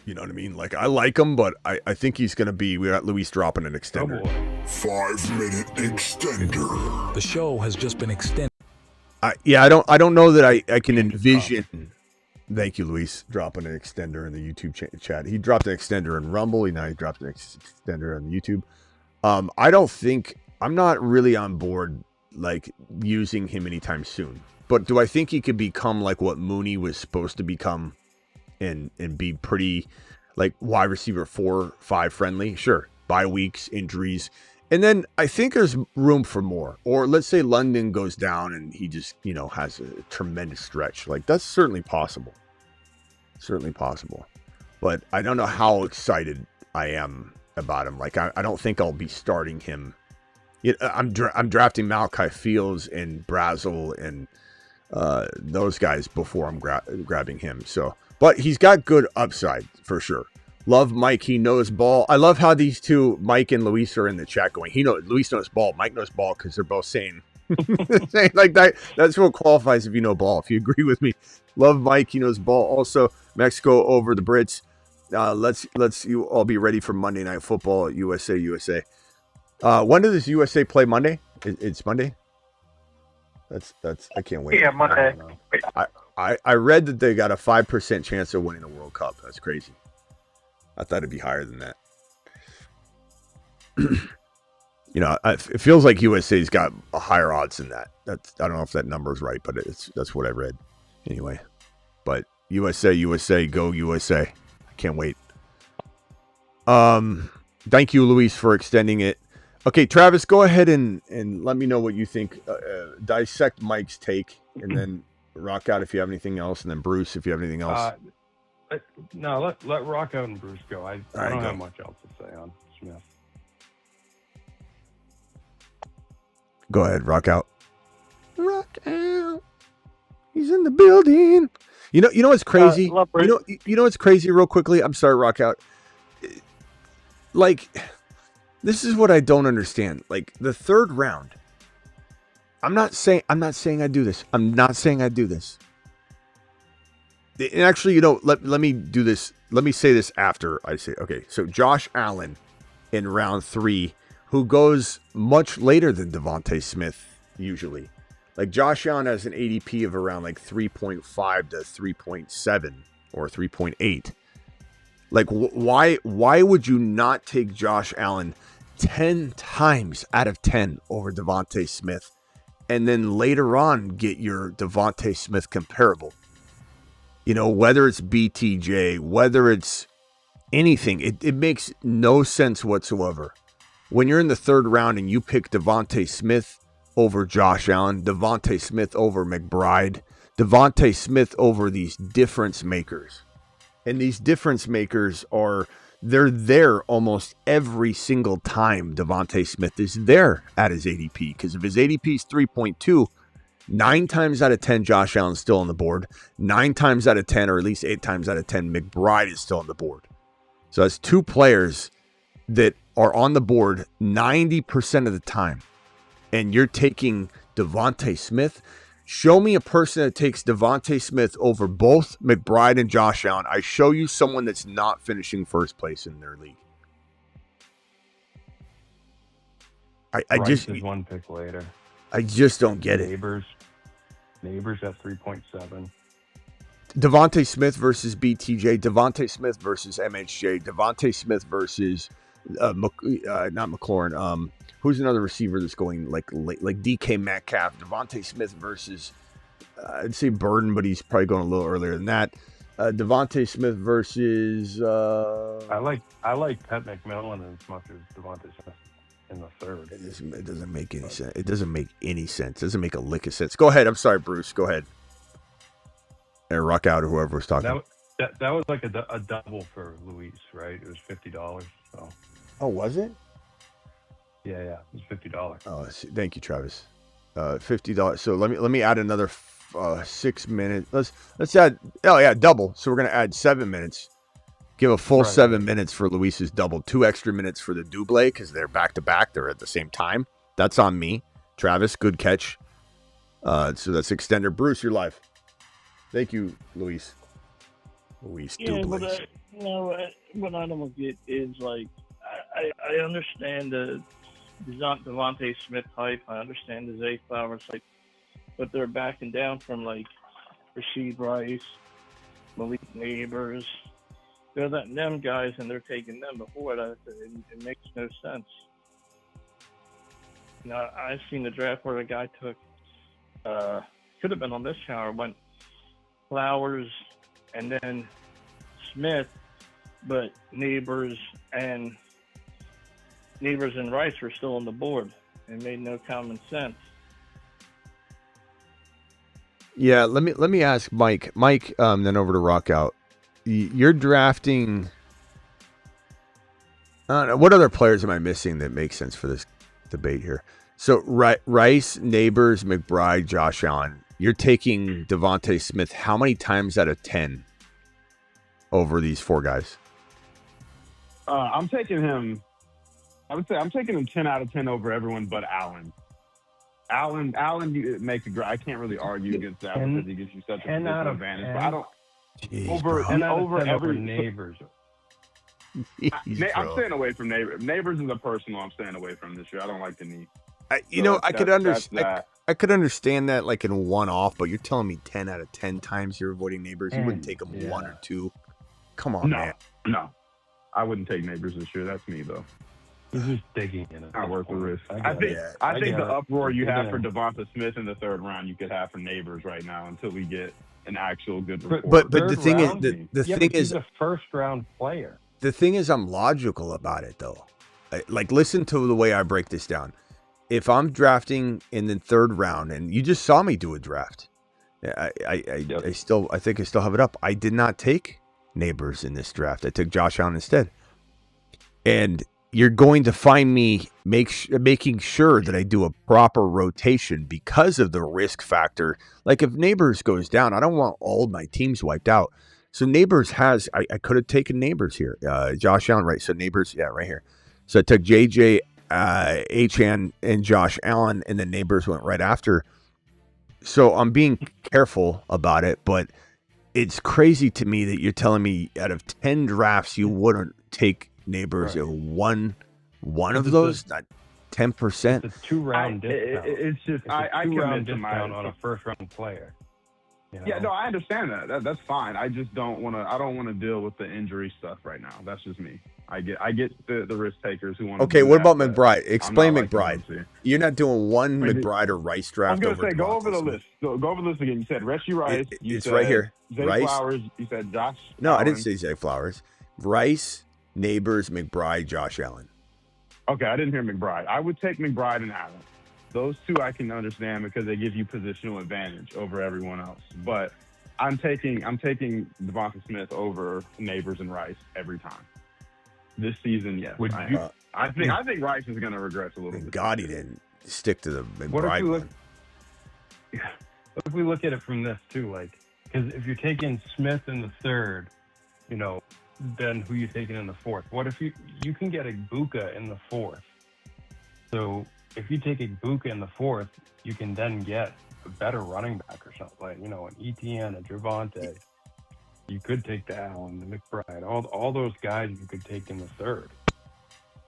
You know what I mean? Like I like him, but I think he's going to be. We got Luis dropping an extender. 5-minute extender. The show has just been extended. Yeah, I don't know that I can envision. Thank you, Luis, dropping an extender in the YouTube chat. He dropped an extender in Rumble. Now he dropped an extender on YouTube. I'm not really on board like using him anytime soon. But do I think he could become like what Mooney was supposed to become and be pretty like wide receiver 4-5 friendly? Sure. Bye weeks, injuries. And then I think there's room for more. Or let's say London goes down and he just, has a tremendous stretch. Like that's certainly possible. Certainly possible. But I don't know how excited I am about him. Like I don't think I'll be starting him. I'm drafting Malachi Fields and Brazel and those guys before I'm grabbing him. So, but he's got good upside for sure. Love Mike. He knows ball. I love how these two, Mike and Luis, are in the chat going, Luis knows ball. Mike knows ball because they're both saying like that. That's what qualifies if you know ball. If you agree with me, love Mike. He knows ball. Also, Mexico over the Brits. Let's you all be ready for Monday Night Football. USA. When does USA play Monday? It's Monday. That's I can't wait. Yeah, Monday. I read that they got a 5% chance of winning the World Cup. That's crazy. I thought it'd be higher than that. It feels like USA's got a higher odds than that. I don't know if that number's right, but that's what I read. Anyway, but USA, go USA. I can't wait. Thank you, Luis, for extending it. Okay, Travis, go ahead and let me know what you think. Dissect Mike's take, and then rock out if you have anything else, and then Bruce if you have anything else. No, let Rock Out and Bruce go. I don't go. have much else to say on Smith. Go ahead, rock out. Rock out. He's in the building. You know what's crazy? You know what's crazy? Real quickly, I'm sorry, rock out. Like, this is what I don't understand. Like the third round. I'm not saying I do this. I'm not saying I do this. And actually, let me do this. Let me say this after I say, okay, so Josh Allen in round 3, who goes much later than Devontae Smith usually. Like Josh Allen has an ADP of around like 3.5 to 3.7 or 3.8. Like why would you not take Josh Allen 10 times out of 10 over Devontae Smith and then later on get your Devontae Smith comparable? Whether it's BTJ, whether it's anything, it makes no sense whatsoever. When you're in the third round and you pick Devontae Smith over Josh Allen, Devontae Smith over McBride, Devontae Smith over these difference makers. And these difference makers they're there almost every single time Devontae Smith is there at his ADP. Because if his ADP is 3.2, 9 times out of 10, Josh Allen's still on the board. 9 times out of 10, or at least 8 times out of 10, McBride is still on the board. So that's 2 players that are on the board 90% of the time. And you're taking Devontae Smith. Show me a person that takes Devontae Smith over both McBride and Josh Allen. I show you someone that's not finishing first place in their league. I just is one pick later. I just don't get it. Neighbors at 3.7. Devontae Smith versus BTJ. Devontae Smith versus MHJ. Devontae Smith versus not McLaurin. Who's another receiver that's going like DK Metcalf? Devontae Smith versus I'd say Burden, but he's probably going a little earlier than that. Devontae Smith versus I like Pat McMillan as much as Devontae Smith. in the third. It doesn't make any sense. It doesn't make any sense. It doesn't make a lick of sense. Go ahead. I'm sorry, Bruce. Go ahead. And rock out or whoever was talking. That was like a double for Luis, right? It was $50. So. Oh, was it? Yeah, it was $50. Oh, thank you, Travis. $50. So let me add another 6 minutes. Let's add. Oh yeah, double. So we're gonna add 7 minutes. Give a full 7 minutes for Luis's double. 2 extra minutes for the double because they're back to back. They're at the same time. That's on me. Travis, good catch. So that's extender. Bruce, you're live. Thank you, Luis. Luis double. What I don't get is like I understand the Devontae Smith hype. I understand the Zay Flowers hype, but they're backing down from like Rashid Rice, Malik Neighbors. They're letting them guys and they're taking them before that. It makes no sense. Now I've seen the draft where a guy took could have been on this channel, went Flowers and then Smith, but Neighbors and Rice were still on the board. It made no common sense. Yeah, let me ask Mike. Mike, then over to Rockout. You're drafting. What other players am I missing that make sense for this debate here? So Rice, Neighbors, McBride, Josh Allen. You're taking Devontae Smith how many times out of 10 over these 4 guys? I'm taking him. I would say I'm taking him 10 out of 10 over everyone but Allen. Allen, you make a great. I can't really argue against that because he gives you such a position advantage. 10. But I don't. Over every Neighbors. I'm staying away from Neighbors. Neighbors is a personal. I'm staying away from this year. I don't like the knee. I could understand. I could understand that like in one off, but you're telling me 10 out of 10 times you're avoiding Neighbors. You wouldn't take them 1 or 2. Come on, man. No, I wouldn't take Neighbors this year. That's me though. He's just digging in it. Not worth the risk. I think the uproar you have for Devonta Smith in the 3rd round, you could have for Neighbors right now until we get an actual good report. But the thing is, the thing is, he's a 1st-round player. The thing is, I'm logical about it though. Like, listen to the way I break this down. If I'm drafting in the 3rd round, and you just saw me do a draft, I think I still have it up. I did not take Neighbors in this draft. I took Josh Allen instead, and you're going to find me making sure that I do a proper rotation because of the risk factor. Like if Neighbors goes down, I don't want all my teams wiped out. So Neighbors has, I could have taken Neighbors here. Josh Allen, right? So Neighbors, yeah, right here. So I took JJ, Achan, and Josh Allen, and then Neighbors went right after. So I'm being careful about it, but it's crazy to me that you're telling me out of 10 drafts, you wouldn't take Neighbors in one of those, not 10%. It's a 2-round discount. It's just I commit to discount on a 1st-round player. You know? Yeah, no, I understand that. That's fine. I just don't want to. I don't want to deal with the injury stuff right now. That's just me. I get the risk takers who want. Okay, what about McBride? Explain McBride. You're not doing one McBride or Rice draft. I'm gonna say go over the list. Go over the list again. You said Reggie Rice. It's right here. Zay Rice. Flowers. You said Josh. No, Allen. I didn't say Zay Flowers. Rice, Neighbors, McBride, Josh Allen. Okay, I didn't hear McBride. I would take McBride and Allen. Those 2 I can understand because they give you positional advantage over everyone else. But I'm taking Devonta Smith over Neighbors and Rice every time. This season, yes. I think Rice is going to regress a little bit. God, he didn't stick to the McBride. What if we look at it from this too? Like, because if you're taking Smith in the 3rd, then who you taking in the 4th? What if you can get Ibuka in the 4th? So if you take Ibuka in the 4th, you can then get a better running back or something, like, an ETN, a Javonte. You could take the Allen, the McBride, all those guys you could take in the 3rd,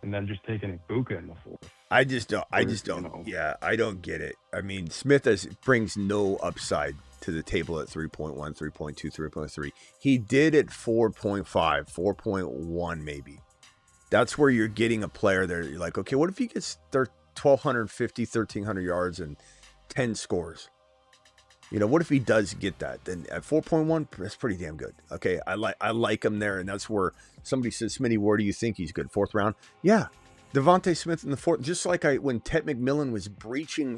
and then just taking Ibuka in the 4th. I just don't. Yeah, I don't get it. I mean, Smith brings no upside to the table at 3.1, 3.2, 3.3. He did at 4.5, 4.1 maybe. That's where you're getting a player there. You're like, okay, what if he gets 1,250, 1,300 yards and 10 scores? What if he does get that? Then at 4.1, that's pretty damn good. Okay, I like him there, and that's where somebody says, Smitty, where do you think he's good? 4th round? Yeah, Devontae Smith in the fourth, just like when Ted McMillan was breaching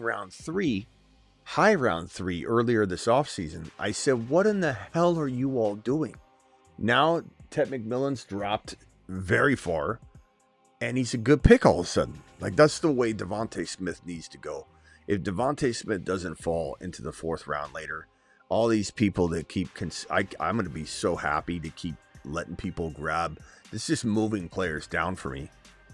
high round three earlier this offseason, I said, what in the hell are you all doing? Now Ted McMillan's dropped very far, and he's a good pick all of a sudden. Like, that's the way Devontae Smith needs to go. If Devontae Smith doesn't fall into the fourth round later, all these people that keep, I'm going to be so happy to keep letting people grab. It's just moving players down for me.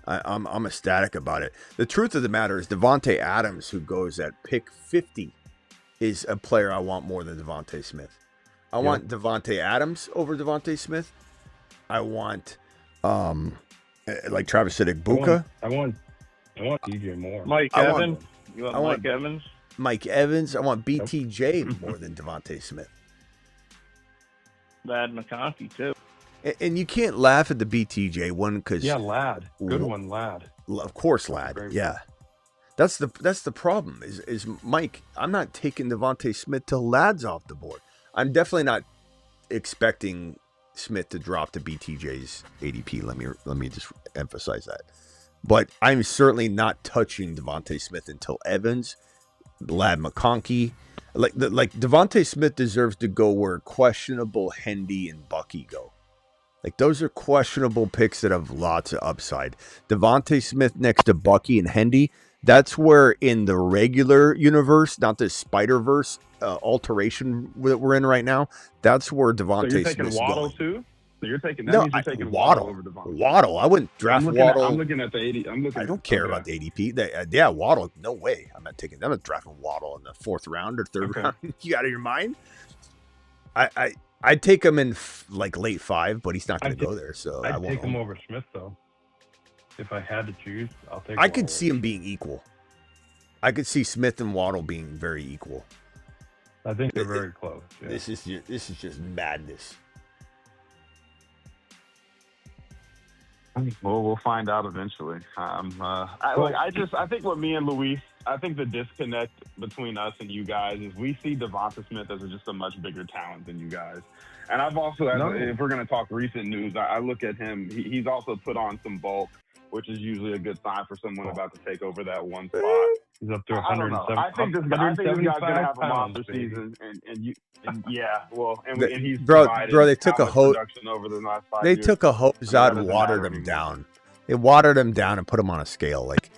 I'm ecstatic about it. The truth of the matter is Devontae Adams, who goes at pick 50, is a player I want more than Devontae Smith. I want Devontae Adams over Devontae Smith. I want, like Travis said, Igbokwe. I want DJ Moore. Mike Evans. You want Mike Evans? Mike Evans. I want BTJ more than Devontae Smith. Lad McConkey, too. And you can't laugh at the BTJ one because Lad, good one, Lad. Of course, Lad. Yeah, that's the problem. Is Mike? I'm not taking Devontae Smith till Lad's off the board. I'm definitely not expecting Smith to drop to BTJ's ADP. Let me just emphasize that. But I'm certainly not touching Devontae Smith until Evans, Lad McConkey. Like Devontae Smith deserves to go where questionable Hendy and Bucky go. Like, those are questionable picks that have lots of upside. Devontae Smith next to Bucky and Hendy, that's where in the regular universe, not the Spider-Verse alteration that we're in right now, that's where Devontae Smith's Waddle going. Too? So you're taking that No, means you're taking Waddle over Devontae. Waddle. I wouldn't draft Waddle. I'm looking at the 80. I don't care about the ADP. Waddle. No way. I'm not drafting Waddle in the fourth round or third round. You out of your mind? I'd take him in like late 5, but he's not going to go there. So I'd take him over Smith, though. If I had to choose, I'll take. I could see him being equal. I could see Smith and Waddle being very equal. I think they're very close. Yeah. This is just madness. Well, we'll find out eventually. I think what me and Luis, I think the disconnect between us and you guys is we see Devonta Smith as just a much bigger talent than you guys. And I've also, if we're going to talk recent news, I look at him. He's also put on some bulk, which is usually a good sign for someone about to take over that one spot. He's up to 107. I think this guy's going to have a monster season, and he's bro. They took a hose. Over the last 5 They years. took a hose out and watered him down. They watered him down and put him on a scale. Like,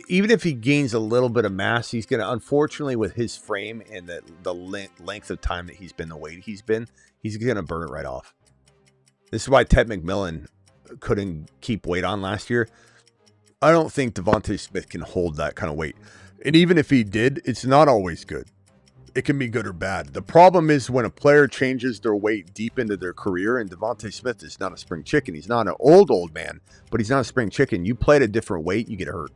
even if he gains a little bit of mass, he's going to, unfortunately, with his frame and the length of time that he's been the weight he's going to burn it right off. This is why Ted McMillan couldn't keep weight on last year. I don't think Devontae Smith can hold that kind of weight. And even if he did, it's not always good. It can be good or bad. The problem is when a player changes their weight deep into their career, and Devontae Smith is not a spring chicken. He's not an old man, but he's not a spring chicken. You play at a different weight, you get hurt.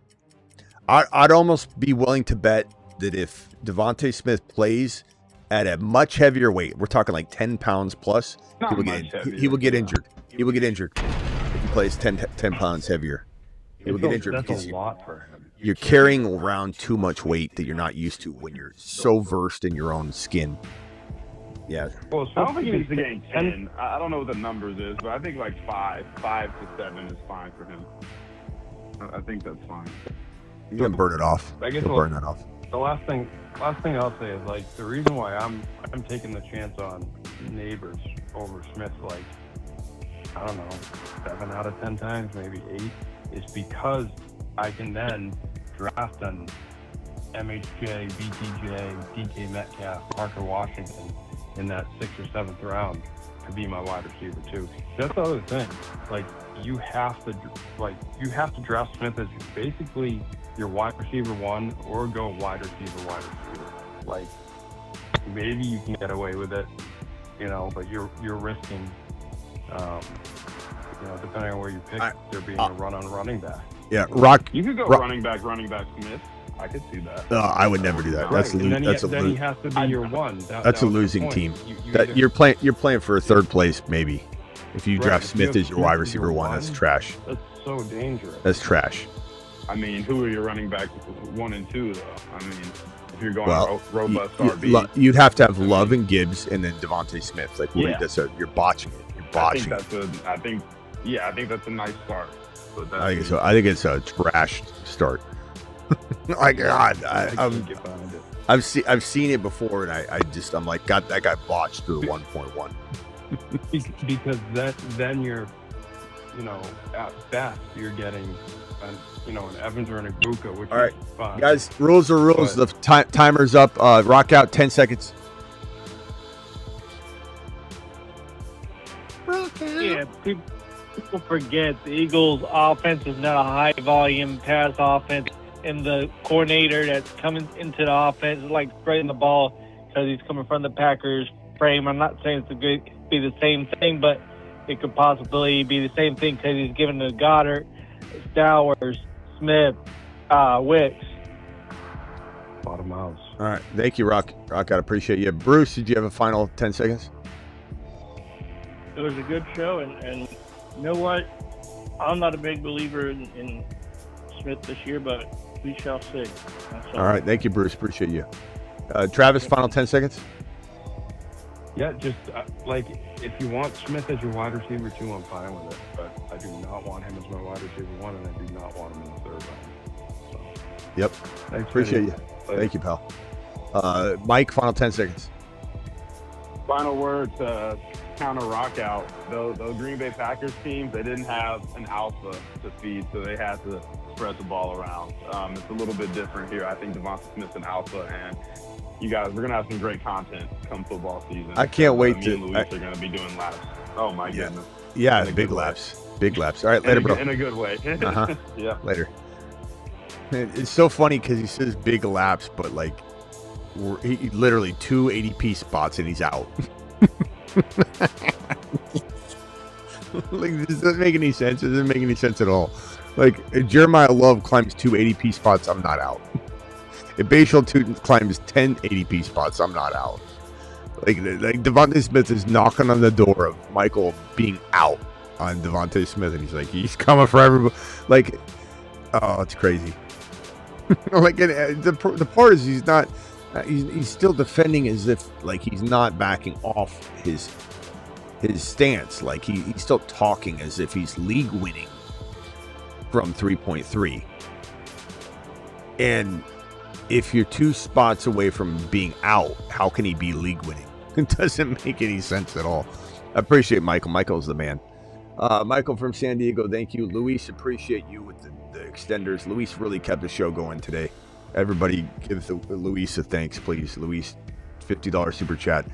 I'd almost be willing to bet that if Devontae Smith plays at a much heavier weight, we're talking like 10 pounds plus, he will get injured. He will get injured if he plays 10 pounds heavier. He will get injured because a lot for him. You're carrying around too much weight that you're not used to when you're so versed in your own skin. Yeah. Well, I don't think he needs to gain 10. I don't know what the numbers is, but I think like 5 to 7 is fine for him. I think that's fine. You can burn it off. I guess burn that off. The last thing I'll say is, like, the reason why I'm taking the chance on Neighbors over Smith, like, I don't know, 7 out of 10 times, maybe 8, is because I can then draft an MHJ, BTJ, DK Metcalf, Parker Washington in that 6th or 7th round to be my wide receiver too. That's the other thing. Like, you have to draft Smith as basically your wide receiver 1 or go wide receiver. Like, maybe you can get away with it, but you're risking, depending on where you pick, there being a run on running back. Yeah, Rock. You could go running back Smith. I could see that. I would never do that. That's then he has to be your one. That's a losing team. You're playing for a third place, maybe. If you draft Smith as your wide receiver 1, that's trash. That's so dangerous. That's trash. I mean, who are your running backs 1 and 2 though? I mean, if you're going robust RB, you'd have to have Love and Gibbs and then Devontae Smith. Like, you're botching it. You're botching it. I think that's a nice start. But that's I think so. I think it's a trash start. Like God, I've seen it before, and I'm like, God, that guy botched through 1.1. Because then you're, at best you're getting, an Evans or an Ibuka, which All right, is fine. guys, rules are rules. The timer's up. Rock out 10 seconds. Yeah, people forget the Eagles' offense is not a high-volume pass offense, and the coordinator that's coming into the offense is like spreading the ball because he's coming from the Packers frame. I'm not saying it's going to be the same thing, but it could possibly be the same thing because he's giving to Goddard, Stowers, Smith, Wicks. Bottom house. All right, thank you, Rock. Rock out, appreciate you. Bruce, did you have a final 10 seconds? It was a good show, and you know what? I'm not a big believer in Smith this year, but we shall see. All right, thank you, Bruce. Appreciate you. Travis, final 10 seconds. Yeah, just if you want Smith as your wide receiver 2, I'm fine with it. But I do not want him as my wide receiver 1, and I do not want him in the 3rd round. So. Yep. Thanks, appreciate you. Thank you, pal. Mike, final 10 seconds. Final word to counter Rock out. Those Green Bay Packers teams, they didn't have an alpha to feed, so they had to spread the ball around. It's a little bit different here. I think Devonta Smith's an alpha, and you guys, we're going to have some great content come football season. I can't wait me and Luis are going to be doing laps. Oh, my goodness. Yeah, big laps. Big laps. All right, later, bro. In a good way. Yeah. Later. It's so funny because he says big laps, but he literally 2 ADP spots and he's out. This doesn't make any sense. It doesn't make any sense at all. If Jeremiah Love climbs 2 ADP spots, I'm not out. If Bashal Tootin climbs 10 ADP spots, I'm not out. Devontae Smith is knocking on the door of Michael being out on Devontae Smith, and he's coming for everybody. Oh, it's crazy. The part is he's not. He's still defending as if he's not backing off his stance. He's still talking as if he's league winning from 3.3. And if you're 2 spots away from being out, how can he be league winning? It doesn't make any sense at all. I appreciate Michael. Michael's the man. Michael from San Diego, thank you. Luis, appreciate you with the extenders. Luis really kept the show going today. Everybody give Luis a thanks, please. Luis, $50 super chat.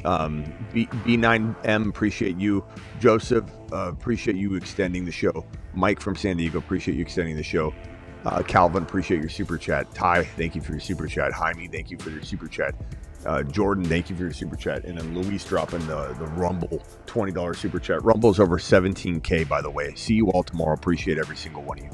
B9M, appreciate you. Joseph, appreciate you extending the show. Mike from San Diego, appreciate you extending the show. Calvin, appreciate your super chat. Ty, thank you for your super chat. Jaime, thank you for your super chat. Jordan, thank you for your super chat. And then Luis dropping the Rumble $20 super chat. Rumble's over 17K, by the way. See you all tomorrow. Appreciate every single one of you.